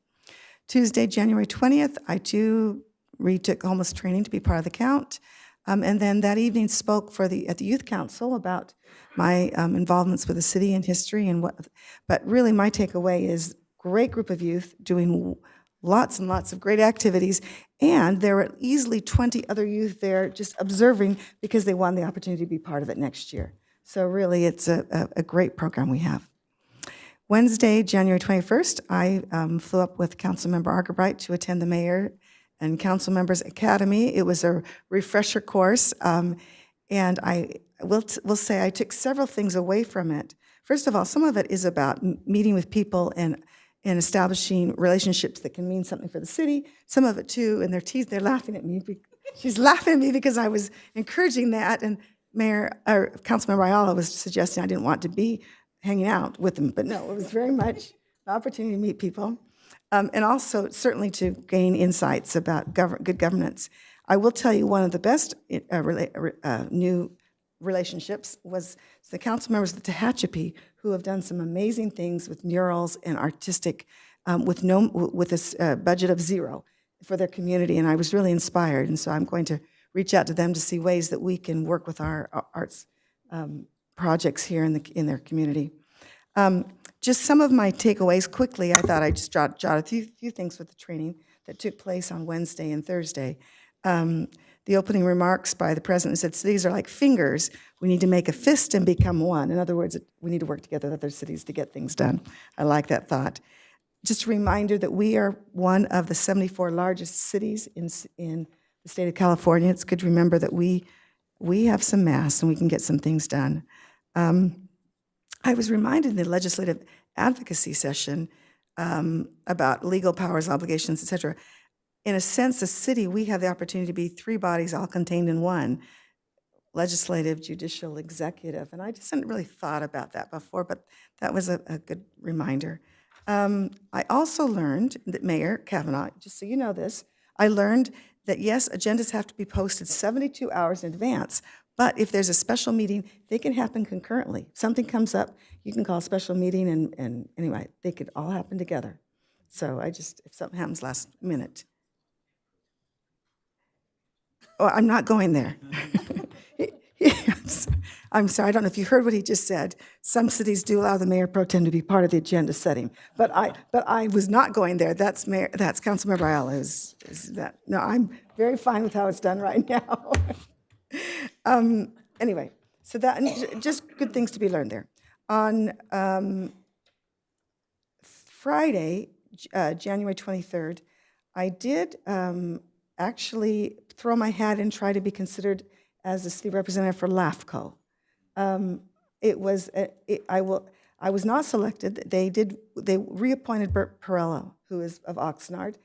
Tuesday, January 20th, I too retook homeless training to be part of the count. And then that evening spoke at the Youth Council about my involvements with the city and history and what. But really, my takeaway is great group of youth doing lots and lots of great activities, and there were easily 20 other youth there just observing because they won the opportunity to be part of it next year. So really, it's a great program we have. Wednesday, January 21st, I flew up with Councilmember Argerbright to attend the Mayor and Council Members Academy. It was a refresher course, and I will say I took several things away from it. First of all, some of it is about meeting with people and establishing relationships that can mean something for the city. Some of it too, and they're laughing at me. She's laughing at me because I was encouraging that, and Councilmember Ayala was suggesting I didn't want to be hanging out with them, but no, it was very much an opportunity to meet people. And also certainly to gain insights about good governance. I will tell you one of the best new relationships was the council members of the Tehachapi, who have done some amazing things with murals and artistic, with a budget of $0 for their community, and I was really inspired. And so I'm going to reach out to them to see ways that we can work with our arts projects here in their community. Just some of my takeaways quickly. I thought I'd just jot a few things with the training that took place on Wednesday and Thursday. The opening remarks by the president said, cities are like fingers. We need to make a fist and become one. In other words, we need to work together with other cities to get things done. I like that thought. Just a reminder that we are one of the 74 largest cities in the state of California. It's good to remember that we have some mass and we can get some things done. I was reminded in the legislative advocacy session about legal powers, obligations, et cetera. In a sense, the city, we have the opportunity to be 3 bodies all contained in one, legislative, judicial, executive. And I just hadn't really thought about that before, but that was a good reminder. I also learned that Mayor Kavanaugh, just so you know this, I learned that yes, agendas have to be posted 72 hours in advance, but if there's a special meeting, they can happen concurrently. If something comes up, you can call a special meeting, and anyway, they could all happen together. So if something happens last minute. Oh, I'm not going there. I'm sorry, I don't know if you heard what he just said. Some cities do allow the mayor pro tem to be part of the agenda setting, but I was not going there. That's Councilmember Ayala. Is that? No, I'm very fine with how it's done right now. Anyway, so that just good things to be learned there. On Friday, January 23rd, I did actually throw my hat and try to be considered as the city representative for LAFCO. I was not selected. They reappointed Bert Perello, who is of Oxnard,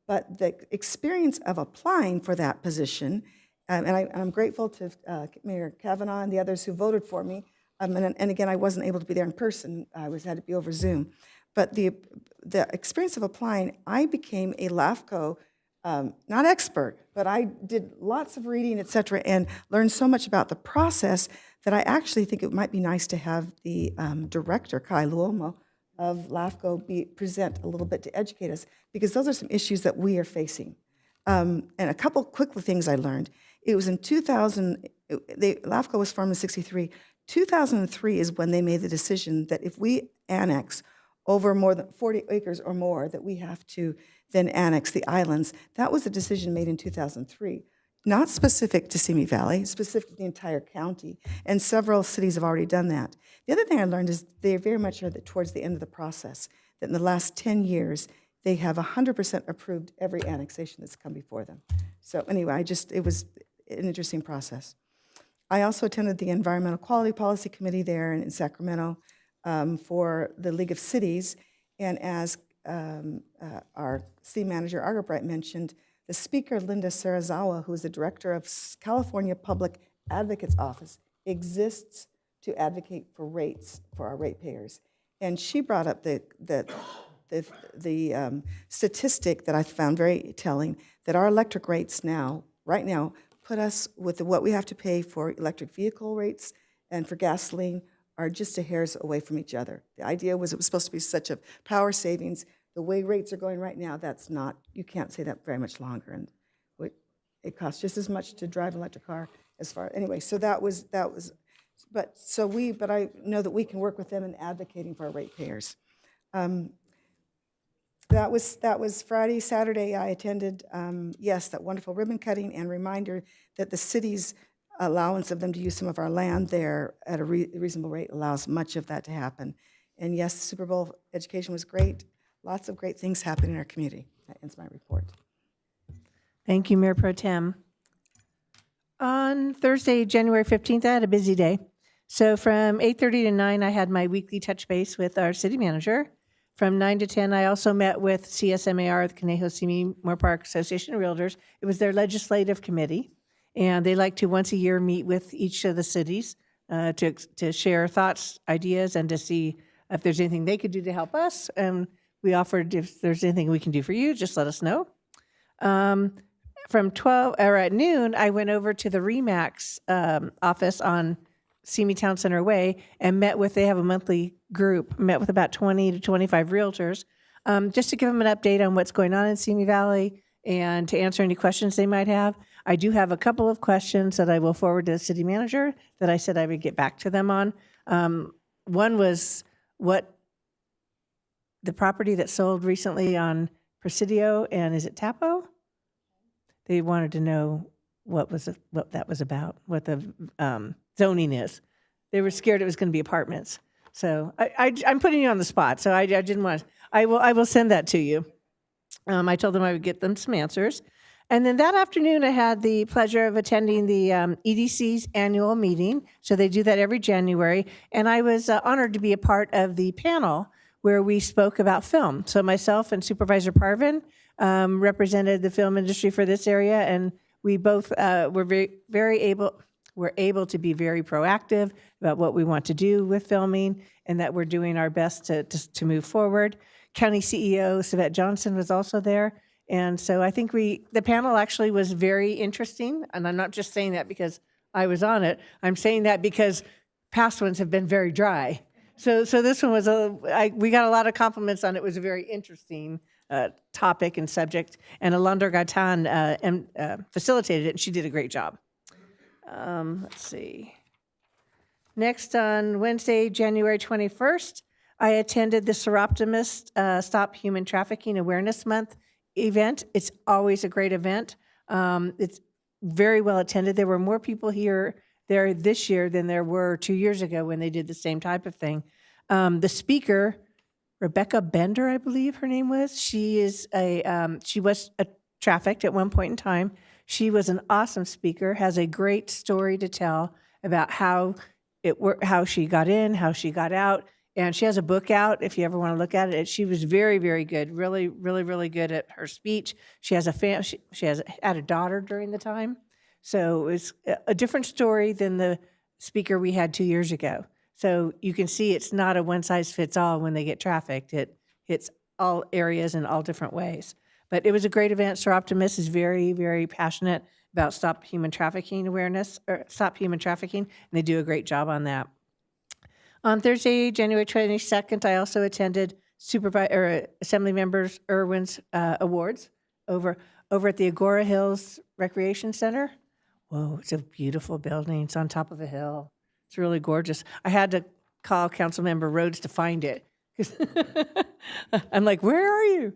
but the experience of applying for that position, and I'm grateful to Mayor Kavanaugh and the others who voted for me. And again, I wasn't able to be there in person. I had to be over Zoom. But the experience of applying, I became a LAFCO, not expert, but I did lots of reading, et cetera, and learned so much about the process that I actually think it might be nice to have the director, Kai Luomo, of LAFCO present a little bit to educate us, because those are some issues that we are facing. And a couple quick things I learned. It was in 2000, LAFCO was formed in 1963. 2003 is when they made the decision that if we annex over more than 40 acres or more, that we have to then annex the islands. That was a decision made in 2003, not specific to Simi Valley, specific to the entire county, and several cities have already done that. The other thing I learned is they very much are towards the end of the process, that in the last 10 years, they have 100% approved every annexation that's come before them. So anyway, it was an interesting process. I also attended the Environmental Quality Policy Committee there in Sacramento for the League of Cities, and as our city manager, Argerbright, mentioned, The speaker, Linda Sarazawa, who is the director of California Public Advocates Office, exists to advocate for rates for our ratepayers. And she brought up the statistic that I found very telling, that our electric rates now, right now, put us with what we have to pay for electric vehicle rates and for gasoline are just a hairs away from each other. The idea was it was supposed to be such a power savings. The way rates are going right now, that's not, you can't say that very much longer. And it costs just as much to drive an electric car as far, anyway, so that was, but I know that we can work with them in advocating for our ratepayers. That was Friday. Saturday, I attended, that wonderful ribbon cutting and reminder that the city's allowance of them to use some of our land there at a reasonable rate allows much of that to happen. And yes, Super Bowl education was great. Lots of great things happen in our community. That ends my report. Thank you, Mayor Pro Tem. On Thursday, January 15th, I had a busy day. So from 8:30 to 9, I had my weekly touch base with our city manager. From 9 to 10, I also met with CSMAR, the Conejo-Simi Moorpark Association of Realtors. It was their legislative committee, and they like to once a year meet with each of the cities to share thoughts, ideas, and to see if there's anything they could do to help us. And we offered, if there's anything we can do for you, just let us know. From 12 or at noon, I went over to the RE/MAX office on Simi Town Center Way and they have a monthly group, met with about 20 to 25 realtors, just to give them an update on what's going on in Simi Valley and to answer any questions they might have. I do have a couple of questions that I will forward to the city manager that I said I would get back to them on. One was what the property that sold recently on Presidio, and is it Tapo? They wanted to know what that was about, what the zoning is. They were scared it was going to be apartments. So I'm putting you on the spot. So I didn't want. I will send that to you. I told them I would get them some answers, and then that afternoon I had the pleasure of attending the EDC's annual meeting. So they do that every January, and I was honored to be a part of the panel where we spoke about film. So myself and Supervisor Parvin represented the film industry for this area, and we both were able to be very proactive about what we want to do with filming and that we're doing our best to move forward. County CEO Savette Johnson was also there. And so I think the panel actually was very interesting. And I'm not just saying that because I was on it. I'm saying that because past ones have been very dry. So this one was we got a lot of compliments on it. It was a very interesting topic and subject. And Alondra Gaitan facilitated it, and she did a great job. Let's see. Next, on Wednesday, January 21st, I attended the Seroptimist Stop Human Trafficking Awareness Month event. It's always a great event. It's very well attended. There were more people there this year than there were 2 years ago when they did the same type of thing. The speaker, Rebecca Bender, I believe her name was. She was trafficked at one point in time. She was an awesome speaker, has a great story to tell about how she got in, how she got out, and she has a book out if you ever want to look at it. She was very, very good, really, really, really good at her speech. She has had a daughter during the time, so it was a different story than the speaker we had 2 years ago. So you can see it's not a one-size-fits-all when they get trafficked. It hits all areas in all different ways. But it was a great event. Seroptimist is very, very passionate about Stop Human Trafficking, and they do a great job on that. On Thursday, January 22nd, I also attended Assembly Members Irwin's Awards over at the Agora Hills Recreation Center. Whoa, it's a beautiful building. It's on top of a hill. It's really gorgeous. I had to call Councilmember Rhodes to find it. I'm like, where are you?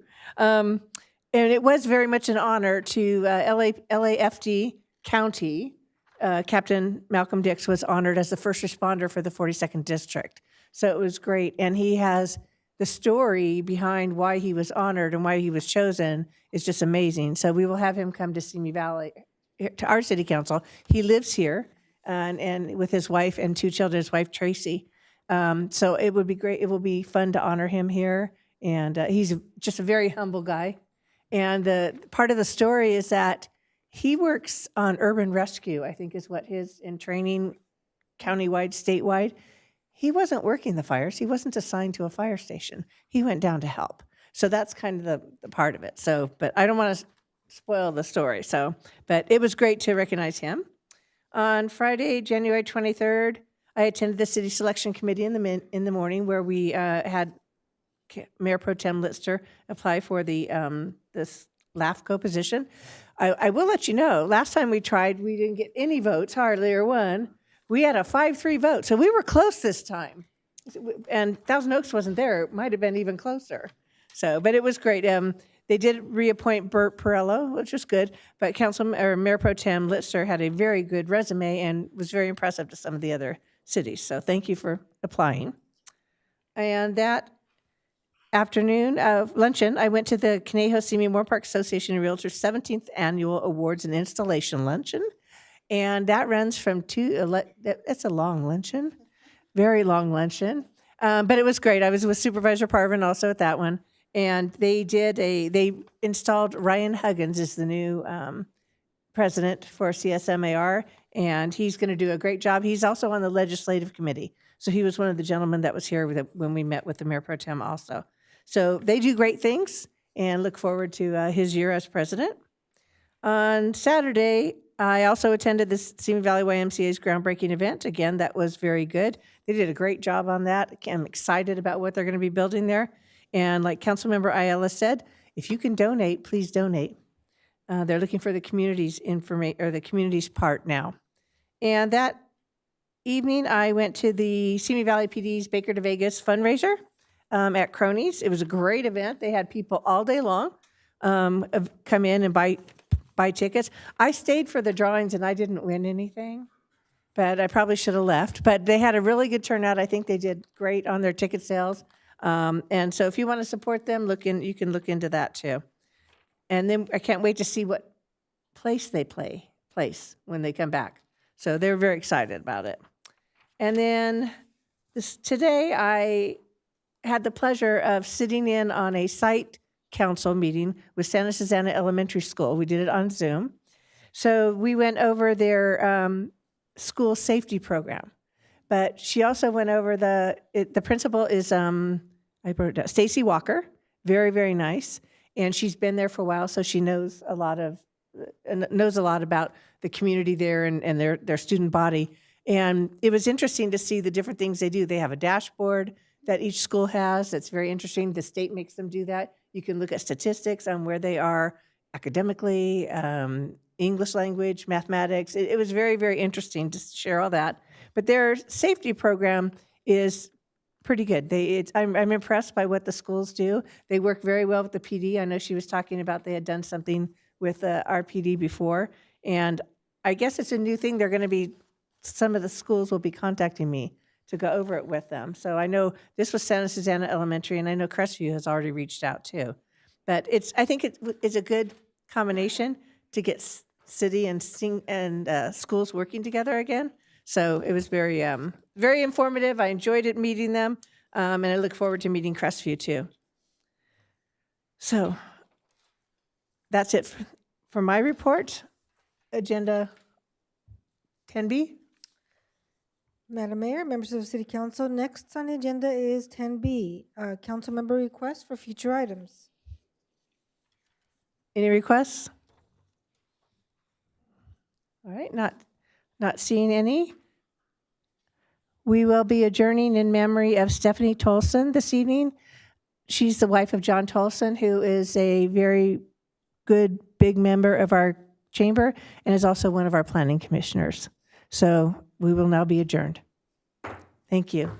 And it was very much an honor to LAFD County. Captain Malcolm Dix was honored as the first responder for the 42nd District. So it was great. And he has the story behind why he was honored and why he was chosen is just amazing. So we will have him come to Simi Valley, to our city council. He lives here and with his wife and 2 children, his wife Tracy. So it would be great. It will be fun to honor him here. And he's just a very humble guy. And part of the story is that he works on urban rescue, I think is what his in training, countywide, statewide. He wasn't working the fires. He wasn't assigned to a fire station. He went down to help. So that's kind of the part of it. So, but I don't want to spoil the story. So, but it was great to recognize him. On Friday, January 23rd, I attended the city selection committee in the morning where we had Mayor Pro Tem Litster apply for the this LAFCO position. I will let you know, last time we tried, we didn't get any votes, hardly or one. We had a 5-3 vote, so we were close this time. And Thousand Oaks wasn't there. It might have been even closer. So, but it was great. They did reappoint Bert Perello, which was good, but Mayor Pro Tem Litster had a very good resume and was very impressive to some of the other cities. So thank you for applying. And that afternoon of luncheon, I went to the Conejo-Simi Moorpark Association of Realtors 17th Annual Awards and Installation Luncheon. And that runs from it's a long luncheon, very long luncheon. But it was great. I was with Supervisor Parvin also at that one. And they installed Ryan Huggins as the new president for CSMAR. And he's going to do a great job. He's also on the legislative committee. So he was one of the gentlemen that was here when we met with the Mayor Pro Tem also. So they do great things and look forward to his year as president. On Saturday, I also attended the Simi Valley YMCA's groundbreaking event. Again, that was very good. They did a great job on that. I'm excited about what they're going to be building there. And like Councilmember Ayala said, if you can donate, please donate. They're looking for the community's the community's part now. And that evening, I went to the Simi Valley PD's Baker to Vegas fundraiser at Cronies. It was a great event. They had people all day long come in and buy tickets. I stayed for the drawings and I didn't win anything, but I probably should have left. But they had a really good turnout. I think they did great on their ticket sales. And so if you want to support them, you can look into that too. And then I can't wait to see what place they place when they come back. So they're very excited about it. And then today I had the pleasure of sitting in on a site council meeting with Santa Susana Elementary School. We did it on Zoom. So we went over their school safety program. But she also went over the principal is Stacy Walker, very, very nice. And she's been there for a while, so she knows a lot about the community there and their student body. And it was interesting to see the different things they do. They have a dashboard that each school has that's very interesting. The state makes them do that. You can look at statistics on where they are academically, English language, mathematics. It was very, very interesting to share all that. But their safety program is pretty good. I'm impressed by what the schools do. They work very well with the PD. I know she was talking about they had done something with our PD before. And I guess it's a new thing. Some of the schools will be contacting me to go over it with them. So I know this was Santa Susana Elementary, and I know Crestview has already reached out too. But I think it's a good combination to get city and schools working together again. So it was very, very informative. I enjoyed it meeting them, and I look forward to meeting Crestview too. So that's it for my report. Agenda 10B. Madam Mayor, members of the City Council, next on the agenda is 10B, council member requests for future items. Any requests? All right, not seeing any. We will be adjourning in memory of Stephanie Tolson this evening. She's the wife of John Tolson, who is a very good, big member of our chamber and is also one of our planning commissioners. So we will now be adjourned. Thank you.